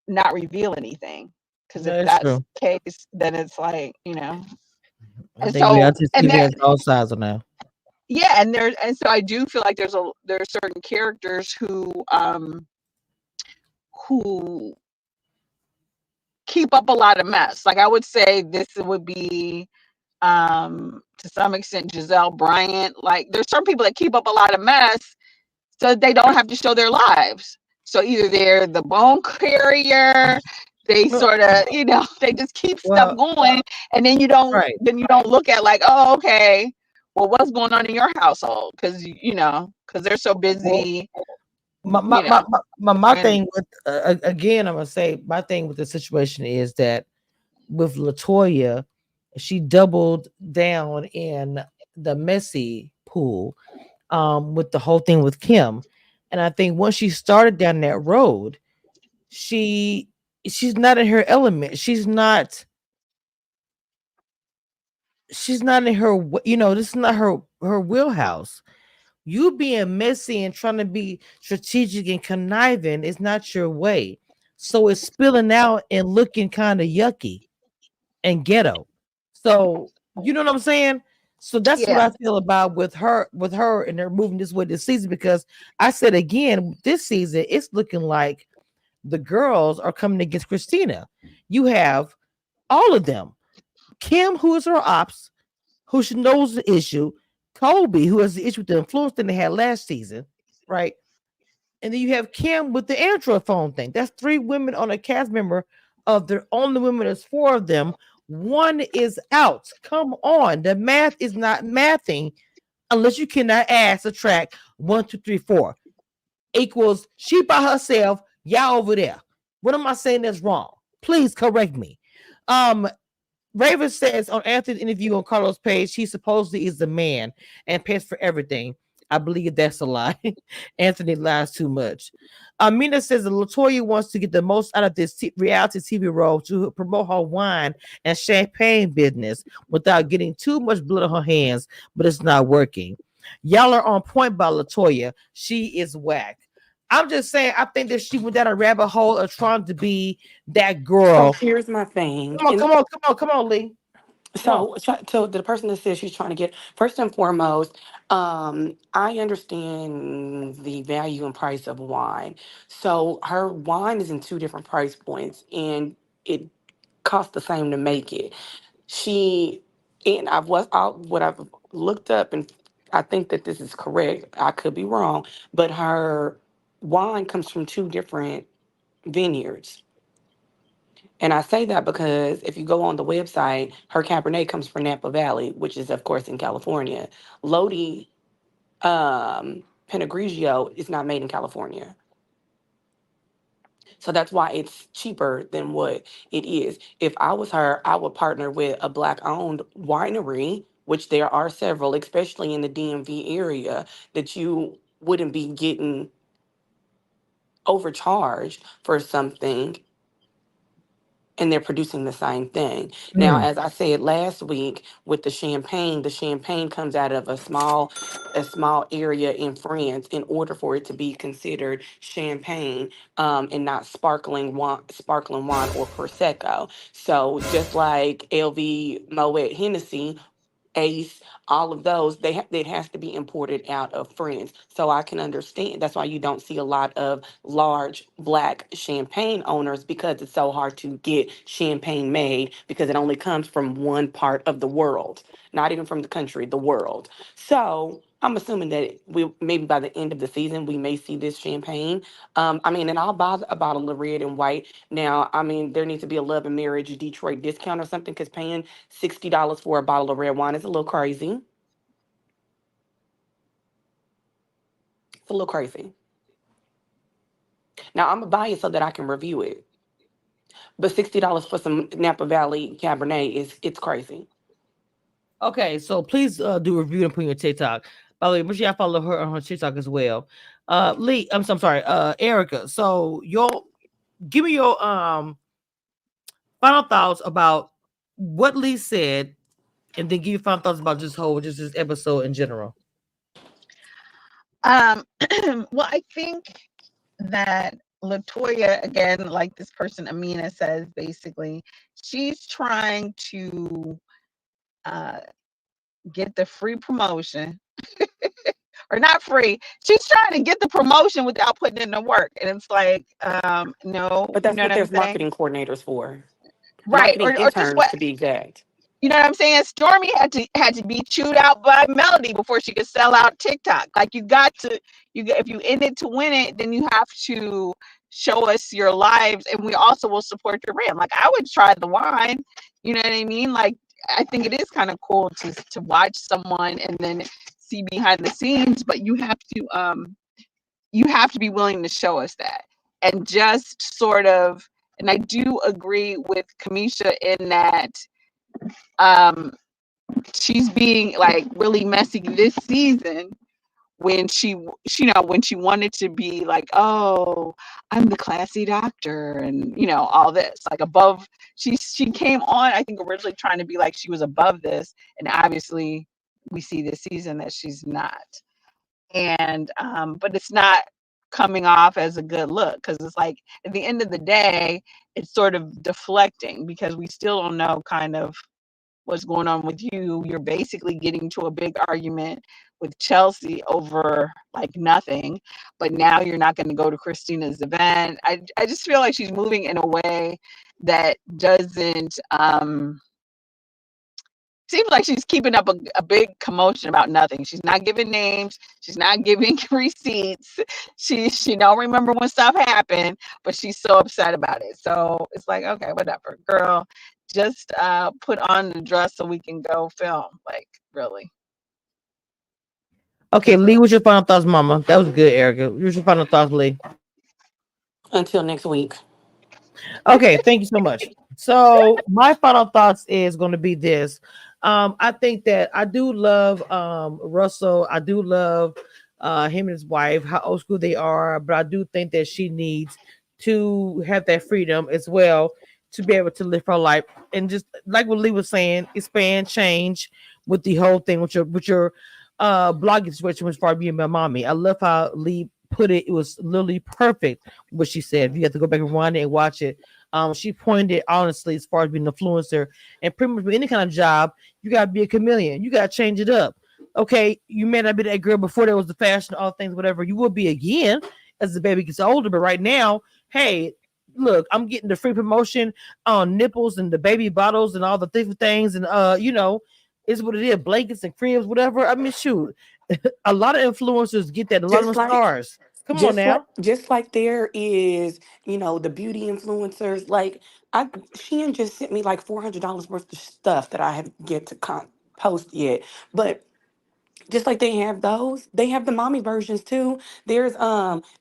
not reveal anything. Because if That's that's true. the case, then it's like, I and think so reality and TV there has all sides now. yeah, and so I do feel like there's certain characters who keep up a lot of mess. Like I would say this would be to some extent Giselle Bryant. Like there's some people that keep up a lot of mess so they don't have to show their lives. So either they're the bone carrier, they Well, sort of, they just keep stuff well, going, and right. then you don't look at like, oh, okay, well, what's going on in your household? Because they're so Well, busy, my my you my know, my, my trying to. thing with again, I'm gonna say my thing with the situation is that with Latoya, she doubled down in the messy pool, with the whole thing with Kim, and I think once she started down that road, she she's not in her element. She's not in her, this is not her wheelhouse. You being messy and trying to be strategic and conniving is not your way. So it's spilling out and looking kind of yucky and ghetto. So you know what I'm saying? So that's what Yeah. I feel about with her and they're moving this way this season because I said again, this season it's looking like the girls are coming against Christina. You have all of them. Kim, who is her ops, who she knows the issue, Kobe, who has the issue with the influence that they had last season, right? And then you have Kim with the Android phone thing. That's three women on a cast member of their only women. There's four of them. One is out. Come on. The math is not mathing unless you cannot add, subtract 1, 2, 3, 4 equals she by herself, y'all over there. What am I saying that's wrong? Please correct me. Um, Raven says on Anthony's interview on Carlos' page, he supposedly is the man and pays for everything. I believe that's a lie. Anthony lies too much. Amina says that Latoya wants to get the most out of this reality TV role to promote her wine and champagne business without getting too much blood on her hands, but it's not working. Y'all are on point by Latoya. She is whack. I'm just saying, I think that she went down a rabbit hole of trying to be that So girl. here's my thing. Come on, And come on, come on, come on, Lee. Come on. so the person that says she's trying to get, first and foremost, I understand the value and price of wine. So her wine is in two different price points, and it costs the same to make it. She and what I've looked up, and I think that this is correct. I could be wrong, but her wine comes from two different vineyards. And I say that because if you go on the website, her Cabernet comes from Napa Valley, which is of course in California. Lodi Pinot Grigio is not made in California. So that's why it's cheaper than what it is. If I was her, I would partner with a black owned winery, which there are several, especially in the DMV area, that you wouldn't be getting overcharged for something and they're producing the same thing. Now, Mm. as I said last week with the champagne comes out of a small area in France in order for it to be considered champagne and not sparkling wine or prosecco. So just like LV Moet Hennessy, Ace, all of those, it has to be imported out of France. So I can understand. That's why you don't see a lot of large black champagne owners because it's so hard to get champagne made because it only comes from one part of the world, not even from the country, the world. So I'm assuming that we maybe by the end of the season we may see this champagne. I mean, and I'll buy a bottle of red and white. Now, I mean, there needs to be a love and marriage Detroit discount or something because paying $60 for a bottle of red wine is a little crazy. It's a little crazy. Now I'm gonna buy it so that I can review it. But $60 for some Napa Valley Cabernet is it's crazy. Okay, so please do a review and put in your TikTok. By the way, make sure y'all follow her on her TikTok as well. Lee, I'm sorry, Erica. So your give me your final thoughts about what Lee said, and then give your final thoughts about just this episode in general. Um, well, I think that Latoya, again, like this person Amina says, basically, she's trying to uh, get the free promotion, or not free. She's trying to get the promotion without putting in the work, and it's like, no, But you that's know what what I'm there's saying? marketing coordinators for. Right, Marketing or just interns what, to be exact. you know what I'm saying? Stormy had to be chewed out by Melody before she could sell out TikTok. Like you got to, if you in it to win it, then you have to show us your lives, and we also will support your brand. Like I would try the wine, you know what I mean? Like I think it is kind of cool to watch someone and then see behind the scenes, but you have to be willing to show us that, and just sort of. And I do agree with Kamisha in that um she's being like really messy this season when when she wanted to be like, oh, I'm the classy doctor, and all this like above. She came on, I think, originally trying to be like she was above this, and obviously we see this season that she's not. and but it's not coming off as a good look because it's like at the end of the day, it's sort of deflecting because we still don't know kind of what's going on with you. You're basically getting to a big argument with Chelsea over like nothing, but now you're not going to go to Christina's event. I just feel like she's moving in a way that doesn't seems like she's keeping up a big commotion about nothing. She's not giving names. She's not giving receipts. She don't remember when stuff happened, but she's so upset about it. So it's like, okay, whatever, girl. Just put on the dress so we can go film. Like, really. Okay, Lee, what's your final thoughts, Mama? That was good, Erica. What's your final thoughts, Lee? Until next week. Okay, thank you so much. So my final thoughts is going to be this. I think that I do love Russell. I do love him and his wife, how old school they are, but I do think that she needs to have that freedom as well to be able to live her life and just like what Lee was saying, expand, change with the whole thing with your blogging situation as far as being my mommy. I love how Lee put it. It was literally perfect what she said. You have to go back and rewind it and watch it. She pointed it honestly as far as being an influencer and pretty much with any kind of job, you gotta be a chameleon. You gotta change it up. Okay, you may not be that girl before there was the fashion, all things, whatever. You will be again as the baby gets older, but right now, hey, look, I'm getting the free promotion on nipples and the baby bottles and all the different things, and it's what it is, blankets and cribs, whatever. I mean, shoot, a lot of influencers get that. A lot of Just them like stars. Come on now. just like there is, the beauty influencers. Like I Shein just sent me like $400 worth of stuff that I have yet to post yet. But just like they have those, they have the mommy versions too. There's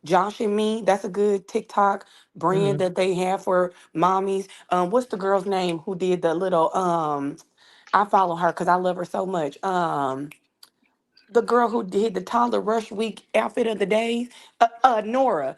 Josh and Me. That's a good TikTok brand Mhm. that they have for mommies. What's the girl's name who did the little I follow her because I love her so much. The girl who did the toddler rush week outfit of the day, Nora.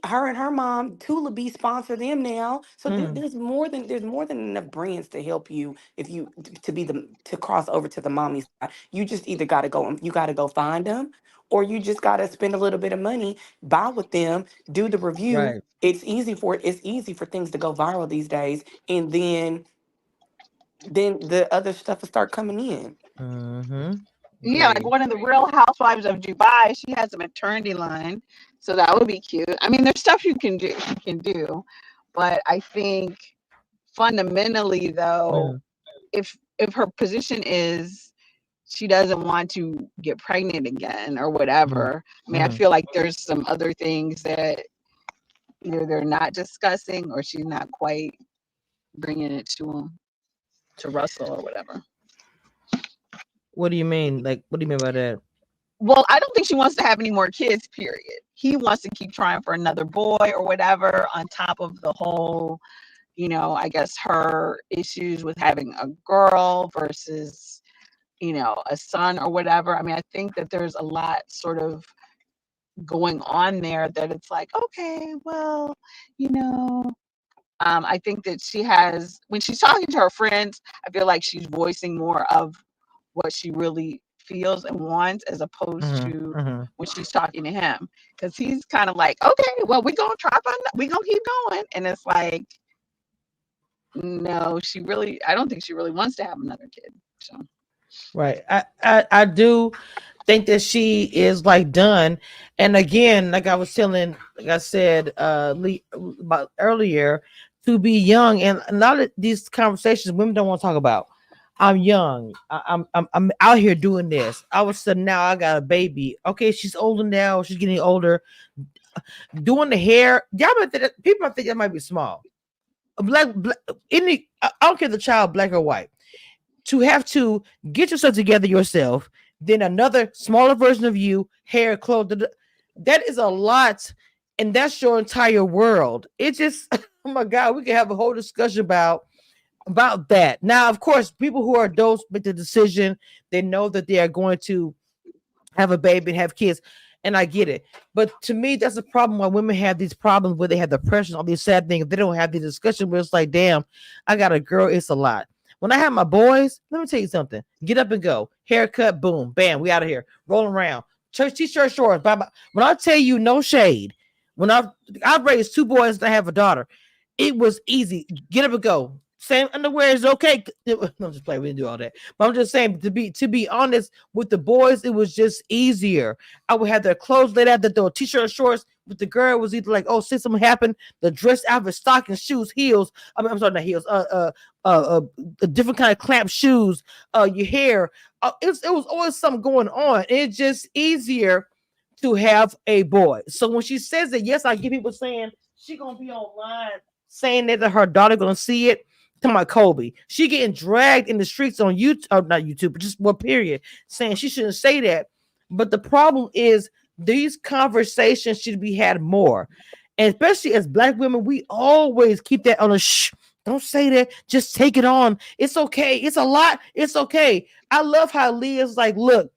Her and her mom, Tula B, sponsor them now. So Mhm. there's more than enough brands to help you if you to be the to cross over to the mommy side. You just either got to go find them, or you just got to spend a little bit of money, buy with them, do the review. Right. It's easy for things to go viral these days, and then the other stuff will start coming in. Mhm. Yeah, like Agree. one of the Real Housewives of Dubai, she has a maternity line, so that would be cute. I mean, there's stuff you can do, but I think fundamentally though, Mhm. if her position is she doesn't want to get pregnant again or Mhm. whatever, I mean, I Mhm. feel like there's some other things that either they're not discussing or she's not quite bringing it to him, to Russell or whatever. What do you mean? Like, what do you mean by that? Well, I don't think she wants to have any more kids, period. He wants to keep trying for another boy or whatever, on top of the whole, I guess her issues with having a girl versus, a son or whatever. I mean, I think that there's a lot sort of going on there that it's like, okay, well, you know, I think that she has, when she's talking to her friends, I feel like she's voicing more of what she really feels and wants as opposed Mhm. to Mhm. when she's talking to him. Because he's kind of like, okay, well, we're going to try, we're going to keep going. And it's like, no, I don't think she really wants to have another kid. So, Right. I do think that she is like done. And again, like I was telling, like I said, Lee, about earlier, to be young and a lot of these conversations women don't want to talk about. I'm young. I'm out here doing this. All of a sudden now I got a baby. Okay, she's older now. She's getting older. Doing the hair. Y'all might think people might think that might be small. Black any. I don't care the child black or white to have to get yourself together yourself, then another smaller version of you, hair, clothes. That is a lot, and that's your entire world. It just, oh my God, we can have a whole discussion about that. Now, of course, people who are adults make the decision. They know that they are going to have a baby and have kids. And I get it. But to me, that's a problem why women have these problems where they have depression, all these sad things. They don't have the discussion where it's like, damn, I got a girl, it's a lot. When I have my boys, let me tell you something. Get up and go. Haircut, boom, bam, we out of here. Rolling around. church t-shirt shorts. When I tell you no shade, when I've raised two boys and I have a daughter, it was easy. Get up and go. Same underwear is okay. I'm just playing. We didn't do all that, but I'm just saying to be honest with the boys, it was just easier. I would have their clothes laid out, that the t-shirt shorts. With the girl, it was either like, oh, since something happened, the dress outfit, stockings, shoes, heels. I mean, I'm sorry, not heels. A different kind of clamp shoes. Your hair. It was always something going on. It's just easier to have a boy. So when she says that, yes, I get people saying she gonna be online saying that her daughter gonna see it. To my Kobe, she getting dragged in the streets on YouTube, not YouTube, but just what period, saying she shouldn't say that. But the problem is these conversations should be had more, and especially as Black women, we always keep that on a shh. Don't say that. Just take it on. It's okay. It's a lot. It's okay. I love how Leah's like, look,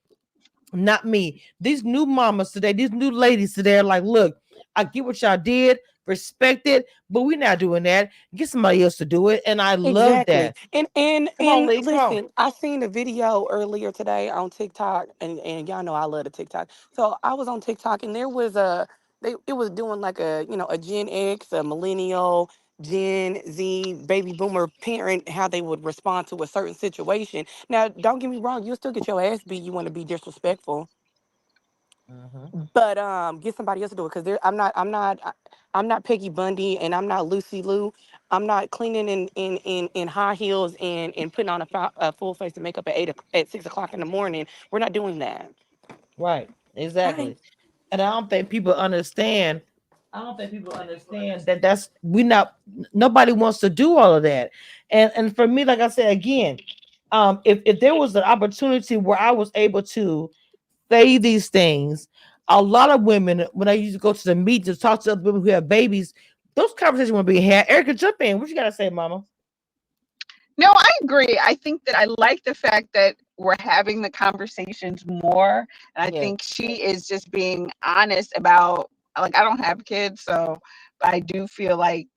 not me. These new mamas today, these new ladies today are like, look, I get what y'all did, respect it, but we're not doing that. Get somebody else to do it. And I love Exactly. that. And Come on, and Lee. Come on. listen, I seen a video earlier today on TikTok, and y'all know I love the TikTok. So I was on TikTok, and there was it was doing like a Gen X, a millennial, Gen Z, baby boomer parent, how they would respond to a certain situation. Now, don't get me wrong, you'll still get your ass beat. You want to be disrespectful, Mhm. but get somebody else to do it, because I'm not Peggy Bundy, and I'm not Lucy Liu. I'm not cleaning in high heels and putting on a full face of makeup at 6 o'clock in the morning. We're not doing that. Right. Okay. Exactly. And I don't think people understand. I don't think people understand that that's we not nobody wants to do all of that. And for me, like I said again, if there was an opportunity where I was able to say these things, a lot of women, when I used to go to the meet to talk to other women who have babies, those conversations were being had. Erica, jump in. What you gotta say, Mama? No, I agree. I think that I like the fact that we're having the conversations more. And I Yeah. think she is just being honest about, like, I don't have kids, so, but I do feel like,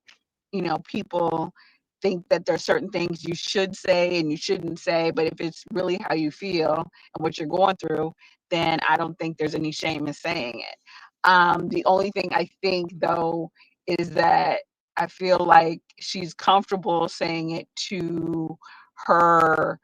people think that there's certain things you should say and you shouldn't say. But if it's really how you feel and what you're going through, then I don't think there's any shame in saying it. The only thing I think, though, is that I feel like she's comfortable saying it to her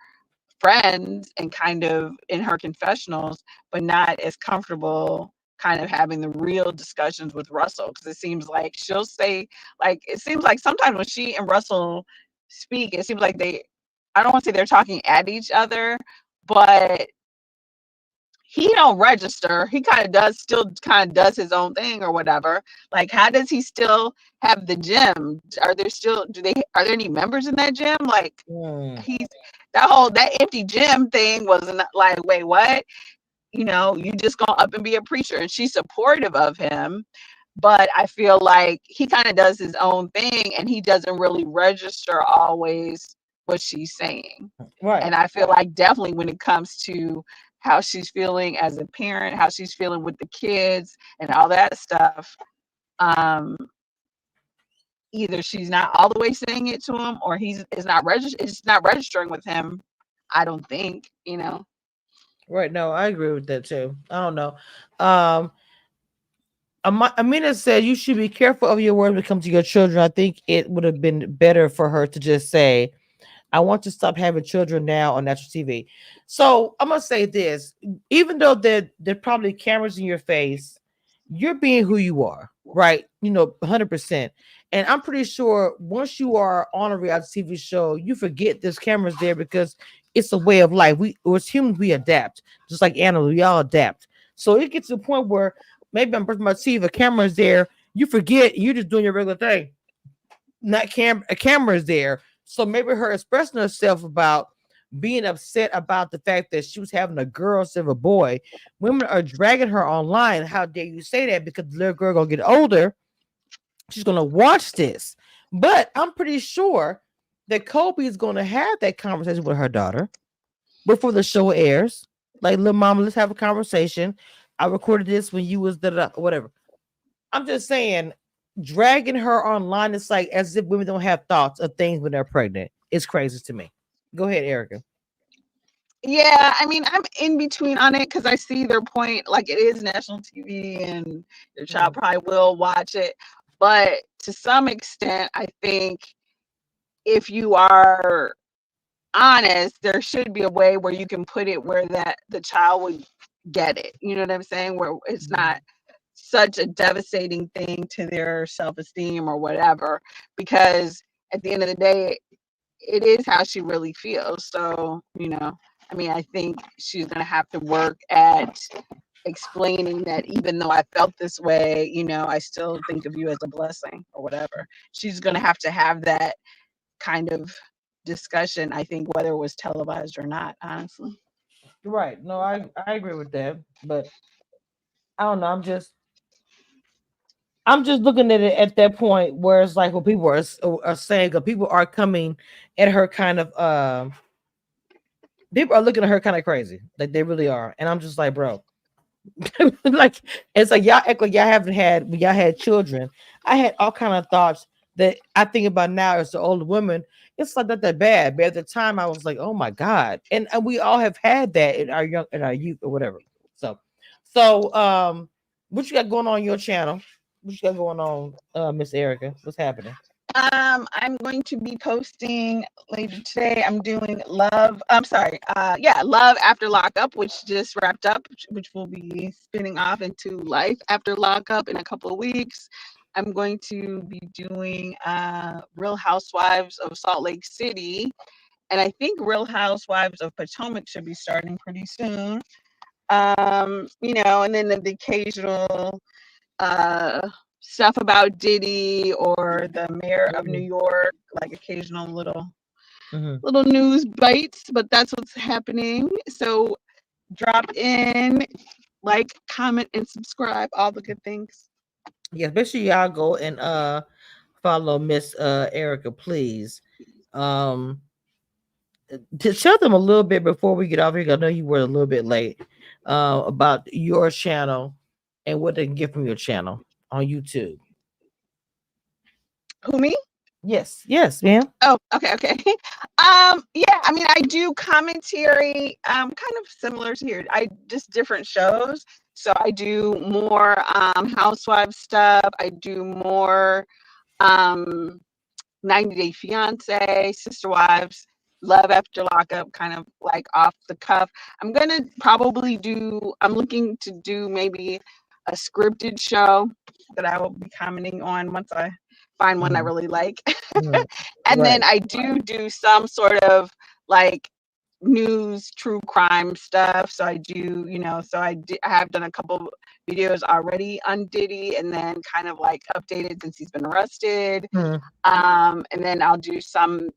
friends and kind of in her confessionals, but not as comfortable kind of having the real discussions with Russell. Because it seems like she'll say, like, it seems like sometimes when she and Russell speak, it seems like I don't want to say they're talking at each other, but he don't register. He still kind of does his own thing or whatever. Like, how does he still have the gym? Are there any members in that gym? Like, Mm, he's that empty gym thing wasn't like, wait, what? You just gonna up and be a preacher. And she's supportive of him, but I feel like he kind of does his own thing and he doesn't really register always what she's saying. right. And I feel like definitely when it comes to how she's feeling as a parent, how she's feeling with the kids and all that stuff, um, either she's not all the way saying it to him or it's not registering with him. I don't think. Right. No, I agree with that too. I don't know. Um, Amina said you should be careful of your words when it comes to your children. I think it would have been better for her to just say, I want to stop having children now on national TV. So I'm gonna say this: even though there probably cameras in your face, you're being who you are, right? 100%. And I'm pretty sure once you are on a reality TV show, you forget there's cameras there because it's a way of life. As humans, we adapt, just like animals. We all adapt. So it gets to the point where maybe I'm brushing my teeth, a camera's there, you forget, you're just doing your regular thing. Not a camera is there. So maybe her expressing herself about being upset about the fact that she was having a girl instead of a boy. Women are dragging her online. How dare you say that? Because the little girl gonna get older. She's gonna watch this. But I'm pretty sure that Kobe is gonna have that conversation with her daughter before the show airs. Like, little mama, let's have a conversation. I recorded this when you was whatever. I'm just saying, dragging her online is like as if women don't have thoughts of things when they're pregnant. It's crazy to me. Go ahead, Erica. Yeah, I mean, I'm in between on it because I see their point. Like, it is national TV, and your child Mm. probably will watch it. But to some extent, I think if you are honest, there should be a way where you can put it where that the child would get it. You know what I'm saying? Where it's not such a devastating thing to their self-esteem or whatever, because at the end of the day, it is how she really feels. So, I mean, I think she's going to have to work at explaining that even though I felt this way, I still think of you as a blessing or whatever. She's going to have that kind of discussion, I think, whether it was televised or not, honestly. Right. No, I agree with that, but I don't know. I'm just looking at it at that point where it's like what people are saying, because people are coming at her kind of people are looking at her kind of crazy, like they really are, and I'm just like, bro, like it's like y'all act like y'all haven't had when y'all had children. I had all kind of thoughts that I think about now as the older woman. It's like not that bad, but at the time I was like, oh my god, and we all have had that in our youth or whatever. So, so what you got going on your channel? What you got going on, Miss Erica? What's happening? I'm going to be posting later today. I'm doing Love. I'm sorry. Yeah, Love After Lockup, which just wrapped up, which will be spinning off into Life After Lockup in a couple of weeks. I'm going to be doing Real Housewives of Salt Lake City, and I think Real Housewives of Potomac should be starting pretty soon. And then the occasional uh, stuff about Diddy or the mayor of New Mhm, York, like occasional mhm. little news bites, but that's what's happening. So drop in, like, comment, and subscribe, all the good things. Yes, make sure y'all go and follow Miss Erica, please. Um, to tell them a little bit before we get off here, 'cause I know you were a little bit late, about your channel and what they can get from your channel on YouTube. Who, me? Yes, yes, ma'am. Oh, okay, okay. Yeah, I mean, I do commentary, kind of similar to here. I just different shows. So I do more housewife stuff. I do more um 90 Day Fiance, Sister Wives, Love After Lockup, kind of like off the cuff. I'm looking to do maybe a scripted show that I will be commenting on once I find one I Mhm, really like. mhm. And then Right. I do some sort of like news, true crime stuff. So I have done a couple videos already on Diddy, and then kind of like updated since he's been arrested. Mhm. And then I'll do some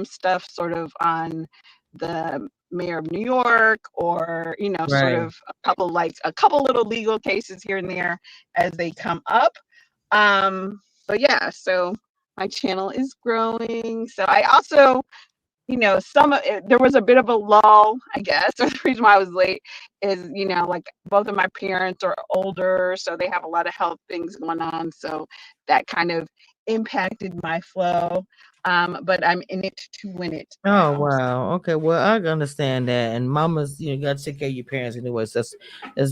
stuff sort of on the mayor of New York, or, sort Right. of a couple little legal cases here and there as they come up. But yeah, so my channel is growing. So I also, there was a bit of a lull, I guess. Or the reason why I was late is, like, both of my parents are older, so they have a lot of health things going on. So that kind of impacted my flow. But I'm in it to win it Oh now. wow. Okay. Well, I can understand that. And mamas, you gotta take care of your parents anyways. That's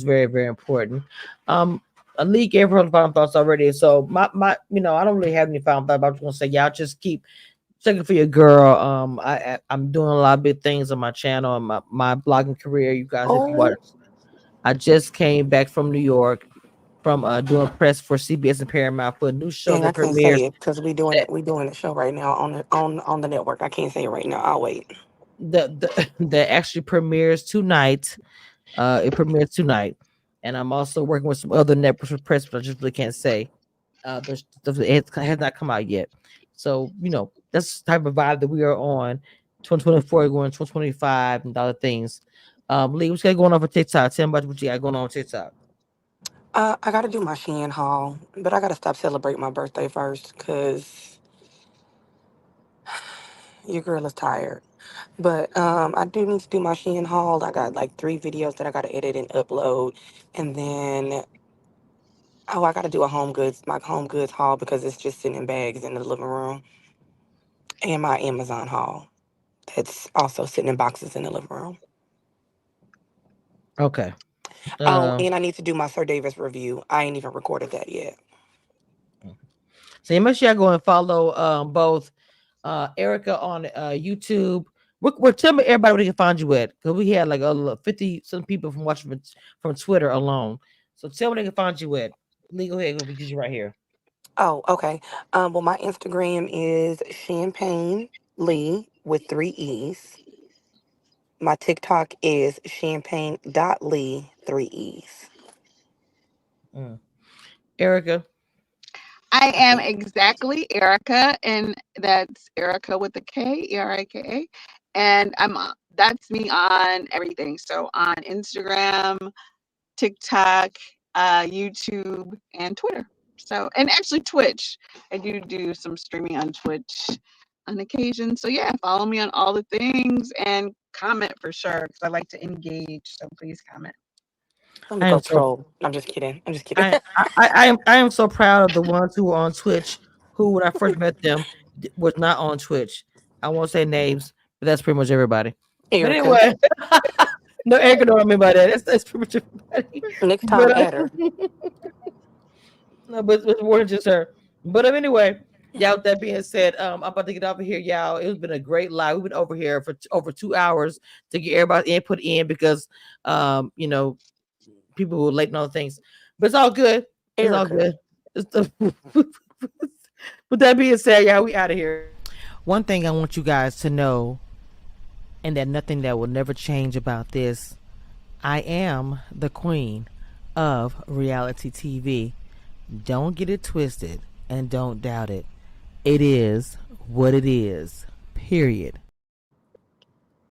very, very important. Um Ali gave her final thoughts already. So my I don't really have any final thoughts, but I'm just gonna say y'all just keep checking for your girl. I'm doing a lot of big things on my channel and my blogging career. You guys, if you watch, Oh, I just came back from New York from doing press for CBS and Paramount for a new show dang, I that can't say premieres. it because we doing it. We doing the show right now on the network. I can't say it right now. I'll wait. The that actually premieres tonight. It premieres tonight, and I'm also working with some other networks for press, but I just really can't say. It has not come out yet, so that's the type of vibe that we are on. 2024 going 2025 and other things. Lee, what's got going on for TikTok? Tell me about what you got going on TikTok. I gotta do my Shein haul, but I gotta stop celebrating my birthday first because your girl is tired. But I do need to do my Shein haul. I got like 3 videos that I gotta edit and upload, and then I gotta do my home goods haul because it's just sitting in bags in the living room, and my Amazon haul. that's also sitting in boxes in the living room. Okay. Oh, Uh, and I need to do my Sir Davis review. I ain't even recorded that yet. so make sure y'all go and follow both Erica on YouTube. Tell me everybody where they can find you at, because we had like 50 some people from watching from Twitter alone. So tell me where they can find you at. Legal head because you're right here. Oh, okay. Well, my Instagram is Champagne Lee with three E's. My TikTok is champagne.lee, three E's. Mm. Erica. I I am think. exactly Erica, and that's Erica with a K, Erika. And that's me on everything. So on Instagram, TikTok, YouTube, and Twitter. So, and actually Twitch. I do some streaming on Twitch on occasion. So yeah, follow me on all the things and comment for sure because I like to engage. So please comment. Let me I go am so troll. I'm just kidding. I'm just kidding. I am so proud of the ones who were on Twitch who when I first met them was not on Twitch. I won't say names, but that's pretty much everybody. But Erica. anyway, no Erica know what I mean by that. That's pretty much everybody. Next time, But add her. no, but it's more than just her. But anyway, y'all. With that being said, I'm about to get off of here, y'all. It's been a great live. We've been over here for over 2 hours to get everybody input in because, people were late and all things. But it's all good. It's all Erica. good. With that being said, y'all, we out of here. One thing I want you guys to know, and that nothing that will never change about this, I am the queen of reality TV. Don't get it twisted and don't doubt it. It is what it is. Period.